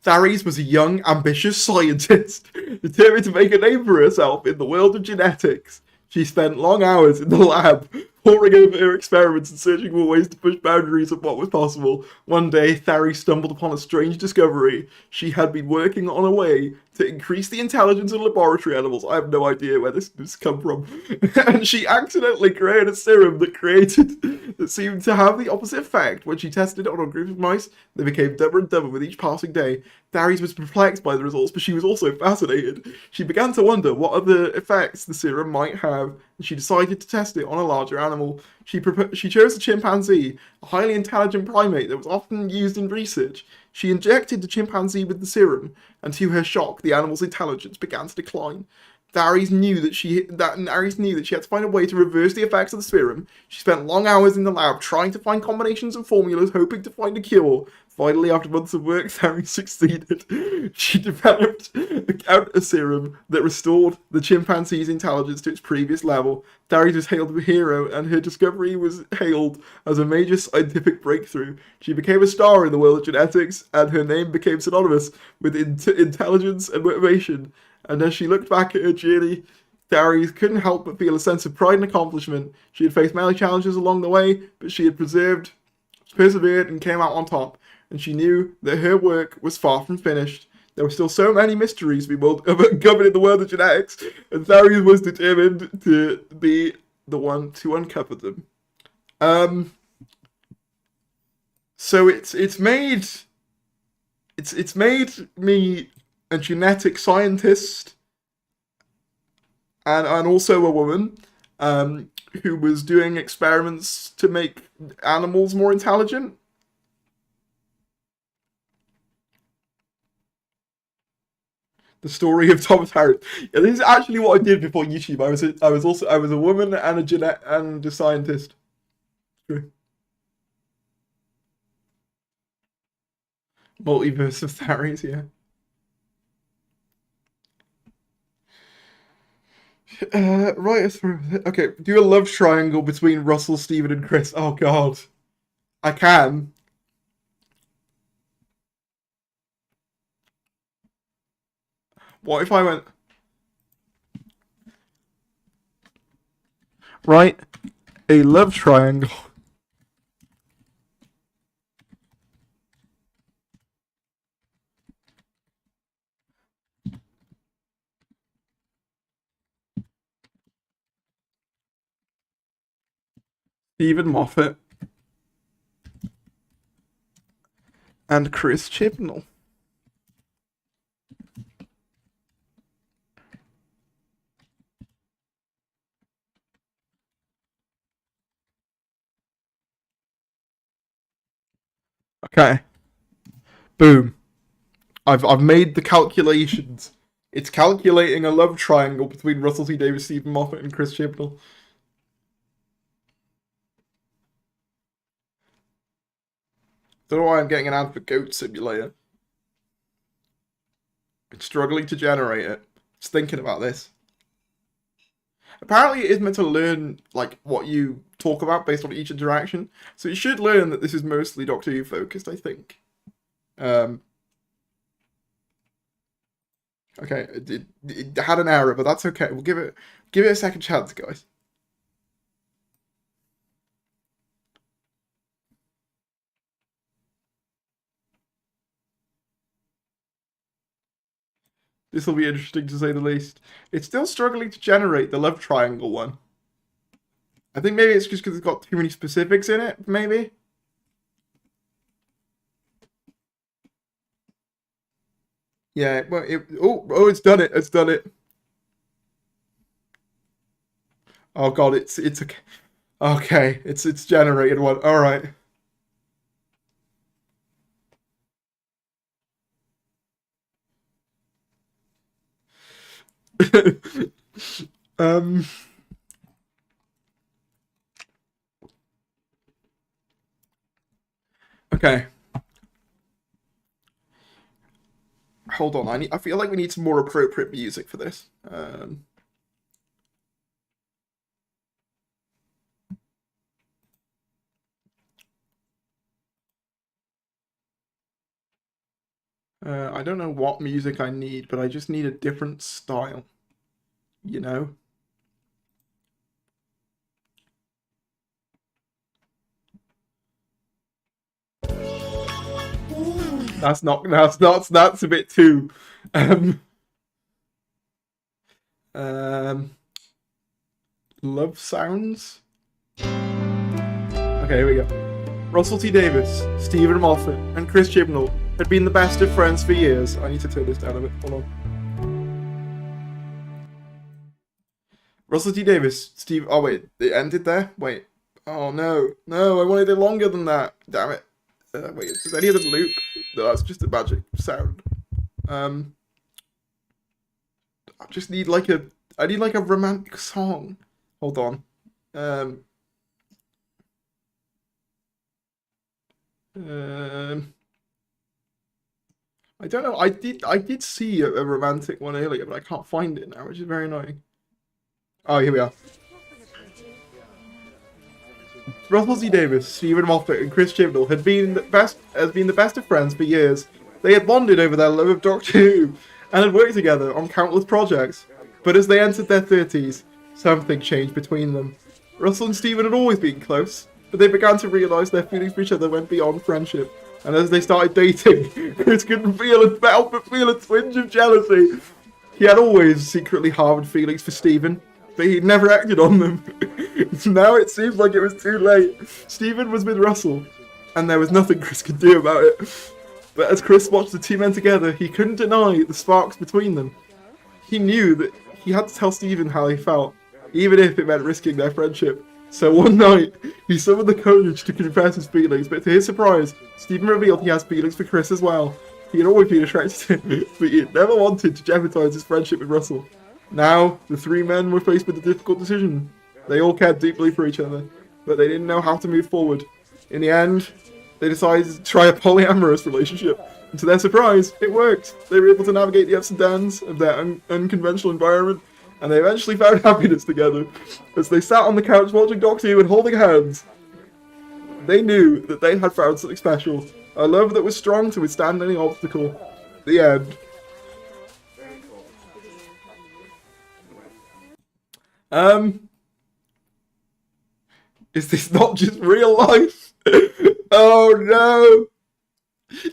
Tharies was a young, ambitious scientist, determined to make a name for herself in the world of genetics. She spent long hours in the lab, poring over her experiments and searching for ways to push boundaries of what was possible. One day, Thari stumbled upon a strange discovery. She had been working on a way to increase the intelligence of laboratory animals. I have no idea where this come from. And she accidentally created a serum that seemed to have the opposite effect. When she tested it on a group of mice, they became dumber and dumber with each passing day. Tharies was perplexed by the results, but she was also fascinated. She began to wonder what other effects the serum might have, and she decided to test it on a larger animal. She chose a chimpanzee, a highly intelligent primate that was often used in research. She injected the chimpanzee with the serum, and to her shock, the animal's intelligence began to decline. Ares knew that she had to find a way to reverse the effects of the serum. She spent long hours in the lab trying to find combinations and formulas, hoping to find a cure. Finally, after months of work, Ares succeeded. She developed a serum that restored the chimpanzee's intelligence to its previous level. Ares was hailed as a hero, and her discovery was hailed as a major scientific breakthrough. She became a star in the world of genetics, and her name became synonymous with intelligence and motivation. And as she looked back at her journey, Ares couldn't help but feel a sense of pride and accomplishment. She had faced many challenges along the way, but she had persevered, and came out on top. And she knew that her work was far from finished. There were still so many mysteries covered in the world of genetics, and Ares was determined to be the one to uncover them. So it's made me a genetic scientist and also a woman who was doing experiments to make animals more intelligent. The story of Thomas Harris. Yeah, this is actually what I did before YouTube. I was a woman and a scientist. True. Multiverse of Ares, yeah. Right, okay, do a love triangle between Russell, Stephen, and Chris. Oh god. I can. What if I went... Right, a love triangle. Stephen Moffat and Chris Chibnall. Okay. Boom. I've made the calculations. It's calculating a love triangle between Russell T Davies, Stephen Moffat, and Chris Chibnall. Don't know why I'm getting an ad for Goat Simulator. It's struggling to generate it. Just thinking about this. Apparently it is meant to learn like what you talk about based on each interaction. So you should learn that this is mostly Doctor Who focused, I think. Okay, it had an error, but that's okay. We'll give it a second chance, guys. This will be interesting to say the least. It's still struggling to generate the love triangle one. I think maybe it's just because it's got too many specifics in it, maybe? Yeah, well, it's done it. It's done it. Oh god, it's okay. Okay, it's generated one. All right. Okay. Hold on, I feel like we need some more appropriate music for this. I don't know what music I need, but I just need a different style. You know? That's a bit too love sounds. Okay, here we go. Russell T Davies, Stephen Moffat, and Chris Chibnall had been the best of friends for years. I need to turn this down a bit. Hold on. Russell T Davies, Steve. Oh wait, it ended there. Wait. Oh no, I wanted it longer than that. Damn it. Wait, does any of them loop? No, that's just a magic sound. I just need like a I need like a romantic song. Hold on. I don't know. I did see a romantic one earlier, but I can't find it now, which is very annoying. Oh, here we are. Russell T Davies, Stephen Moffat, and Chris Chibnall had been the best of friends for years. They had bonded over their love of Doctor Who and had worked together on countless projects. But as they entered their 30s, something changed between them. Russell and Stephen had always been close, but they began to realise their feelings for each other went beyond friendship. And as they started dating, Chris couldn't help but feel a twinge of jealousy. He had always secretly harboured feelings for Stephen, but he'd never acted on them. Now it seems like it was too late. Stephen was with Russell, and there was nothing Chris could do about it. But as Chris watched the two men together, he couldn't deny the sparks between them. He knew that he had to tell Stephen how he felt, even if it meant risking their friendship. So one night, he summoned the courage to confess his feelings, but to his surprise, Stephen revealed he has feelings for Chris as well. He had always been attracted to him, but he had never wanted to jeopardise his friendship with Russell. Now, the three men were faced with a difficult decision. They all cared deeply for each other, but they didn't know how to move forward. In the end, they decided to try a polyamorous relationship, and to their surprise, it worked. They were able to navigate the ups and downs of their unconventional environment, and they eventually found happiness together. As they sat on the couch watching Doctor Who and holding hands, they knew that they had found something special, a love that was strong to withstand any obstacle. The end. Is this not just real life? Oh no!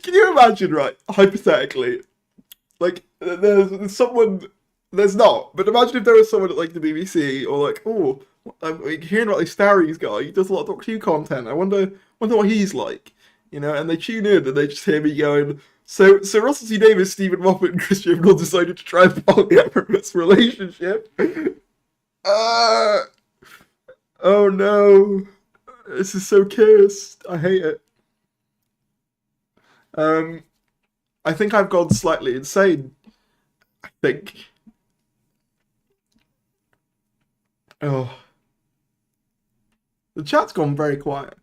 Can you imagine, right, hypothetically, like, there's someone, there's not, but imagine if there was someone at, like, the BBC, or like, oh, I'm hearing about this Starries guy, he does a lot of Doctor Who content, I wonder what he's like, you know, and they tune in, and they just hear me going, so Russell T Davies, Stephen Moffat, and Chris Chibnall decided to try a polyamorous relationship. Oh no, this is so cursed. I hate it. I think I've gone slightly insane. I think. Oh. The chat's gone very quiet.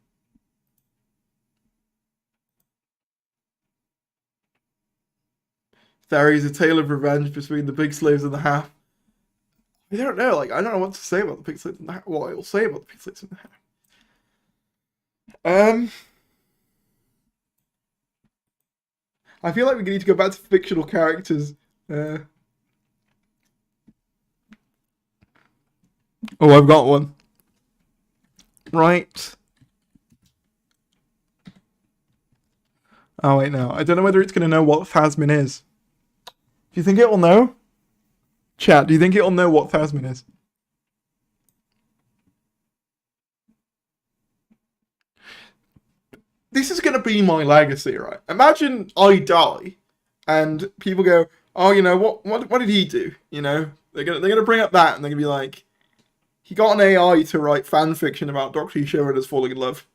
There is a tale of revenge between the big slaves and the half. I don't know, like, I don't know what to say about the pig slaves and the half. What I will say about the pig slaves and the half. I feel like we need to go back to fictional characters. Oh, I've got one. Right. Oh, wait, no. I don't know whether it's going to know what Phasmin is. Do you think it will know? Chat, do you think it'll know what Phasmin is? This is going to be my legacy, right? Imagine I die, and people go, "Oh, you know what did he do?" You know, they're gonna bring up that, and they're gonna be like, "He got an AI to write fan fiction about Doctor Who showrunners falling in love."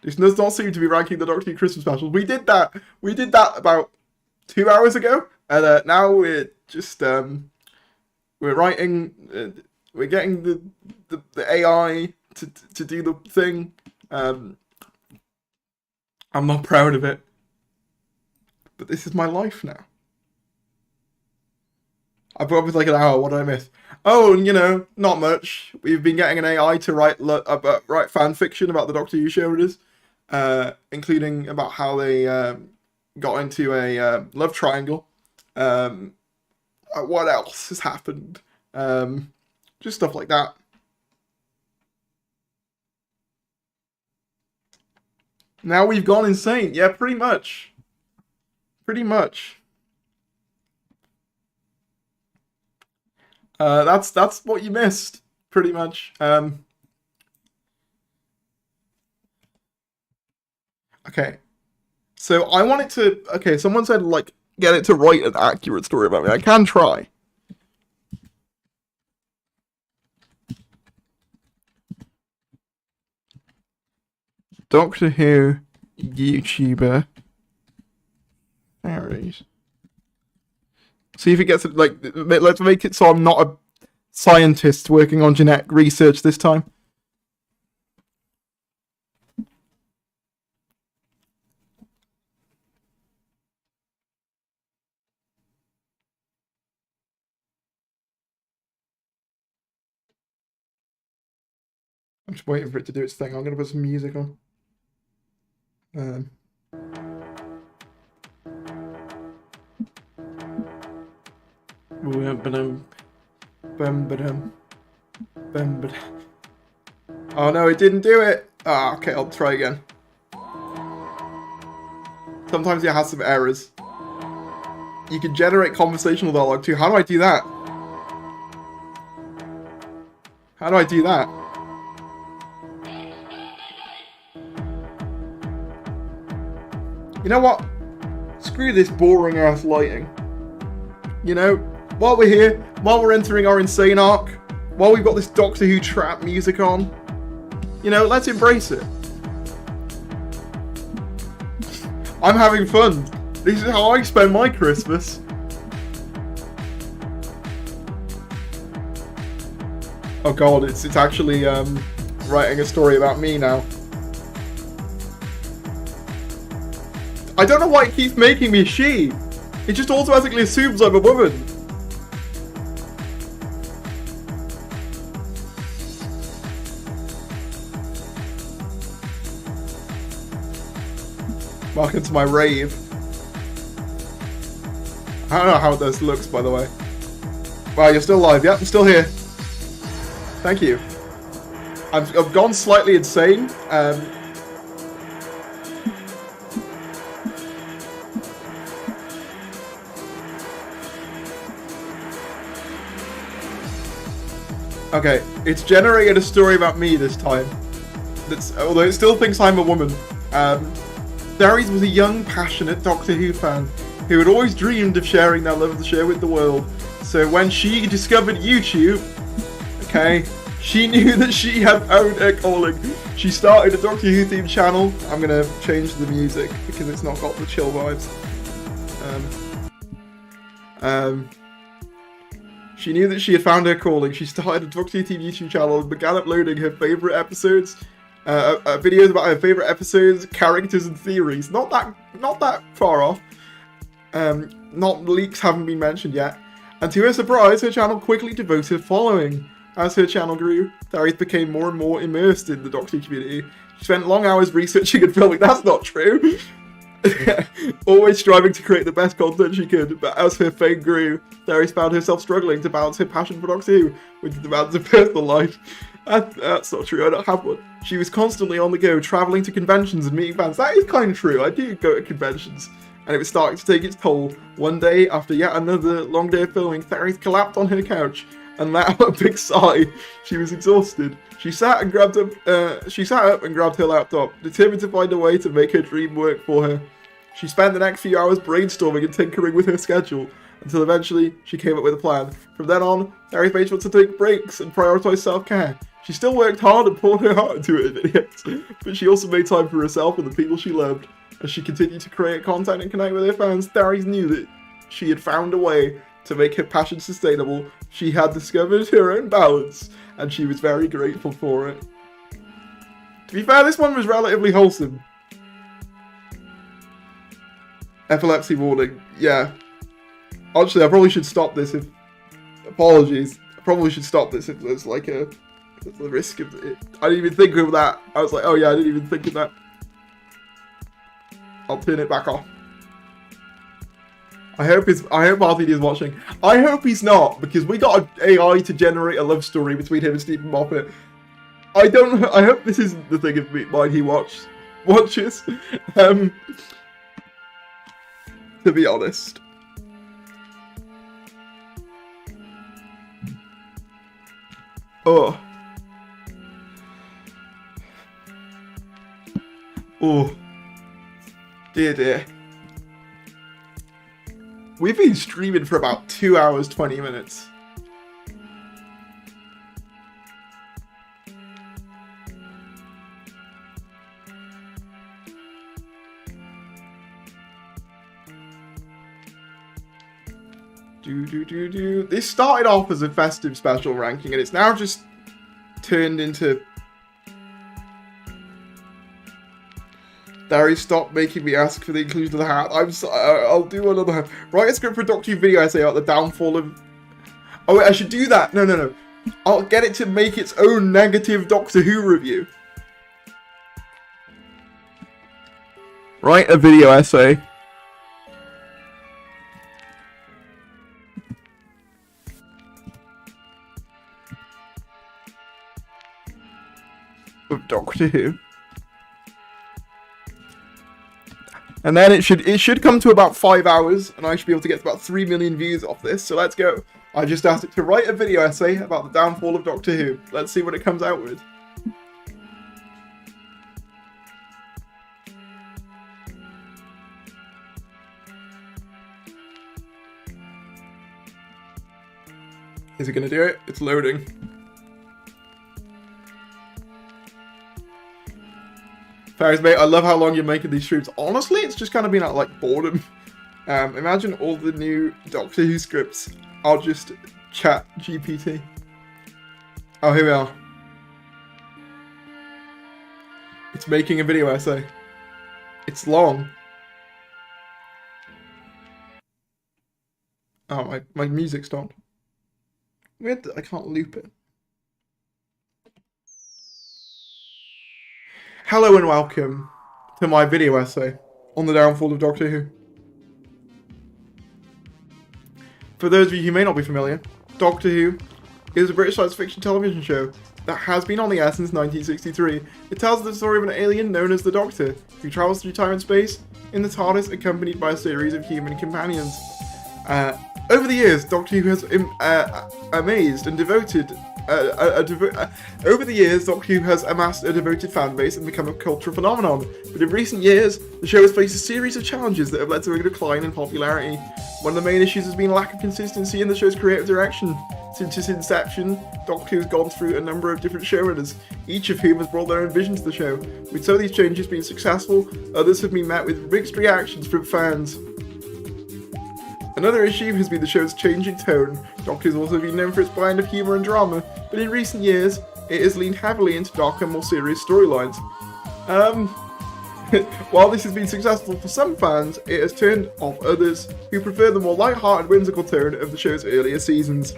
This does not seem to be ranking the Doctor Who Christmas specials. We did that about 2 hours ago, and now we're just we're writing, we're getting the AI to do the thing. I'm not proud of it, but this is my life now. I put up with like an hour. What did I miss? Oh, and you know, not much. We've been getting an AI to write fan fiction about the Doctor Who showrunners, including about how they got into a love triangle. What else has happened? Just stuff like that. Now we've gone insane. Yeah, pretty much. Pretty much. That's what you missed, pretty much. Okay. So I want it to... Okay, someone said, like, get it to write an accurate story about me. I can try. Doctor Who YouTuber Fairies See if it gets like. Let's make it so I'm not a scientist working on genetic research this time. I'm just waiting for it to do its thing. I'm gonna put some music on. Oh no, it didn't do it. Ah, okay, I'll try again. Sometimes it has some errors. You can generate conversational dialogue too. How do I do that? How do I do that? You know what? Screw this boring ass lighting. You know, while we're here, while we're entering our insane arc, while we've got this Doctor Who trap music on, you know, let's embrace it. I'm having fun. This is how I spend my Christmas. Oh god, it's actually writing a story about me now. I don't know why it keeps making me she. It just automatically assumes I'm a woman. Welcome to my rave. I don't know how this looks, by the way. Wow, you're still alive. Yep, I'm still here. Thank you. I've gone slightly insane. Okay, it's generated a story about me this time. Although it still thinks I'm a woman. Therese was a young, passionate Doctor Who fan who had always dreamed of sharing their love of the show with the world. So when she discovered YouTube, okay, she knew that she had found her calling. She started a Doctor Who themed channel. I'm gonna change the music because it's not got the chill vibes. She knew that she had found her calling. She started a Doctor Who themed YouTube channel and began uploading her favourite episodes. Videos about her favourite episodes, characters and theories. Not that far off. Not leaks haven't been mentioned yet. And to her surprise, her channel quickly devoted a following. As her channel grew, Therese became more and more immersed in the Doctor Who community. She spent long hours researching and filming. That's not true. Always striving to create the best content she could, but as her fame grew, Therese found herself struggling to balance her passion for Doctor Who with the demands of personal life. That's not true, I don't have one. She was constantly on the go, travelling to conventions and meeting fans. That is kind of true, I do go to conventions. And it was starting to take its toll. One day, after yet another long day of filming, Therese collapsed on her couch and let out a big sigh. She was exhausted. She sat up and grabbed her laptop, determined to find a way to make her dream work for her. She spent the next few hours brainstorming and tinkering with her schedule, until eventually she came up with a plan. From then on, Therese made sure to take breaks and prioritise self-care. She still worked hard and poured her heart into her videos, but she also made time for herself and the people she loved. As she continued to create content and connect with her fans, Therese knew that she had found a way to make her passion sustainable. She had discovered her own balance, and she was very grateful for it. To be fair, this one was relatively wholesome. Epilepsy warning, yeah. Actually, I probably should stop this if... Apologies. I probably should stop this if there's like the risk of it. I didn't even think of that. I was like, oh yeah, I didn't even think of that. I'll turn it back off. I hope RTD is watching. I hope he's not, because we got an AI to generate a love story between him and Stephen Moffat. I hope this isn't the thing of mine he watches. To be honest. Oh. Oh. Dear, dear. We've been streaming for about 2 hours, 20 minutes. This started off as a festive special ranking, and it's now just turned into... Darius, stop making me ask for the inclusion of the hat. I'll do another hat. Write a script for a Doctor Who video essay about the downfall of... Oh wait, I should do that. No. I'll get it to make its own negative Doctor Who review. Write a video essay. Of Doctor Who. And then it should come to about 5 hours, and I should be able to get about 3 million views off this, so let's go. I just asked it to write a video essay about the downfall of Doctor Who. Let's see what it comes out with. Is it gonna do it? It's loading. Ferris, mate, I love how long you're making these streams. Honestly, it's just kind of been out like boredom. Imagine all the new Doctor Who scripts. I'll just chat GPT. Oh, here we are. It's making a video essay. It's long. Oh, my music stopped. Weird that I can't loop it. Hello and welcome to my video essay on the downfall of Doctor Who. For those of you who may not be familiar, Doctor Who is a British science fiction television show that has been on the air since 1963. It tells the story of an alien known as the Doctor, who travels through time and space in the Tardis accompanied by a series of human companions. Over the years, Doctor Who has amazed and devoted... over the years, Doctor Who has amassed a devoted fan base and become a cultural phenomenon. But in recent years, the show has faced a series of challenges that have led to a decline in popularity. One of the main issues has been a lack of consistency in the show's creative direction. Since its inception, Doctor Who has gone through a number of different showrunners, each of whom has brought their own vision to the show. With some of these changes being successful, others have been met with mixed reactions from fans. Another issue has been the show's changing tone. Doctor has also been known for its blend of humour and drama, but in recent years, it has leaned heavily into darker, more serious storylines. While this has been successful for some fans, it has turned off others who prefer the more light-hearted, whimsical tone of the show's earlier seasons.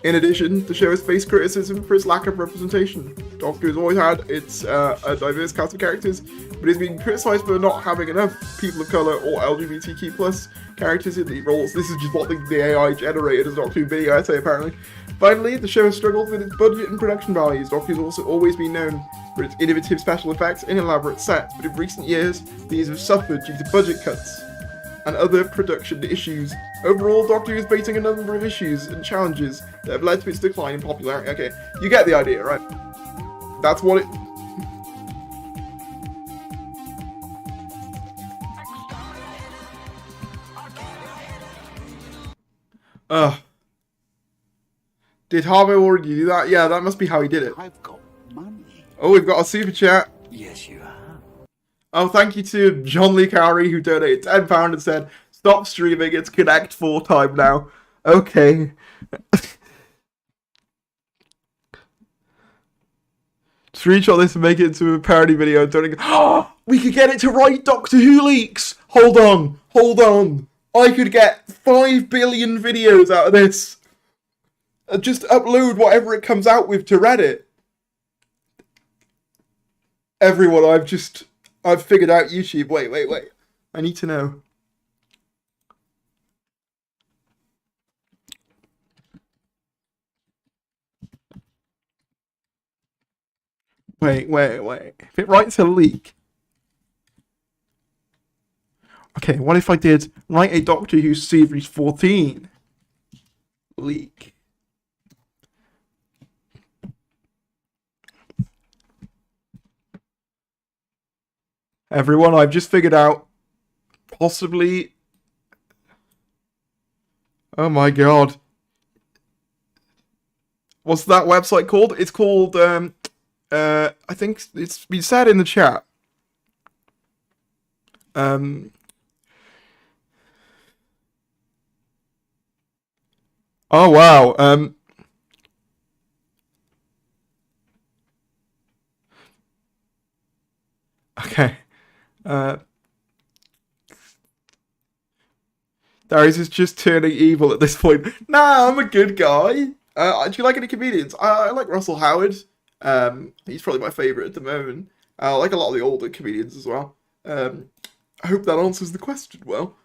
In addition, the show has faced criticism for its lack of representation. Doctor has always had its a diverse cast of characters, but has been criticised for not having enough people of colour or LGBTQ+ characters in lead roles. This is just what the AI generated as Doctor Who video essay, apparently. Finally, the show has struggled with its budget and production values. Doctor has also always been known for its innovative special effects and elaborate sets, but in recent years, these have suffered due to budget cuts and other production issues. Overall, Doctor Who is facing a number of issues and challenges that have led to its decline in popularity. Okay, you get the idea, right? That's what it... Did Harvo already do that? Yeah, that must be how he did it. I've got money. Oh, we've got a super chat. Yes, you have. Oh, thank you to John Lee Cowrie, who donated £10 and said, "Stop streaming, it's Connect 4 time now." Okay. Screenshot this and make it into a parody video. Oh, we could get it to write Doctor Who leaks. Hold on. I could get 5 billion videos out of this. Just upload whatever it comes out with to Reddit. Everyone, I've figured out YouTube. Wait. I need to know. Wait. If it writes a leak. Okay, what if I did write a Doctor Who Series 14 leak? Everyone, I've just figured out possibly... Oh my god. What's that website called? It's called, I think it's been said in the chat. Oh wow. Okay. Uh, Darius is just turning evil at this point. Nah, I'm a good guy. Do you like any comedians? I like Russell Howard. He's probably my favorite at the moment. I like a lot of the older comedians as well. I hope that answers the question well.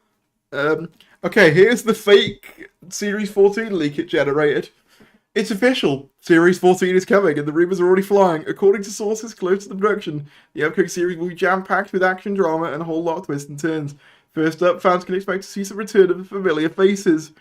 Okay, here's the fake Series 14 leak it generated. It's official. Series 14 is coming, and the rumours are already flying. According to sources close to the production, the upcoming series will be jam-packed with action, drama, and a whole lot of twists and turns. First up, fans can expect to see some return of familiar faces.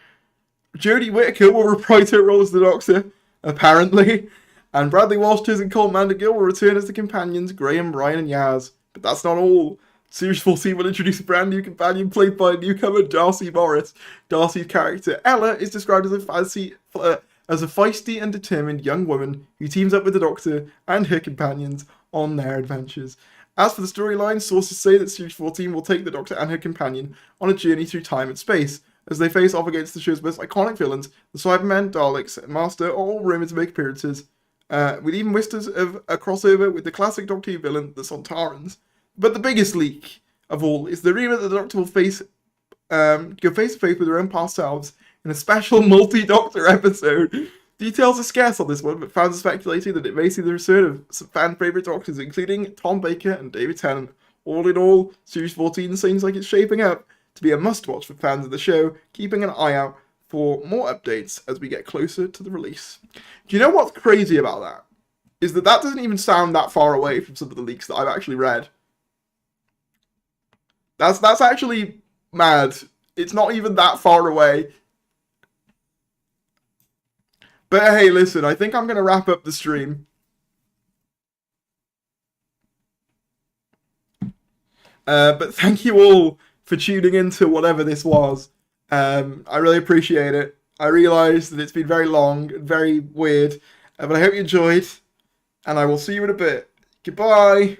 Jodie Whittaker will reprise her role as the Doctor, apparently, and Bradley Walsh and Colt Mandergill will return as the companions Graham, Brian, and Yaz. But that's not all. Series 14 will introduce a brand new companion played by a newcomer, Darcy Morris. Darcy's character, Ella, is described as a feisty and determined young woman who teams up with the Doctor and her companions on their adventures. As for the storyline, sources say that Series 14 will take the Doctor and her companion on a journey through time and space, as they face off against the show's most iconic villains. The Cybermen, Daleks, and Master are all rumoured to make appearances, with even whispers of a crossover with the classic Doctor Who villain, the Sontarans. But the biggest leak of all is the rumour that the Doctor will go face to face with their own past selves in a special multi-Doctor episode. Details are scarce on this one, but fans are speculating that it may see the return of some fan-favourite Doctors, including Tom Baker and David Tennant. All in all, Series 14 seems like it's shaping up to be a must-watch for fans of the show, keeping an eye out for more updates as we get closer to the release. Do you know what's crazy about that? Is that doesn't even sound that far away from some of the leaks that I've actually read. That's actually mad. It's not even that far away. But hey, listen, I think I'm going to wrap up the stream. But thank you all for tuning into whatever this was. I really appreciate it. I realise that it's been very long and very weird. But I hope you enjoyed. And I will see you in a bit. Goodbye.